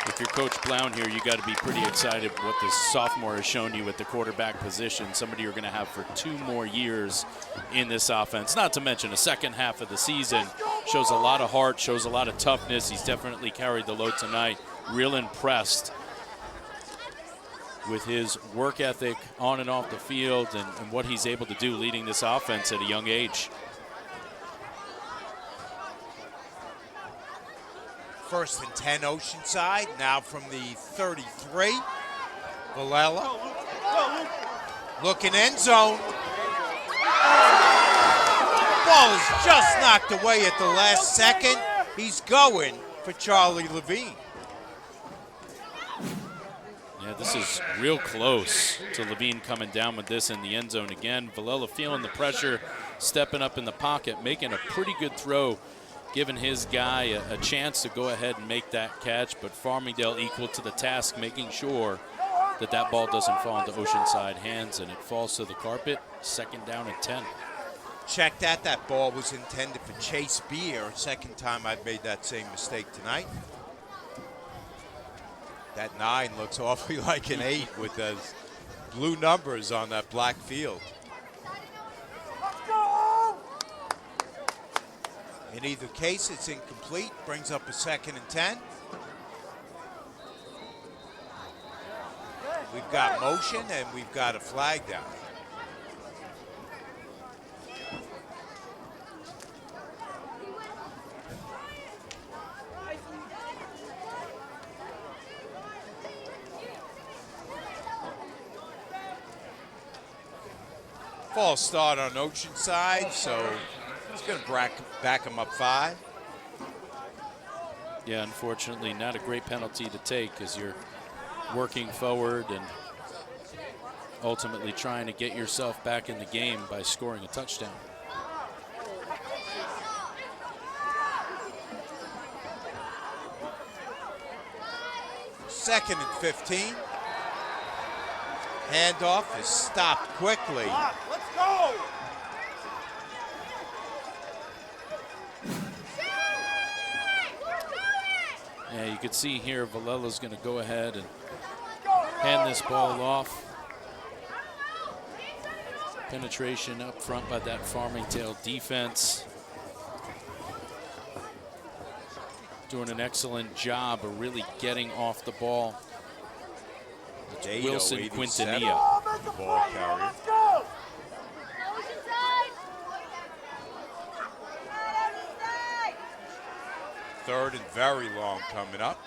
If you're Coach Blount here, you got to be pretty excited what this sophomore has shown you at the quarterback position. Somebody you're going to have for 2 more years in this offense. Not to mention a second half of the season. Shows a lot of heart, shows a lot of toughness. He's definitely carried the load tonight. Real impressed with his work ethic on and off the field and what he's able to do leading this offense at a young age. 1st and 10 Oceanside, now from the 33. Villela, looking end zone. Ball is just knocked away at the last second. He's going for Charlie Levine. Yeah, this is real close to Levine coming down with this in the end zone again. Villela feeling the pressure, stepping up in the pocket, making a pretty good throw, giving his guy a chance to go ahead and make that catch, but Farmingdale equal to the task, making sure that that ball doesn't fall into Oceanside hands, and it falls to the carpet. 2nd down and 10. Check that. That ball was intended for Chase Beer. 2nd time I've made that same mistake tonight. That 9 looks awfully like an 8 with those blue numbers on that black field. In either case, it's incomplete. Brings up a 2nd and 10. We've got motion and we've got a flag down. False start on Oceanside, so it's going to back him up 5. Yeah, unfortunately, not a great penalty to take as you're working forward and ultimately trying to get yourself back in the game by scoring a touchdown. Second and 15. Handoff is stopped quickly. Let's go! Yeah, you can see here Valella's going to go ahead and hand this ball off. Penetration up front by that Farmingdale defense. Doing an excellent job of really getting off the ball. It's Wilson Quintanilla. The ball carrier. Let's go! Third and very long coming up.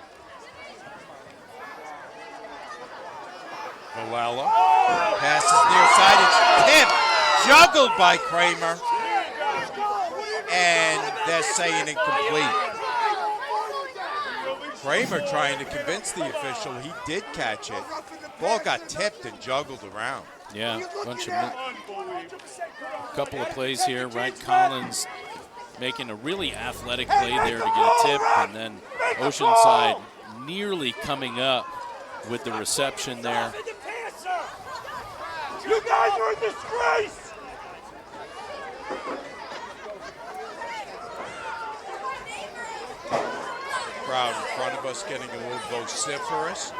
Valella passes near side. It's tipped, juggled by Kramer, and they're saying incomplete. Kramer trying to convince the official he did catch it. Ball got tipped and juggled around. Yeah, a couple of plays here, right? Collins making a really athletic play there to get a tip, and then Oceanside nearly coming up with the reception there. You guys are a disgrace! Crowd in front of us getting a little vociferous.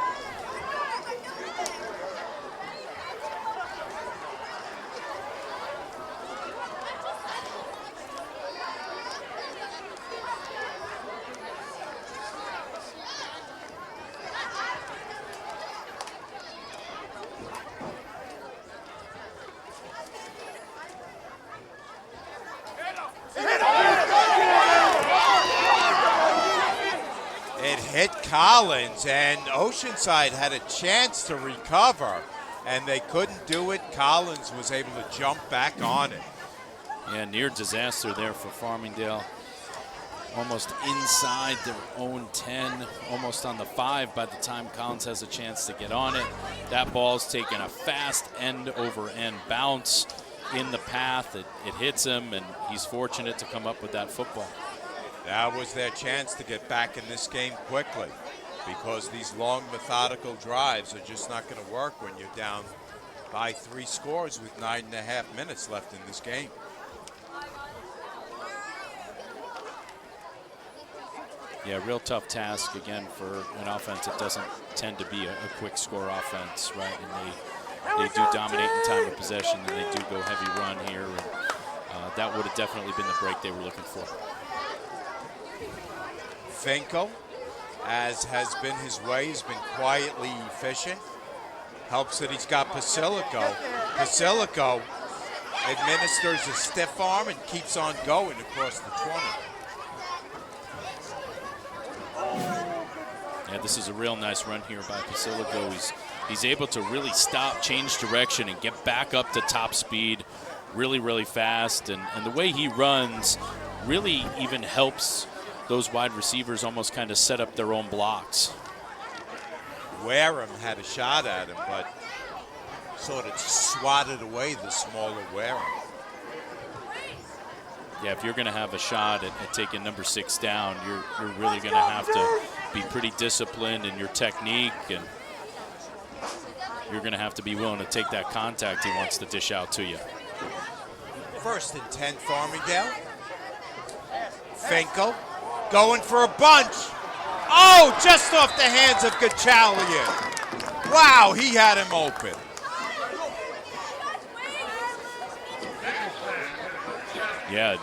Hit Collins, and Oceanside had a chance to recover, and they couldn't do it. Collins was able to jump back on it. Yeah, near disaster there for Farmingdale. Almost inside their own 10, almost on the 5 by the time Collins has a chance to get on it. That ball's taking a fast end-over-end bounce in the path. It hits him, and he's fortunate to come up with that football. That was their chance to get back in this game quickly, because these long, methodical drives are just not going to work when you're down by 3 scores with 9.5 minutes left in this game. Yeah, real tough task, again, for an offense that doesn't tend to be a quick score offense, right? And they do dominate in time of possession, and they do go heavy run here. And that would have definitely been the break they were looking for. Finkel, as has been his way, has been quietly efficient. Helps that he's got Pasilico. Pasilico administers a stiff arm and keeps on going across the 20. Yeah, this is a real nice run here by Pasilico. He's able to really stop, change direction, and get back up to top speed really, really fast. And the way he runs really even helps those wide receivers almost kind of set up their own blocks. Wareham had a shot at him, but sort of swatted away the smaller Wareham. Yeah, if you're going to have a shot at taking number 6 down, you're really going to have to be pretty disciplined in your technique, and you're going to have to be willing to take that contact he wants to dish out to you. First and 10, Farmingdale. Finkel going for a bunch. Oh, just off the hands of Gachalian. Wow, he had him open. Yeah,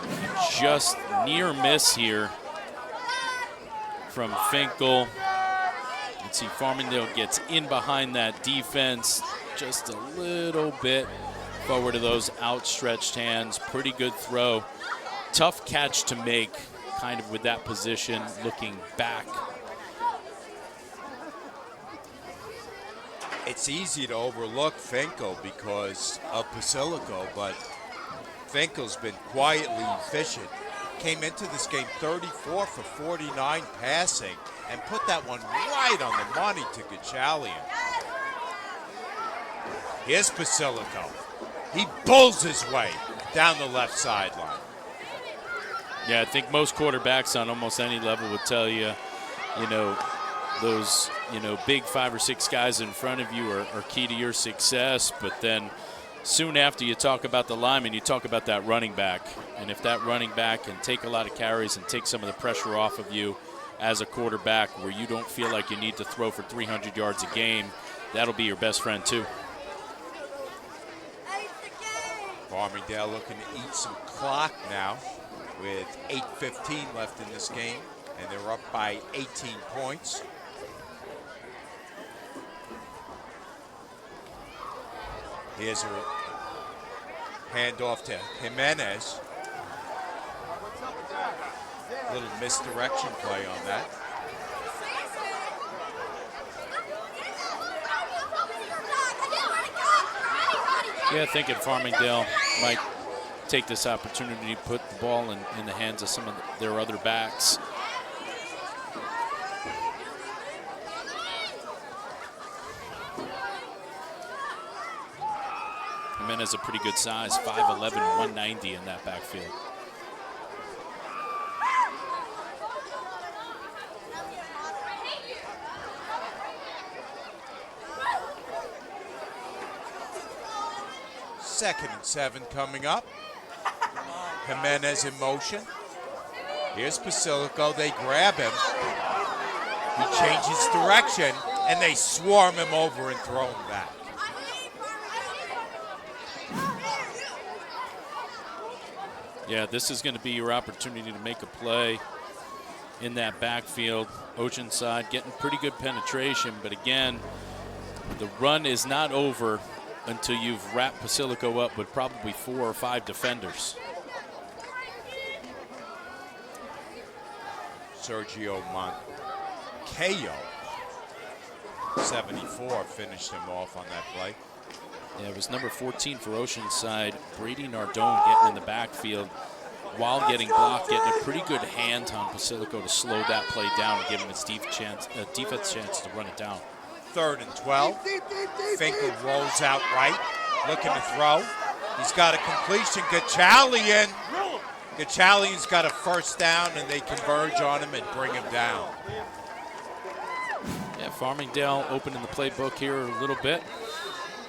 just near miss here from Finkel. Let's see, Farmingdale gets in behind that defense just a little bit forward of those outstretched hands. Pretty good throw. Tough catch to make, kind of with that position, looking back. It's easy to overlook Finkel because of Basilico, but Finkel's been quietly efficient. Came into this game 34 for 49 passing and put that one right on the money to Gachalian. Here's Basilico. He bulls his way down the left sideline. Yeah, I think most quarterbacks on almost any level would tell you, those, big 5 or 6 guys in front of you are key to your success. But then soon after you talk about the lineman, you talk about that running back. And if that running back can take a lot of carries and take some of the pressure off of you as a quarterback where you don't feel like you need to throw for 300 yards a game, that'll be your best friend too. Farmingdale looking to eat some clock now with 8:15 left in this game, and they're up by 18 points. Here's a handoff to Jimenez. A little misdirection play on that. Yeah, I think Farmingdale might take this opportunity to put the ball in the hands of some of their other backs. Jimenez a pretty good size, 5'11", 190 in that backfield. Second and 7 coming up. Jimenez in motion. Here's Basilico. They grab him. He changes direction, and they swarm him over and throw him back. Yeah, this is going to be your opportunity to make a play in that backfield. Oceanside getting pretty good penetration, but again, the run is not over until you've wrapped Basilico up with probably 4 or 5 defenders. Sergio Moncayo, 74, finished him off on that play. Yeah, it was number 14 for Oceanside, Brady Nardone getting in the backfield while getting blocked, getting a pretty good hand on Basilico to slow that play down and give him a defense chance to run it down. 3rd and 12. Finkel rolls out right, looking to throw. He's got a completion. Gachalian's got a first down, and they converge on him and bring him down. Yeah, Farmingdale opening the playbook here a little bit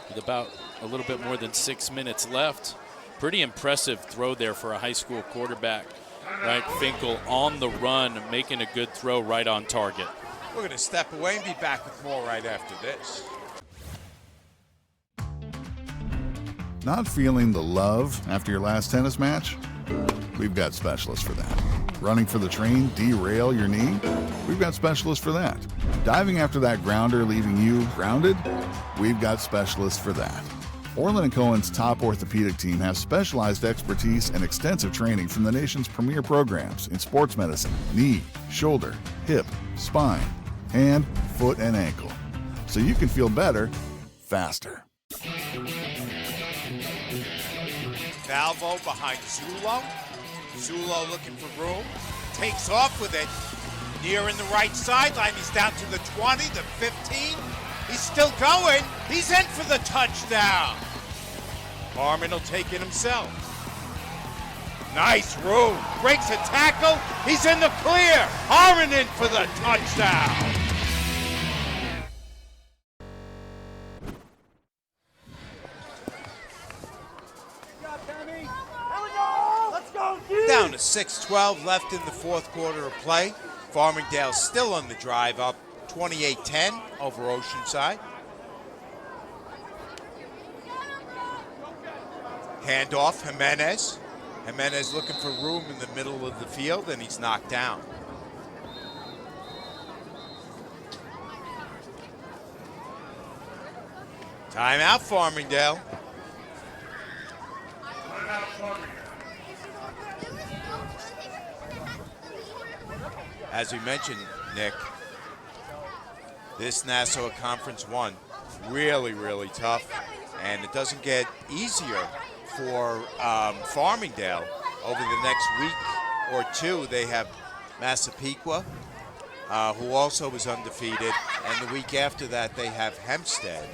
with about a little bit more than 6 minutes left. Pretty impressive throw there for a high school quarterback, right? Finkel on the run, making a good throw right on target. We're going to step away and be back with more right after this. Not feeling the love after your last tennis match? We've got specialists for that. Running for the train, derail your knee? We've got specialists for that. Diving after that grounder leaving you grounded? We've got specialists for that. Orlin and Cohen's top orthopedic team has specialized expertise and extensive training from the nation's premier programs in sports medicine, knee, shoulder, hip, spine, hand, foot, and ankle. So you can feel better, faster. Valvo behind Zulo. Zulo looking for room. Takes off with it. Near in the right sideline. He's down to the 20, the 15. He's still going. He's in for the touchdown. Harmon will take it himself. Nice room. Breaks a tackle. He's in the clear. Harmon in for the touchdown. Down to 6:12 left in the fourth quarter of play. Farmingdale still on the drive, up 28-10 over Oceanside. Handoff, Jimenez. Jimenez looking for room in the middle of the field, and he's knocked down. Timeout, Farmingdale. As we mentioned, Nick, this Nassau Conference 1 really, really tough, and it doesn't get easier for Farmingdale. Over the next week or two, they have Massapequa, who also is undefeated, and the week after that, they have Hempstead.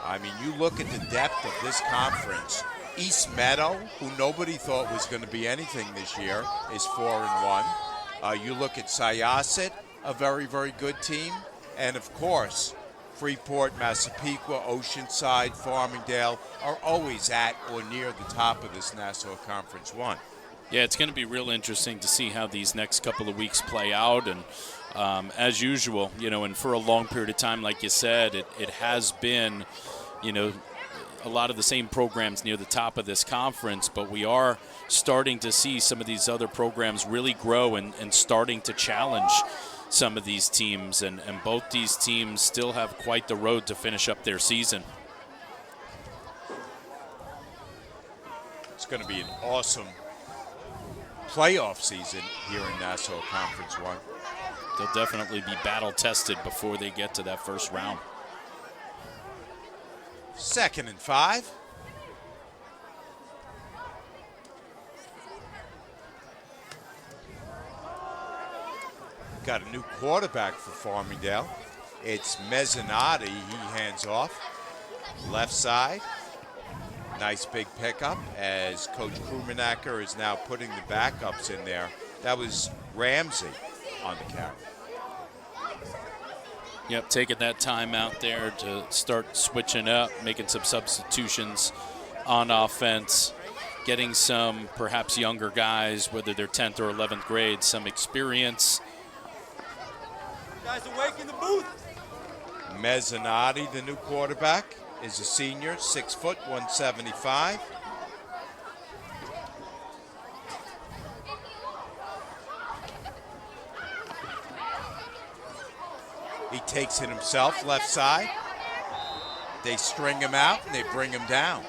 I mean, you look at the depth of this conference. East Meadow, who nobody thought was going to be anything this year, is 4-1. You look at Syosset, a very, very good team, and of course, Freeport, Massapequa, Oceanside, Farmingdale are always at or near the top of this Nassau Conference 1. Yeah, it's going to be real interesting to see how these next couple of weeks play out. And as usual, and for a long period of time, like you said, it has been, a lot of the same programs near the top of this conference, but we are starting to see some of these other programs really grow and starting to challenge some of these teams, and both these teams still have quite the road to finish up their season. It's going to be an awesome playoff season here in Nassau Conference 1. They'll definitely be battle-tested before they get to that first round. 2nd and 5. Got a new quarterback for Farmingdale. It's Mezzanotti. He hands off. Left side. Nice big pickup as Coach Krumanacker is now putting the backups in there. That was Ramsey on the carry. Yep, taking that time out there to start switching up, making some substitutions on offense, getting some perhaps younger guys, whether they're 10th or 11th grade, some experience. Guys awake in the booth. Mezzanotti, the new quarterback, is a senior, 6 foot, 175. He takes it himself, left side. They string him out and they bring him down.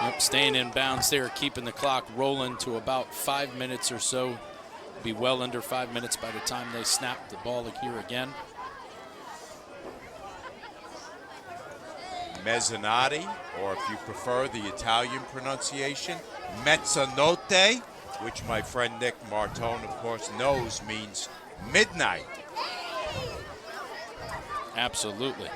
Yep, staying in bounds there, keeping the clock rolling to about 5 minutes or so. Be well under 5 minutes by the time they snap the ball here again. Mezzanotti, or if you prefer the Italian pronunciation, Mezzanotte, which my friend Nick Martone, of course, knows means midnight. Absolutely.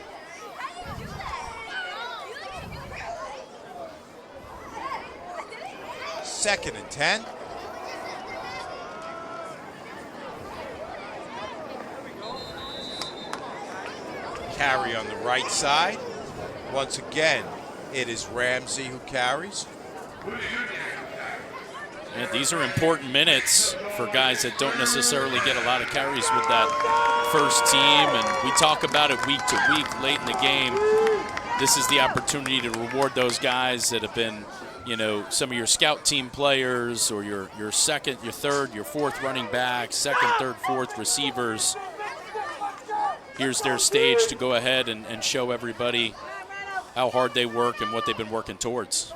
Second and 10. Carry on the right side. Once again, it is Ramsey who carries. Yeah, these are important minutes for guys that don't necessarily get a lot of carries with that first team, and we talk about it week to week late in the game. This is the opportunity to reward those guys that have been, some of your scout team players or your second, your third, your fourth running backs, second, third, fourth receivers. Here's their stage to go ahead and show everybody how hard they work and what they've been working towards.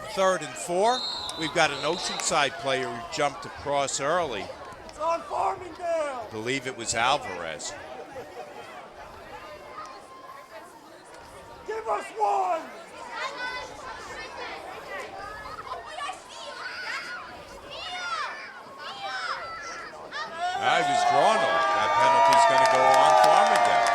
3rd and 4. We've got an Oceanside player who jumped across early. It's on Farmingdale. I believe it was Alvarez. Give us one. He was drawn off. That penalty's going to go on Farmingdale.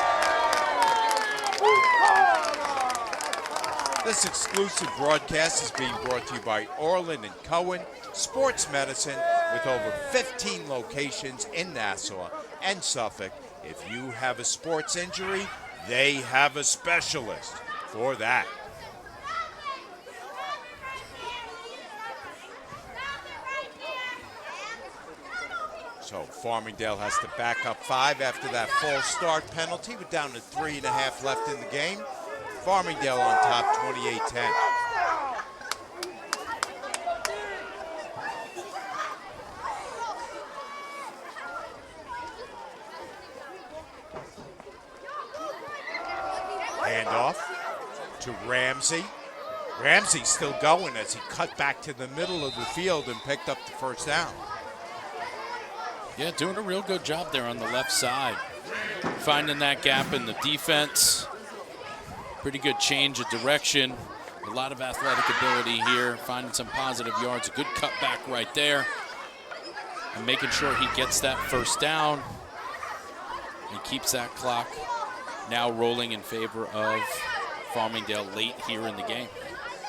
This exclusive broadcast is being brought to you by Orlin and Cohen Sports Medicine, with over 15 locations in Nassau and Suffolk. If you have a sports injury, they have a specialist for that. So Farmingdale has to back up 5 after that false start penalty. We're down to 3.5 left in the game. Farmingdale on top, 28-10. Handoff to Ramsey. Ramsey's still going as he cut back to the middle of the field and picked up the first down. Yeah, doing a real good job there on the left side. Finding that gap in the defense. Pretty good change of direction. A lot of athletic ability here. Finding some positive yards. A good cutback right there. And making sure he gets that first down. And keeps that clock now rolling in favor of Farmingdale late here in the game.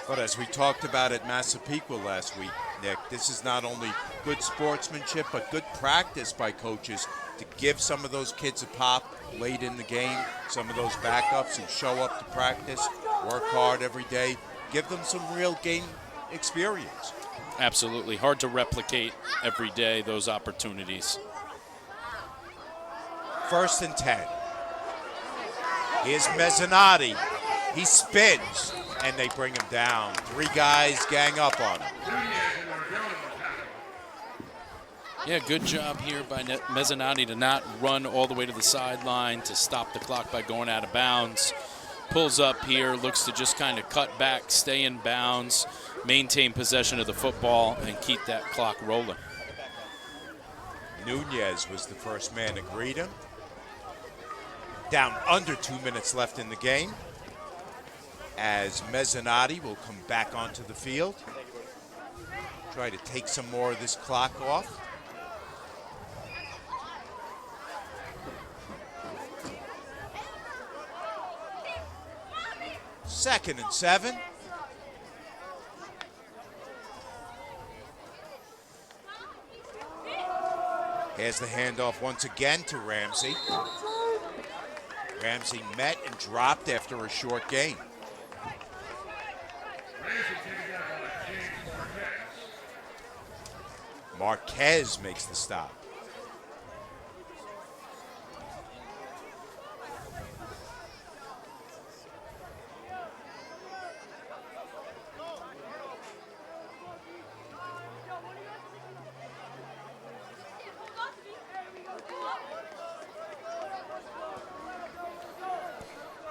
But as we talked about at Massapequa last week, Nick, this is not only good sportsmanship, but good practice by coaches to give some of those kids a pop late in the game, some of those backups who show up to practice, work hard every day, give them some real game experience. Absolutely. Hard to replicate every day, those opportunities. 1st and 10. Here's Mezzanotti. He spins, and they bring him down. 3 guys gang up on him. Yeah, good job here by Mezzanotti to not run all the way to the sideline, to stop the clock by going out of bounds. Pulls up here, looks to just kind of cut back, stay in bounds, maintain possession of the football, and keep that clock rolling. Nunez was the first man to greet him. Down under 2 minutes left in the game, as Mezzanotti will come back onto the field. Try to take some more of this clock off. Second and 7. Here's the handoff once again to Ramsey. Ramsey met and dropped after a short gain. Marquez makes the stop.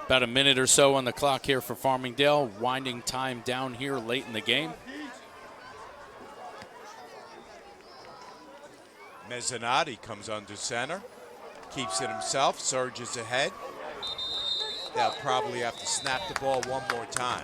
About a minute or so on the clock here for Farmingdale. Winding time down here late in the game. Mezzanotti comes under center, keeps it himself, surges ahead. They'll probably have to snap the ball one more time.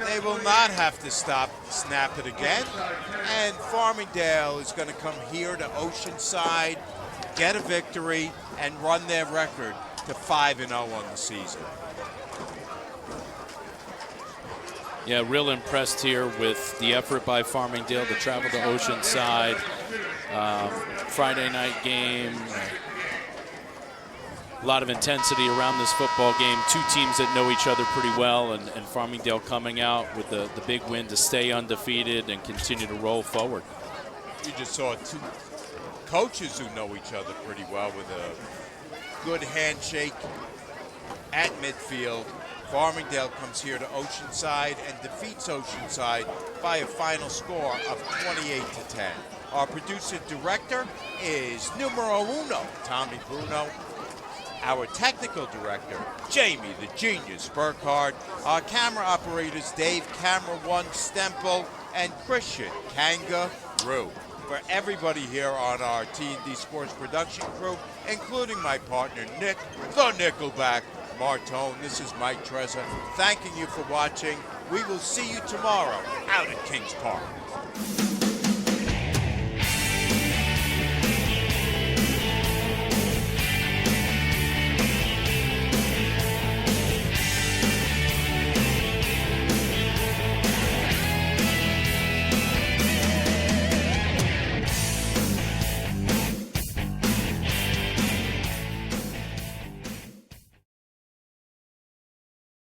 They will not have to snap it again. And Farmingdale is going to come here to Oceanside, get a victory, and run their record to 5-0 on the season. Yeah, real impressed here with the effort by Farmingdale to travel to Oceanside. Friday night game. A lot of intensity around this football game. 2 teams that know each other pretty well, and Farmingdale coming out with the big win to stay undefeated and continue to roll forward. You just saw 2 coaches who know each other pretty well with a good handshake at midfield. Farmingdale comes here to Oceanside and defeats Oceanside by a final score of 28-10. Our producer-director is numero uno, Tommy Bruno. Our technical director, Jamie the Genius Burkhardt. Our camera operators, Dave Camera One Stempel and Christian Kangaroo. For everybody here on our T&D Sports production crew, including my partner, Nick, the Nickelback Martone. This is Mike Trezza, thanking you for watching. We will see you tomorrow out at Kings Park.